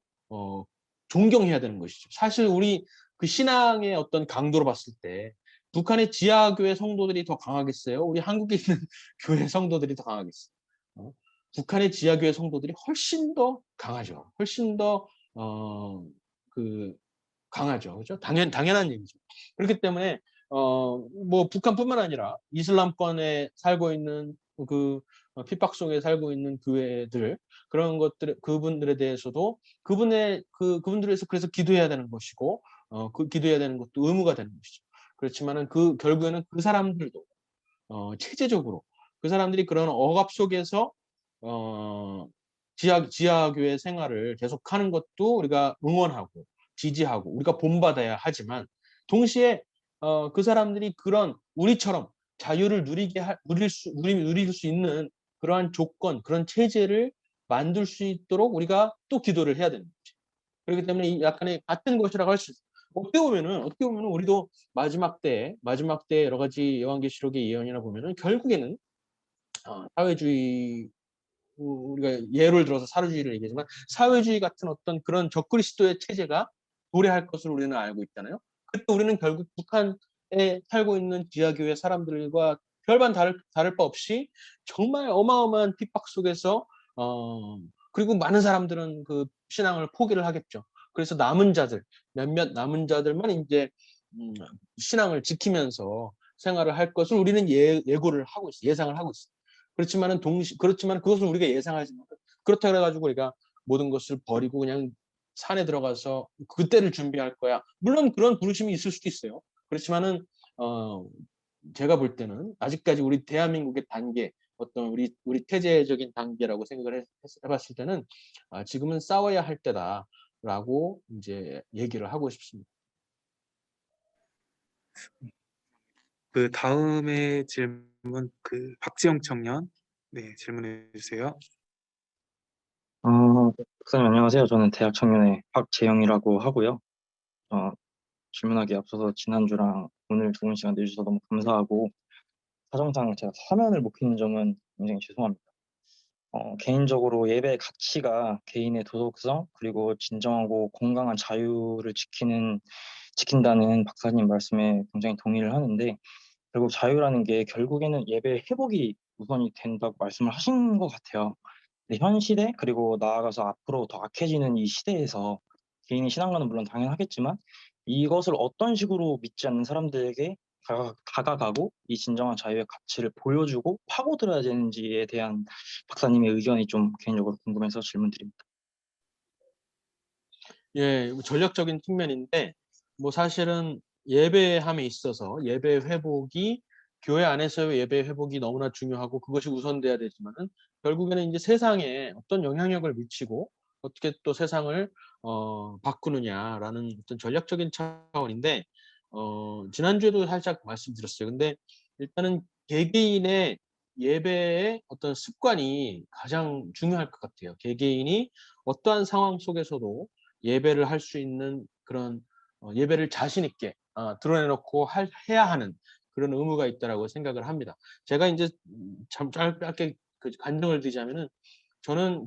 존경해야 되는 것이죠. 사실 우리 그 신앙의 어떤 강도로 봤을 때 북한의 지하교회 성도들이 더 강하겠어요? 우리 한국에 있는 교회 성도들이 더 강하겠어요? 북한의 지하교회 성도들이 훨씬 더 강하죠. 훨씬 더 강하죠. 그죠? 당연한 얘기죠. 그렇기 때문에 뭐 북한뿐만 아니라 이슬람권에 살고 있는 그 핍박 속에 살고 있는 교회들, 그런 것들, 그분들에 대해서도 그분들에서 그래서 기도해야 되는 것이고 그 기도해야 되는 것도 의무가 되는 것이죠. 그렇지만은 결국에는 그 사람들도 체제적으로 그 사람들이 그런 억압 속에서 지하교회 생활을 계속하는 것도 우리가 응원하고 지지하고 우리가 본받아야 하지만, 동시에 그 사람들이 그런 우리처럼 자유를 누릴 수 있는 그러한 조건, 그런 체제를 만들 수 있도록 우리가 또 기도를 해야 되는 거지. 그렇기 때문에 이 약간의 같은 것이라고 할 수 있어요. 어떻게 보면은 우리도 마지막 때 여러 가지 요한계시록의 예언이나 보면은 결국에는 사회주의, 우리가 예를 들어서 사회주의를 얘기하지만 사회주의 같은 어떤 그런 적그리스도의 체제가 도래할 것을 우리는 알고 있잖아요. 그때 우리는 결국 북한에 살고 있는 지하교회 사람들과 별반 다를 바 없이 정말 어마어마한 핍박 속에서 그리고 많은 사람들은 그 신앙을 포기를 하겠죠. 그래서 몇몇 남은 자들만 이제 신앙을 지키면서 생활을 할 것을 우리는 예고를 하고 있어요. 예상을 하고 있어요. 그렇지만 그것을 우리가 예상하지 못해요. 그렇다 그래가지고 우리가 모든 것을 버리고 그냥 산에 들어가서 그때를 준비할 거야. 물론 그런 부르심이 있을 수도 있어요. 그렇지만은 제가 볼 때는 아직까지 우리 대한민국의 단계, 어떤 우리 태제적인 단계라고 생각을 해봤을 때는 지금은 싸워야 할 때다라고 이제 얘기를 하고 싶습니다. 그 다음에 질문 박지영 청년 질문해 주세요. 박사님 안녕하세요. 저는 대학 청년의 박재영이라고 하고요. 질문하기 앞서서 지난주랑 오늘 좋은 시간 내주셔서 너무 감사하고, 사정상 제가 화면을 못 켜는 점은 굉장히 죄송합니다. 개인적으로 예배의 가치가 개인의 도덕성 그리고 진정하고 건강한 자유를 지킨다는 박사님 말씀에 굉장히 동의를 하는데, 결국 자유라는 게 결국에는 예배의 회복이 우선이 된다고 말씀을 하신 것 같아요. 근데 현 시대 그리고 나아가서 앞으로 더 악해지는 이 시대에서 개인의 신앙과는 물론 당연하겠지만 이것을 어떤 식으로 믿지 않는 사람들에게 다가가고 이 진정한 자유의 가치를 보여주고 파고들어야 되는지에 대한 박사님의 의견이 좀 개인적으로 궁금해서 질문드립니다. 예, 전략적인 측면인데, 뭐 사실은 예배함에 있어서 예배 회복이, 교회 안에서의 예배 회복이 너무나 중요하고 그것이 우선돼야 되지만은 결국에는 이제 세상에 어떤 영향력을 미치고 어떻게 또 세상을 바꾸느냐라는 어떤 전략적인 차원인데, 지난주에도 살짝 말씀드렸어요. 근데 일단은 개개인의 예배의 어떤 습관이 가장 중요할 것 같아요. 개개인이 어떠한 상황 속에서도 예배를 할 수 있는 그런 예배를 자신 있게 드러내놓고 해야 하는 그런 의무가 있다라고 생각을 합니다. 제가 이제 참 짧게 그 간증을 드리자면은, 저는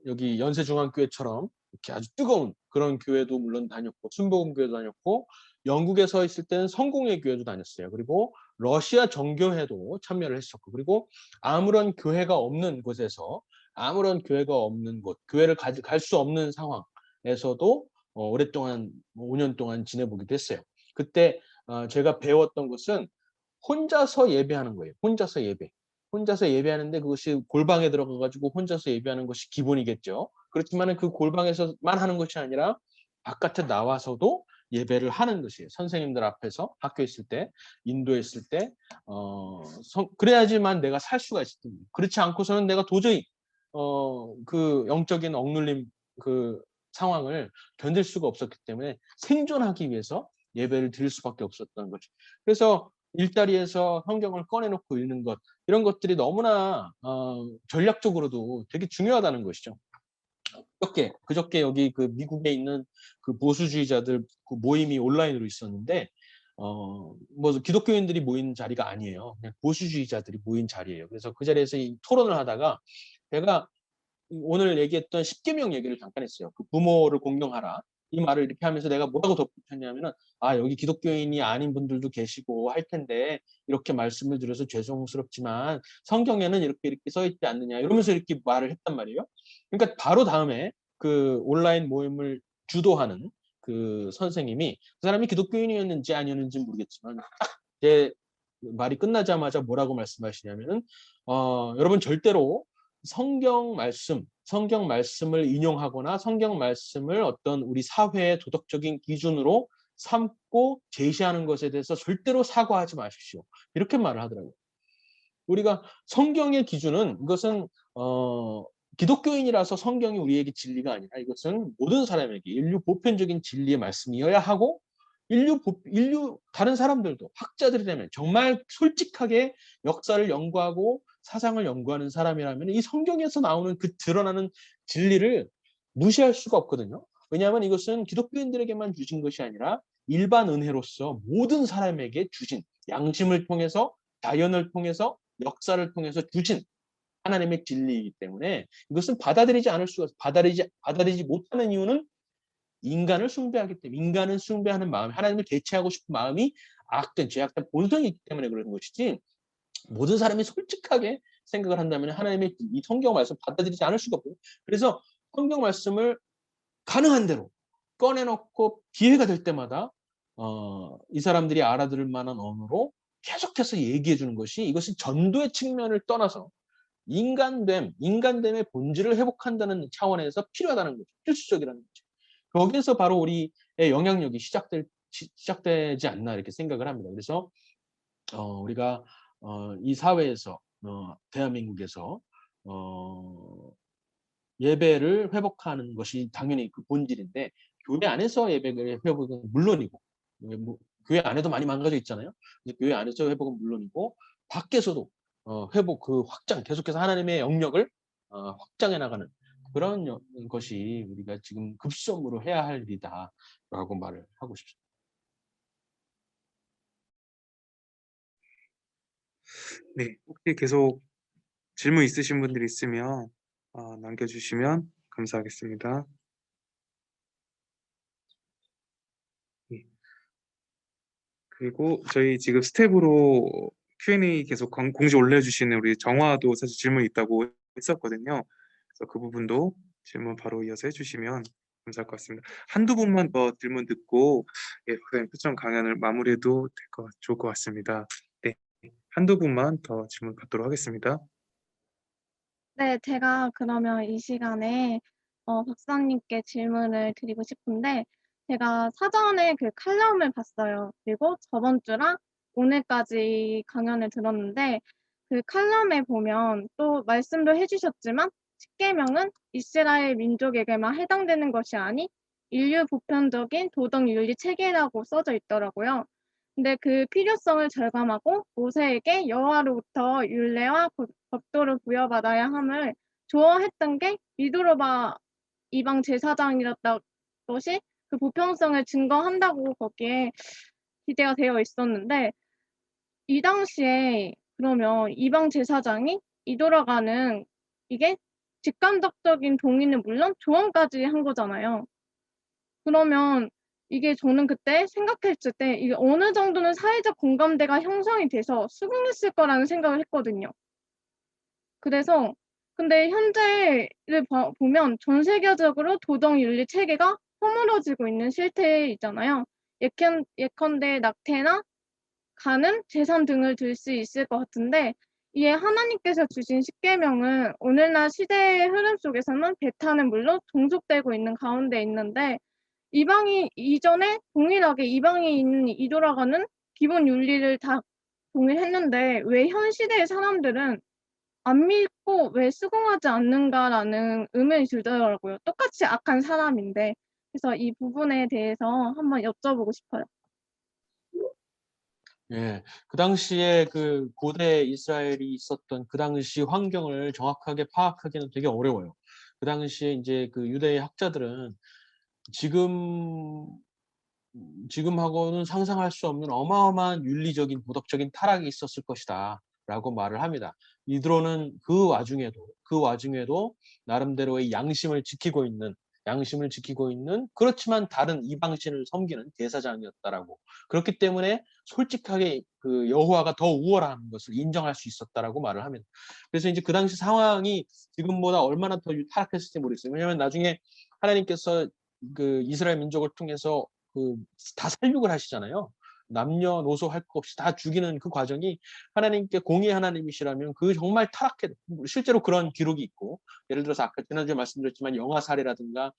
여기 연세중앙교회처럼 이렇게 아주 뜨거운 그런 교회도 물론 다녔고, 순복음교회도 다녔고, 영국에 서 있을 때는 성공회 교회도 다녔어요. 그리고 러시아 정교회도 참여를 했었고, 그리고 아무런 교회가 없는 곳에서, 아무런 교회가 없는 곳, 교회를 갈 수 없는 상황에서도 오랫동안 5년 동안 지내보기도 했어요. 그때 제가 배웠던 것은 혼자서 예배하는 거예요. 혼자서 예배. 혼자서 예배하는데 그것이 골방에 들어가 가지고 혼자서 예배하는 것이 기본이겠죠. 그렇지만은 그 골방에서만 하는 것이 아니라 바깥에 나와서도 예배를 하는 것이에요. 선생님들 앞에서 학교에 있을 때, 인도에 있을 때, 그래야지만 내가 살 수가 있습니다. 그렇지 않고서는 내가 도저히 그 영적인 억눌림 그 상황을 견딜 수가 없었기 때문에 생존하기 위해서 예배를 드릴 수밖에 없었던 거죠. 그래서 일자리에서 성경을 꺼내놓고 읽는 것, 이런 것들이 너무나 전략적으로도 되게 중요하다는 것이죠. 그저께 여기 그 미국에 있는 그 보수주의자들 그 모임이 온라인으로 있었는데, 뭐 기독교인들이 모인 자리가 아니에요. 그냥 보수주의자들이 모인 자리예요. 그래서 그 자리에서 이 토론을 하다가 제가 오늘 얘기했던 십계명 얘기를 잠깐 했어요. 그 부모를 공경하라. 이 말을 이렇게 하면서 내가 뭐라고 덧붙였냐면은, 여기 기독교인이 아닌 분들도 계시고 할 텐데 이렇게 말씀을 드려서 죄송스럽지만 성경에는 이렇게 써 있지 않느냐, 이러면서 이렇게 말을 했단 말이에요. 그러니까 바로 다음에 그 온라인 모임을 주도하는 그 선생님이, 그 사람이 기독교인이었는지 아니었는지 모르겠지만 딱 제 말이 끝나자마자 뭐라고 말씀하시냐면은, 여러분 절대로 성경 말씀을 인용하거나 성경 말씀을 어떤 우리 사회의 도덕적인 기준으로 삼고 제시하는 것에 대해서 절대로 사과하지 마십시오. 이렇게 말을 하더라고요. 우리가 성경의 기준은, 이것은 기독교인이라서 성경이 우리에게 진리가 아니라 이것은 모든 사람에게 인류 보편적인 진리의 말씀이어야 하고, 인류 다른 사람들도, 학자들이라면 정말 솔직하게 역사를 연구하고 사상을 연구하는 사람이라면 이 성경에서 나오는 그 드러나는 진리를 무시할 수가 없거든요. 왜냐하면 이것은 기독교인들에게만 주신 것이 아니라 일반 은혜로서 모든 사람에게 주신, 양심을 통해서, 자연을 통해서, 역사를 통해서 주신 하나님의 진리이기 때문에 이것은 받아들이지 못하는 이유는 인간을 숭배하기 때문에, 인간을 숭배하는 마음, 하나님을 대체하고 싶은 마음이 악된, 죄악된 본성이 있기 때문에 그런 것이지, 모든 사람이 솔직하게 생각을 한다면 하나님의 이 성경 말씀 받아들이지 않을 수가 없고요. 그래서 성경 말씀을 가능한 대로 꺼내놓고 기회가 될 때마다 이 사람들이 알아들을 만한 언어로 계속해서 얘기해 주는 것이, 이것이 전도의 측면을 떠나서 인간됨의 본질을 회복한다는 차원에서 필요하다는 거죠. 필수적이라는 거죠. 거기에서 바로 우리의 영향력이 시작되지 않나 이렇게 생각을 합니다. 그래서 우리가 이 사회에서, 대한민국에서 예배를 회복하는 것이 당연히 그 본질인데, 교회 안에서 예배를 회복은 물론이고, 교회 안에도 많이 망가져 있잖아요. 교회 안에서 회복은 물론이고, 밖에서도 회복, 그 확장, 계속해서 하나님의 영역을 확장해 나가는 그런 것이 우리가 지금 급선무로 해야 할 일이다라고 말을 하고 싶습니다. 네, 혹시 계속 질문 있으신 분들 있으면 남겨주시면 감사하겠습니다. 네. 그리고 저희 지금 스텝으로 Q&A 계속 공지 올려주시는 우리 정화도 사실 질문 있다고 했었거든요. 그래서 그 부분도 질문 바로 이어서 해주시면 감사할 것 같습니다. 한두 분만 더 질문 듣고 표정 강연을 마무리해도 좋을 것 같습니다. 네, 한두 분만 더 질문 받도록 하겠습니다. 네, 제가 그러면 이 시간에 박사님께 질문을 드리고 싶은데, 제가 사전에 그 칼럼을 봤어요. 그리고 저번 주랑 오늘까지 강연을 들었는데, 그 칼럼에 보면 또 말씀도 해주셨지만 십계명은 이스라엘 민족에게만 해당되는 것이 아닌 인류 보편적인 도덕 윤리 체계라고 써져 있더라고요. 근데 그 필요성을 절감하고 모세에게 여호와로부터 율례와 법도를 부여받아야 함을 조언했던 게 미도르바 이방 제사장이었던 것이 그 보편성을 증거한다고 거기에 기재가 되어 있었는데, 이 당시에 그러면 이방 제사장이 이돌아가는 이게 직간접적인 동의는 물론 조언까지 한 거잖아요. 그러면 이게 저는 그때 생각했을 때 이게 어느 정도는 사회적 공감대가 형성이 돼서 수긍했을 거라는 생각을 했거든요. 그래서 근데 현재를 보면 전 세계적으로 도덕 윤리 체계가 허물어지고 있는 실태에 있잖아요. 예컨대 낙태나 가는 재산 등을 들 수 있을 것 같은데 이에 하나님께서 주신 십계명은 오늘날 시대의 흐름 속에서는 배타는 물론 종속되고 있는 가운데 있는데 이방인 이전에 동일하게 이방인이 이돌아가는 기본 윤리를 다 동일했는데 왜 현 시대의 사람들은 안 믿고 왜 수긍하지 않는가라는 의문이 들더라고요. 똑같이 악한 사람인데. 그래서 이 부분에 대해서 한번 여쭤보고 싶어요. 예, 그 당시에 그 고대 이스라엘이 있었던 그 당시 환경을 정확하게 파악하기는 되게 어려워요. 그 당시에 이제 그 유대의 학자들은 지금하고는 상상할 수 없는 어마어마한 윤리적인 도덕적인 타락이 있었을 것이다라고 말을 합니다. 이드로는 그 와중에도 나름대로의 양심을 지키고 있는 그렇지만 다른 이방신을 섬기는 제사장이었다라고. 그렇기 때문에 솔직하게 그 여호와가 더 우월한 것을 인정할 수 있었다라고 말을 합니다. 그래서 이제 그 당시 상황이 지금보다 얼마나 더 타락했을지 모르겠어요. 왜냐하면 나중에 하나님께서 그 이스라엘 민족을 통해서 그 다 살육을 하시잖아요. 남녀노소 할 것 없이 다 죽이는 그 과정이 하나님께 공의 하나님이시라면 그 정말 실제로 그런 기록이 있고, 예를 들어서 아까 지난주에 말씀드렸지만 영아살해라든가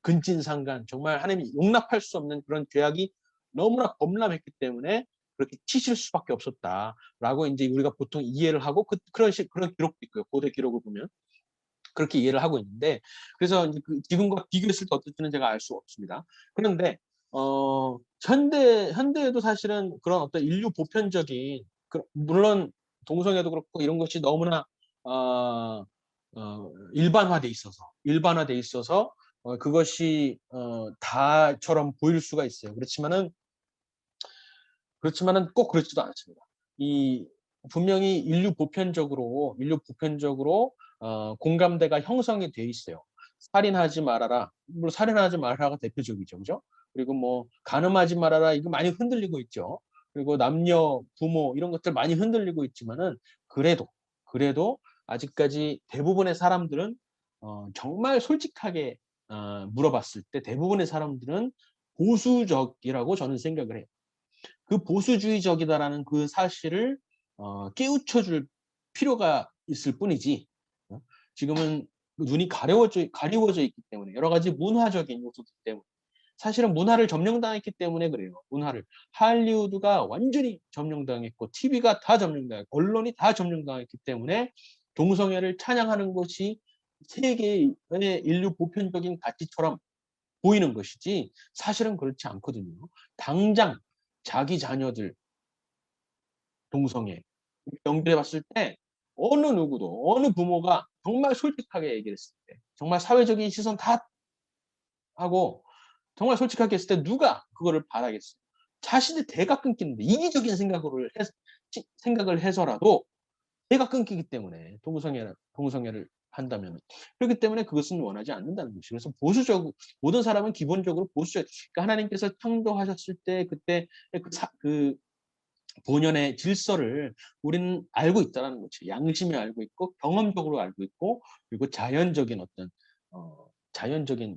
근친상간, 정말 하나님이 용납할 수 없는 그런 죄악이 너무나 범람했기 때문에 그렇게 치실 수밖에 없었다라고 이제 우리가 보통 이해를 하고 그런 기록도 있고요. 고대 기록을 보면 그렇게 이해를 하고 있는데, 그래서 이제 지금과 비교했을 때 어떨지는 제가 알 수 없습니다. 그런데 현대에도 사실은 그런 어떤 인류 보편적인, 물론 동성애도 그렇고 이런 것이 너무나 일반화돼 있어서 그것이 다처럼 보일 수가 있어요. 그렇지만은 꼭 그렇지도 않습니다. 분명히 인류 보편적으로 공감대가 형성이 돼 있어요. 살인하지 말아라. 물론 살인하지 말아라가 대표적이죠, 그죠? 그리고 뭐 간음하지 말아라, 이거 많이 흔들리고 있죠. 그리고 남녀, 부모 이런 것들 많이 흔들리고 있지만은 그래도 아직까지 대부분의 사람들은 정말 솔직하게 물어봤을 때 대부분의 사람들은 보수적이라고 저는 생각을 해요. 그 보수주의적이다라는 그 사실을 깨우쳐줄 필요가 있을 뿐이지, 지금은 눈이 가리워져 있기 때문에, 여러 가지 문화적인 요소들 때문에, 사실은 문화를 점령당했기 때문에 그래요. 할리우드가 완전히 점령당했고, TV가 다 점령당했고, 언론이 다 점령당했기 때문에 동성애를 찬양하는 것이 세계의 인류 보편적인 가치처럼 보이는 것이지, 사실은 그렇지 않거든요. 당장 자기 자녀들 동성애 연결해 봤을 때 어느 누구도, 어느 부모가 정말 솔직하게 얘기를 했을 때, 정말 사회적인 시선 다 하고 정말 솔직하게 했을 때 누가 그거를 바라겠어요? 자신의 대가 끊기는데, 이기적인 생각을 해서라도 대가 끊기기 때문에 동성애를 한다면, 그렇기 때문에 그것은 원하지 않는다는 것이죠. 그래서 모든 사람은 기본적으로 보수적, 그러니까 하나님께서 창조하셨을 때 그때 그 본연의 질서를 우리는 알고 있다는 거죠. 양심이 알고 있고, 경험적으로 알고 있고, 그리고 자연적인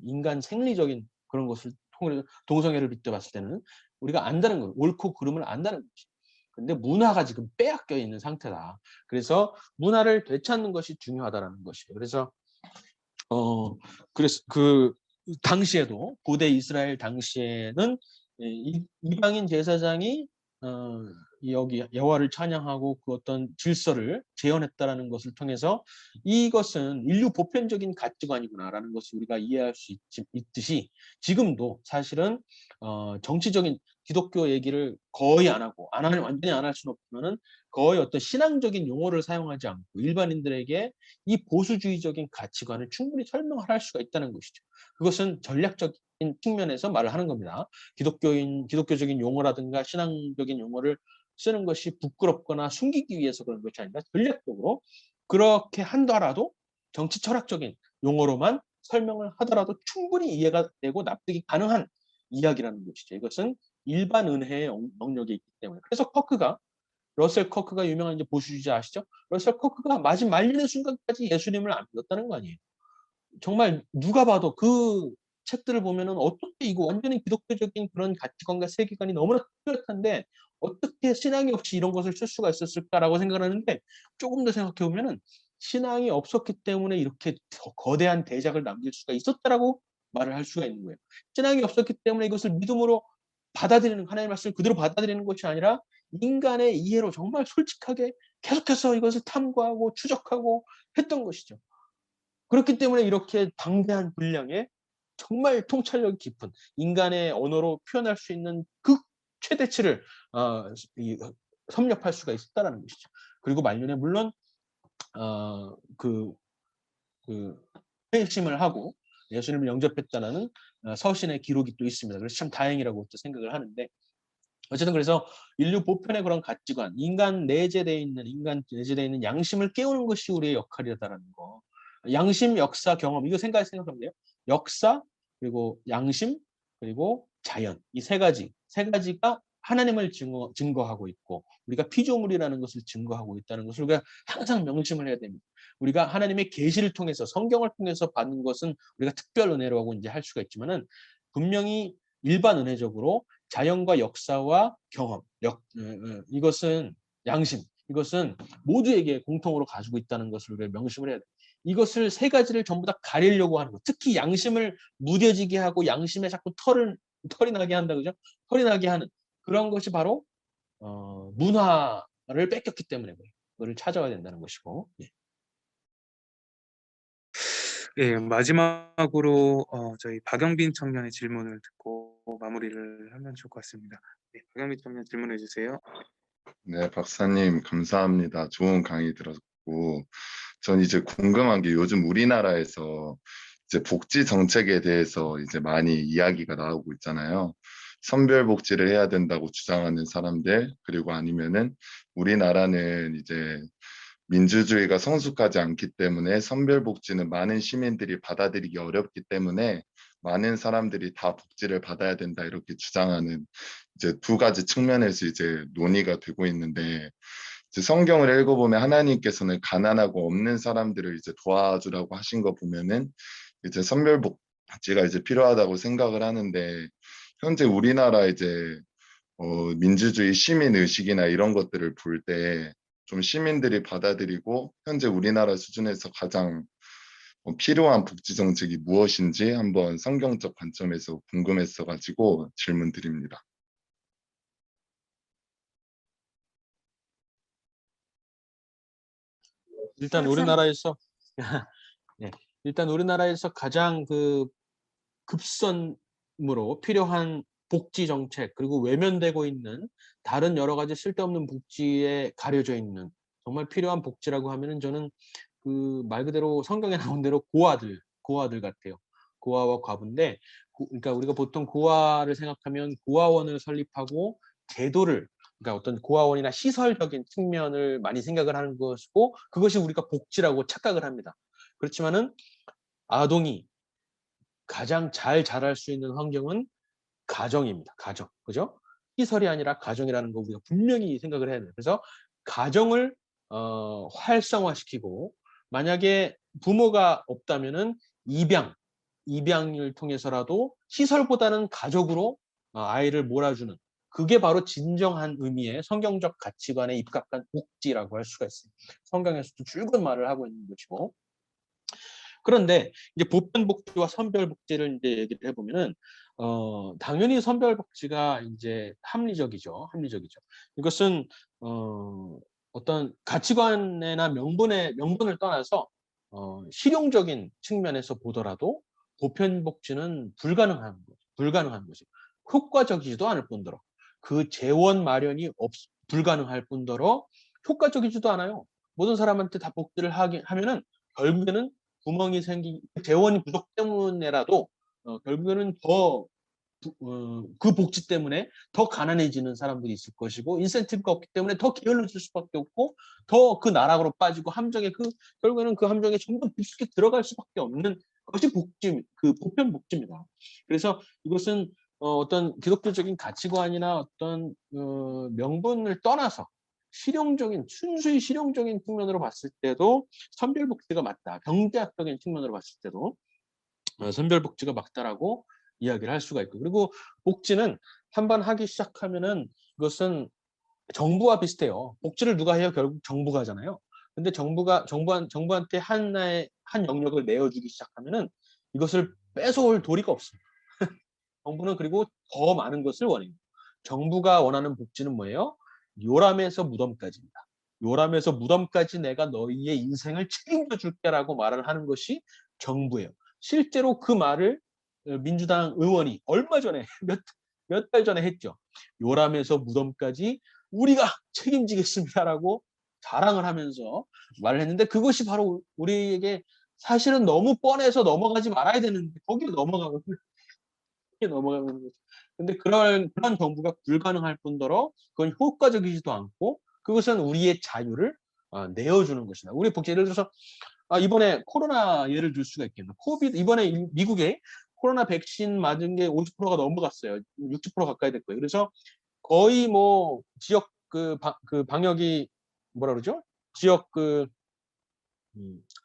인간 생리적인 그런 것을 통해서 동성애를 빗대봤을 때는 우리가 안다는 거예요. 옳고 그름을 안다는 거지. 근데 문화가 지금 빼앗겨 있는 상태다. 그래서 문화를 되찾는 것이 중요하다라는 것이에요. 그래서 그 당시에도, 고대 이스라엘 당시에는 이방인 제사장이 여기 여호와를 찬양하고 그 어떤 질서를 재현했다라는 것을 통해서 이것은 인류 보편적인 가치관이구나라는 것을 우리가 이해할 수 있듯이, 지금도 사실은 정치적인 기독교 얘기를 거의 안 하고, 완전히 안 할 수는 없지만은 거의 어떤 신앙적인 용어를 사용하지 않고 일반인들에게 이 보수주의적인 가치관을 충분히 설명할 수가 있다는 것이죠. 그것은 전략적인 측면에서 말을 하는 겁니다. 기독교적인 용어라든가 신앙적인 용어를 쓰는 것이 부끄럽거나 숨기기 위해서 그런 것이 아니라 전략적으로 그렇게 한다라도 정치 철학적인 용어로만 설명을 하더라도 충분히 이해가 되고 납득이 가능한 이야기라는 것이죠. 이것은 일반 은혜의 영역에 있기 때문에. 그래서 러셀 커크가 유명한 이제 보수주의자 아시죠? 러셀 커크가 말리는 순간까지 예수님을 안 믿었다는 거 아니에요. 정말 누가 봐도 그 책들을 보면은 어떻게 이거 완전히 기독교적인 그런 가치관과 세계관이 너무나 뚜렷한데 어떻게 신앙이 없이 이런 것을 쓸 수가 있었을까라고 생각을 하는데 조금 더 생각해 보면은 신앙이 없었기 때문에 이렇게 거대한 대작을 남길 수가 있었다라고 말을 할 수가 있는 거예요. 신앙이 없었기 때문에 이것을 믿음으로 받아들이는 하나님의 말씀을 그대로 받아들이는 것이 아니라 인간의 이해로 정말 솔직하게 계속해서 이것을 탐구하고 추적하고 했던 것이죠. 그렇기 때문에 이렇게 방대한 분량의 정말 통찰력 깊은 인간의 언어로 표현할 수 있는 극 최대치를 섭렵할 수가 있었다는 것이죠. 그리고 말년에 물론 회심을 하고 예수님을 영접했다는 서신의 기록이 또 있습니다. 그래서 참 다행이라고 또 생각을 하는데 어쨌든 그래서 인류 보편의 그런 가치관, 인간 내재되어 있는 양심을 깨우는 것이 우리의 역할이다라는 거. 양심, 역사, 경험 이거 생각하면 돼요. 역사 그리고 양심 그리고 자연 이 세 가지가 하나님을 증거하고 있고 우리가 피조물이라는 것을 증거하고 있다는 것을 우리가 항상 명심을 해야 됩니다. 우리가 하나님의 계시를 통해서 성경을 통해서 받는 것은 우리가 특별 은혜라고 이제 할 수가 있지만은 분명히 일반 은혜적으로 자연과 역사와 경험, 이것은 양심, 이것은 모두에게 공통으로 가지고 있다는 것을 우리가 명심을 해야 돼요. 이것을 세 가지를 전부 다 가리려고 하는 것, 특히 양심을 무뎌지게 하고 양심에 자꾸 털이 나게 한다 그죠? 털이 나게 하는 그런 것이 바로 문화를 뺏겼기 때문에 그거를 찾아와야 된다는 것이고. 예. 예, 마지막으로 저희 박영빈 청년의 질문을 듣고 마무리를 하면 좋을 것 같습니다. 네, 박영빈 청년 질문해 주세요. 네, 박사님 감사합니다. 좋은 강의 들었고, 전 이제 궁금한 게 요즘 우리나라에서 이제 복지 정책에 대해서 이제 많이 이야기가 나오고 있잖아요. 선별 복지를 해야 된다고 주장하는 사람들, 그리고 아니면은 우리나라는 이제 민주주의가 성숙하지 않기 때문에 선별 복지는 많은 시민들이 받아들이기 어렵기 때문에 많은 사람들이 다 복지를 받아야 된다 이렇게 주장하는 이제 두 가지 측면에서 이제 논의가 되고 있는데 이제 성경을 읽어보면 하나님께서는 가난하고 없는 사람들을 이제 도와주라고 하신 거 보면은 이제 선별 복지가 이제 필요하다고 생각을 하는데 현재 우리나라 이제 민주주의 시민 의식이나 이런 것들을 볼 때 좀 시민들이 받아들이고 현재 우리나라 수준에서 가장 필요한 복지 정책이 무엇인지 한번 성경적 관점에서 궁금했어가지고 질문 드립니다. 일단 우리나라에서 네, 일단 우리나라에서 가장 그 급선무로 필요한 복지 정책 그리고 외면되고 있는 다른 여러 가지 쓸데없는 복지에 가려져 있는 정말 필요한 복지라고 하면은 저는 그 말 그대로 성경에 나온 대로 고아들 같아요. 고아와 과부인데 그러니까 우리가 보통 고아를 생각하면 고아원을 설립하고 제도를 그러니까 어떤 고아원이나 시설적인 측면을 많이 생각을 하는 것이고 그것이 우리가 복지라고 착각을 합니다. 그렇지만은 아동이 가장 잘 자랄 수 있는 환경은 가정입니다. 가정. 그죠? 시설이 아니라 가정이라는 거 우리가 분명히 생각을 해야 돼요. 그래서 가정을 활성화시키고 만약에 부모가 없다면은 입양을 통해서라도 시설보다는 가족으로 아이를 몰아주는 그게 바로 진정한 의미의 성경적 가치관에 입각한 복지라고 할 수가 있어요. 성경에서도 줄곧 말을 하고 있는 것이고. 그런데 이제 보편 복지와 선별 복지를 이제 얘기를 해보면은 당연히 선별 복지가 이제 합리적이죠. 이것은 어떤 가치관이나 명분을 떠나서 실용적인 측면에서 보더라도 보편 복지는 불가능한 거죠. 효과적이지도 않을 뿐더러 그 재원 마련이 불가능할 뿐더러 효과적이지도 않아요. 모든 사람한테 다 복지를 하면은 결국에는 구멍이 재원이 부족 때문에라도 결국에는 더 그 복지 때문에 더 가난해지는 사람들이 있을 것이고 인센티브가 없기 때문에 더 게을러질 수밖에 없고 더 그 나락으로 빠지고 함정에 결국에는 그 함정에 점점 깊숙이 들어갈 수밖에 없는 것이 그 보편 복지입니다. 그래서 이것은 어떤 기독교적인 가치관이나 어떤 명분을 떠나서 순수히 실용적인 측면으로 봤을 때도 선별복지가 맞다. 경제학적인 측면으로 봤을 때도 선별복지가 맞다라고 이야기를 할 수가 있고, 그리고 복지는 한번 하기 시작하면은 이것은 정부와 비슷해요. 복지를 누가 해요? 결국 정부가 하잖아요. 근데 정부한테 한 영역을 내어주기 시작하면은 이것을 뺏어올 도리가 없습니다. 정부는 그리고 더 많은 것을 원해요. 정부가 원하는 복지는 뭐예요? 요람에서 무덤까지입니다. 요람에서 무덤까지 내가 너희의 인생을 책임져 줄게라고 말을 하는 것이 정부예요. 실제로 그 말을 민주당 의원이 얼마 전에 몇 달 전에 했죠. 요람에서 무덤까지 우리가 책임지겠습니다라고 자랑을 하면서 말을 했는데, 그것이 바로 우리에게 사실은 너무 뻔해서 넘어가지 말아야 되는데 거기에 넘어가는 거죠. 근데 그런 정부가 불가능할 뿐더러 그건 효과적이지도 않고 그것은 우리의 자유를 내어주는 것이다. 우리 복지, 예를 들어서 이번에 코로나 예를 들 수가 있겠네요. 이번에 미국에 코로나 백신 맞은 게 50%가 넘어갔어요. 60% 가까이 됐고요. 그래서 거의 뭐 지역 그 방역이 뭐라 그러죠? 지역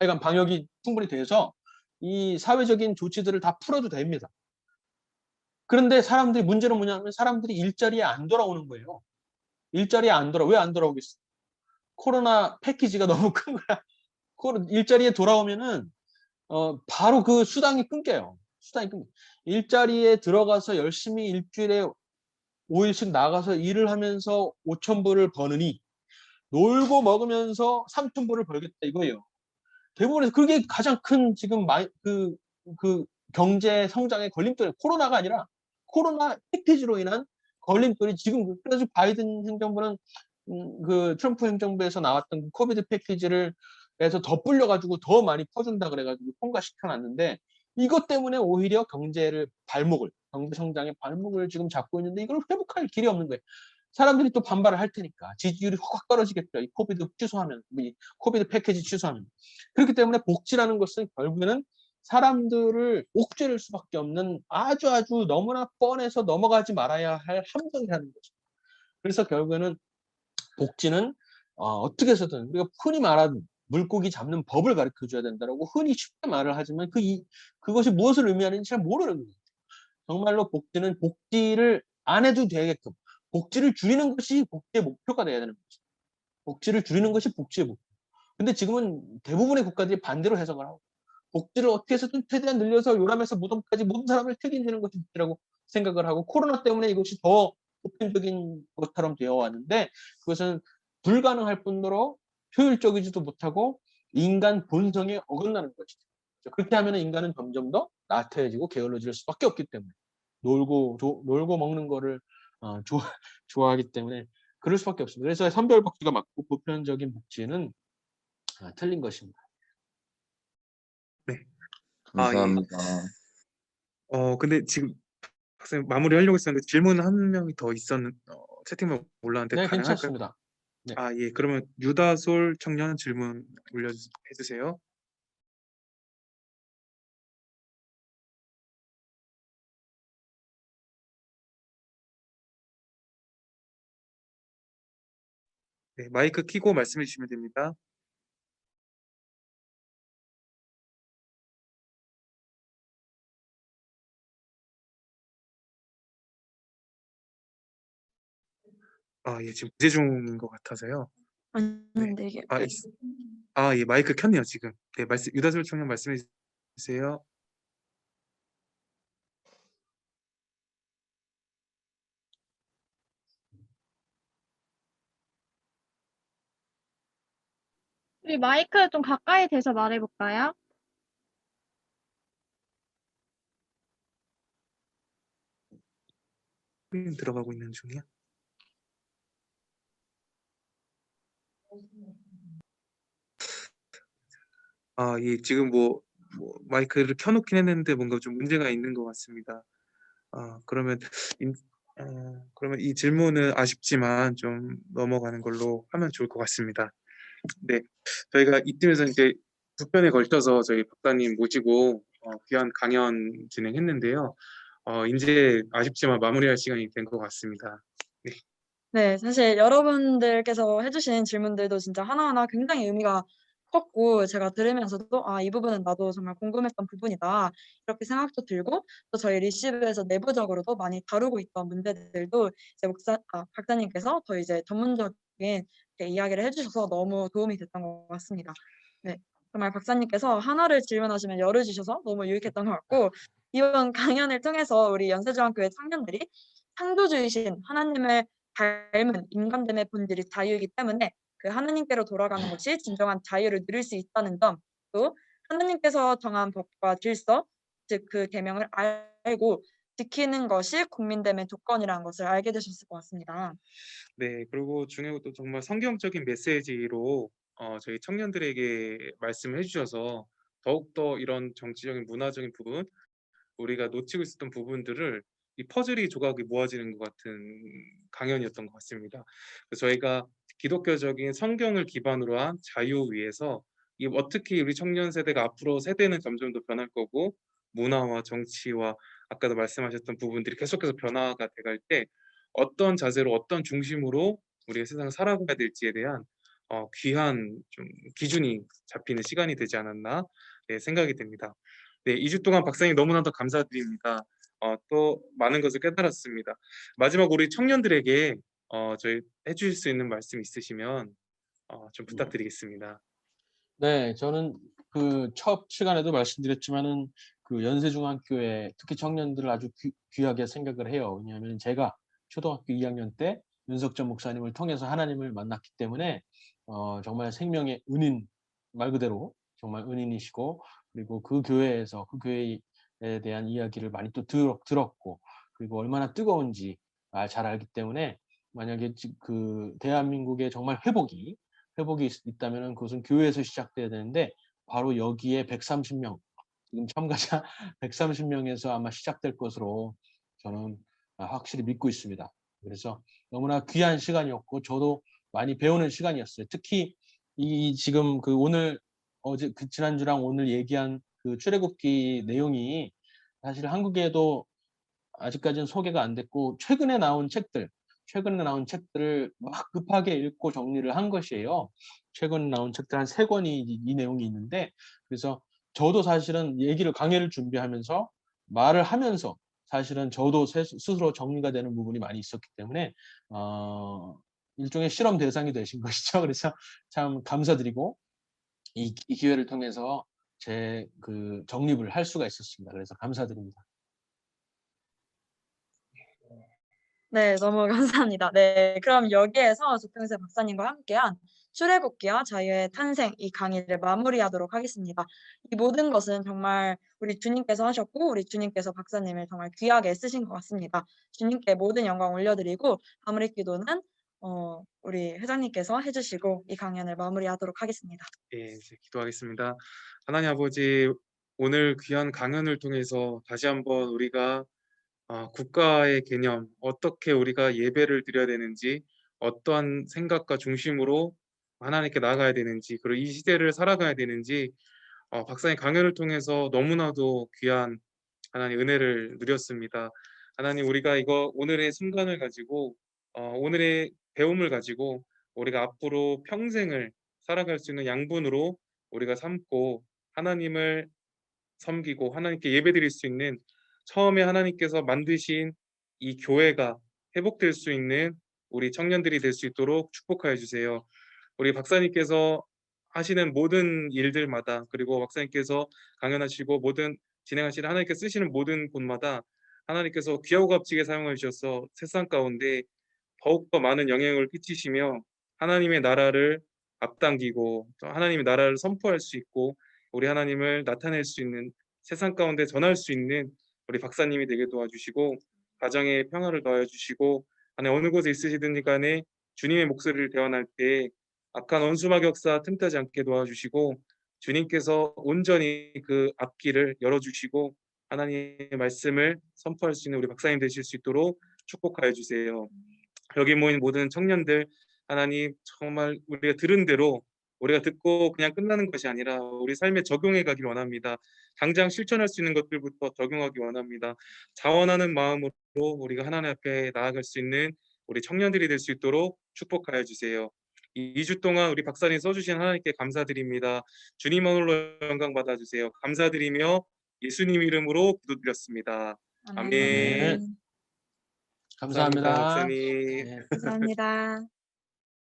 하여간 방역이 충분히 돼서 이 사회적인 조치들을 다 풀어도 됩니다. 그런데 문제는 뭐냐면 사람들이 일자리에 안 돌아오는 거예요. 일자리에 왜 안 돌아오겠어? 코로나 패키지가 너무 큰 거야. 일자리에 돌아오면은 바로 그 수당이 끊겨요. 일자리에 들어가서 열심히 일주일에 5일씩 나가서 일을 하면서 5,000불을 버느니 놀고 먹으면서 3,000불을 벌겠다 이거예요. 대부분에서 그게 가장 큰 지금 그 경제 성장의 걸림돌이 코로나가 아니라 코로나 패키지로 인한 걸림돌이 지금. 그래서 바이든 행정부는 그 트럼프 행정부에서 나왔던 그 코비드 패키지를 해서 더 불려가지고 더 많이 퍼준다 그래가지고 통과시켜놨는데, 이것 때문에 오히려 경제 성장의 발목을 지금 잡고 있는데 이걸 회복할 길이 없는 거예요. 사람들이 또 반발을 할 테니까 지지율이 확 떨어지겠죠. 이 코비드 패키지 취소하면. 그렇기 때문에 복지라는 것은 결국에는 사람들을 옥죄일 수밖에 없는 아주 너무나 뻔해서 넘어가지 말아야 할 함정이라는 거죠. 그래서 결국에는 복지는 어떻게 해서든 우리가 흔히 말하는 물고기 잡는 법을 가르쳐줘야 된다고 흔히 쉽게 말을 하지만 그것이 무엇을 의미하는지 잘 모르는 거예요. 정말로 복지는 복지를 안 해도 되게끔 복지를 줄이는 것이 복지의 목표가 돼야 되는 거죠. 복지를 줄이는 것이 복지의 목표. 근데 지금은 대부분의 국가들이 반대로 해석을 하고 복지를 어떻게 해서든 최대한 늘려서 요람에서 무덤까지 모든 사람을 책임지는 것이 복지라고 생각을 하고, 코로나 때문에 이것이 더 보편적인 것처럼 되어 왔는데 그것은 불가능할 뿐더러 효율적이지도 못하고 인간 본성에 어긋나는 것이죠. 그렇게 하면 인간은 점점 더 나태해지고 게을러질 수밖에 없기 때문에 놀고 먹는 거를 좋아하기 때문에 그럴 수밖에 없습니다. 그래서 선별복지가 맞고 보편적인 복지는 틀린 것입니다. 네. 감사합니다. 근데 지금 박사님 마무리하려고 했었는데 질문 한 명이 더 채팅방 올라왔는데 네, 가능할까요? 괜찮습니다. 네. 예. 그러면 유다솔 청년 질문 해주세요. 네, 마이크 켜고 말씀해 주시면 됩니다. 예, 지금 부재 중인 것 같아서요. 아닌데 이게 예, 마이크 켰네요, 지금. 네, 유다솔 청년 말씀해 주세요. 우리 마이크 좀 가까이 대서 말해볼까요? 들어가고 있는 중이야. 예, 지금 마이크를 켜놓긴 했는데 뭔가 좀 문제가 있는 것 같습니다. 그러면 그러면 이 질문은 아쉽지만 좀 넘어가는 걸로 하면 좋을 것 같습니다. 네, 저희가 이쯤에서 이제 두 편에 걸쳐서 저희 박사님 모시고 귀한 강연 진행했는데요. 이제 아쉽지만 마무리할 시간이 된 것 같습니다. 네. 네, 사실 여러분들께서 해주신 질문들도 진짜 하나하나 굉장히 의미가 컸고, 제가 들으면서도, 이 부분은 나도 정말 궁금했던 부분이다. 이렇게 생각도 들고, 또 저희 리시브에서 내부적으로도 많이 다루고 있던 문제들도 이제 박사님께서 더 이제 전문적인 이렇게 이야기를 해주셔서 너무 도움이 됐던 것 같습니다. 네, 정말 박사님께서 하나를 질문하시면 열을 주셔서 너무 유익했던 것 같고, 이번 강연을 통해서 우리 연세중앙교회 청년들이 창조주이신 하나님을 닮은 인간됨의 본질이 자유이기 때문에 그 하나님께로 돌아가는 것이 진정한 자유를 누릴 수 있다는 점, 또 하나님께서 정한 법과 질서, 즉 그 계명을 알고 지키는 것이 국민됨의 조건이라는 것을 알게 되셨을 것 같습니다. 네, 그리고 중요하고 또 정말 성경적인 메시지로 저희 청년들에게 말씀을 해주셔서 더욱더 이런 정치적인 문화적인 부분, 우리가 놓치고 있었던 부분들을 이 퍼즐이 조각이 모아지는 것 같은 강연이었던 것 같습니다. 그래서 저희가 기독교적인 성경을 기반으로 한 자유 위에서 이 어떻게 우리 청년 세대가 앞으로 세대는 점점 더 변할 거고 문화와 정치와 아까도 말씀하셨던 부분들이 계속해서 변화가 돼갈 때 어떤 자세로 어떤 중심으로 우리가 세상을 살아가야 될지에 대한 귀한 좀 기준이 잡히는 시간이 되지 않았나 생각이 됩니다. 네, 2주 동안 박사님 너무나도 감사드립니다. 또 많은 것을 깨달았습니다. 마지막 우리 청년들에게 저희 해주실 수 있는 말씀 있으시면 좀 부탁드리겠습니다. 네, 저는 그 첫 시간에도 말씀드렸지만은 그 연세중앙교회 특히 청년들을 아주 귀하게 생각을 해요. 왜냐하면 제가 초등학교 2학년 때 윤석전 목사님을 통해서 하나님을 만났기 때문에 정말 생명의 은인, 말 그대로 정말 은인이시고, 그리고 그 교회에서 그 교회에 대한 이야기를 많이 또 들었고, 그리고 얼마나 뜨거운지 잘 알기 때문에 만약에 그 대한민국의 정말 회복이 있다면 그것은 교회에서 시작돼야 되는데, 바로 여기에 130명, 지금 참가자 130명에서 아마 시작될 것으로 저는 확실히 믿고 있습니다. 그래서 너무나 귀한 시간이었고 저도 많이 배우는 시간이었어요. 특히 이 지금 그 오늘 어제 그 지난주랑 오늘 얘기한 그 출애굽기 내용이 사실 한국에도 아직까지는 소개가 안 됐고, 최근에 나온 책들을 막 급하게 읽고 정리를 한 것이에요. 최근에 나온 책들 한 3권이 이 내용이 있는데, 그래서 저도 사실은 강의를 준비하면서 말을 하면서 사실은 저도 스스로 정리가 되는 부분이 많이 있었기 때문에 일종의 실험 대상이 되신 것이죠. 그래서 참 감사드리고 이 기회를 통해서 제 그 정립을 할 수가 있었습니다. 그래서 감사드립니다. 네, 너무 감사합니다. 네, 그럼 여기에서 조평세 박사님과 함께한 출애굽기와 자유의 탄생 이 강의를 마무리하도록 하겠습니다. 이 모든 것은 정말 우리 주님께서 하셨고 우리 주님께서 박사님을 정말 귀하게 쓰신 것 같습니다. 주님께 모든 영광 올려드리고 마무리 기도는 우리 회장님께서 해주시고 이 강연을 마무리하도록 하겠습니다. 예, 이제 기도하겠습니다. 하나님 아버지, 오늘 귀한 강연을 통해서 다시 한번 우리가 국가의 개념, 어떻게 우리가 예배를 드려야 되는지, 어떠한 생각과 중심으로 하나님께 나아가야 되는지, 그리고 이 시대를 살아가야 되는지 박사님 강연을 통해서 너무나도 귀한 하나님 은혜를 누렸습니다. 하나님, 우리가 이거 오늘의 순간을 가지고 오늘의 배움을 가지고 우리가 앞으로 평생을 살아갈 수 있는 양분으로 우리가 삼고 하나님을 섬기고 하나님께 예배드릴 수 있는, 처음에 하나님께서 만드신 이 교회가 회복될 수 있는 우리 청년들이 될 수 있도록 축복하여 주세요. 우리 박사님께서 하시는 모든 일들마다, 그리고 박사님께서 강연하시고 모든 진행하시는 하나님께 쓰시는 모든 곳마다 하나님께서 귀하고 값지게 사용해 주셔서 세상 가운데 더욱더 많은 영향을 끼치시며 하나님의 나라를 앞당기고 또 하나님의 나라를 선포할 수 있고 우리 하나님을 나타낼 수 있는, 세상 가운데 전할 수 있는 우리 박사님이 되게 도와주시고 가정에 평화를 더하여 주시고, 안에 어느 곳에 있으시든지 간에 주님의 목소리를 대언할 때 악한 원수마 격사 틈타지 않게 도와주시고 주님께서 온전히 그 앞길을 열어주시고 하나님의 말씀을 선포할 수 있는 우리 박사님 되실 수 있도록 축복하여 주세요. 여기 모인 모든 청년들, 하나님 정말 우리가 들은 대로 우리가 듣고 그냥 끝나는 것이 아니라 우리 삶에 적용해 가길 원합니다. 당장 실천할 수 있는 것들부터 적용하기 원합니다. 자원하는 마음으로 우리가 하나님 앞에 나아갈 수 있는 우리 청년들이 될 수 있도록 축복하여 주세요. 이 2주 동안 우리 박사님 써주신 하나님께 감사드립니다. 주님만으로 영광 받아주세요. 감사드리며 예수님 이름으로 기도드렸습니다. 아멘. 감사합니다. 박사님. 네. 감사합니다.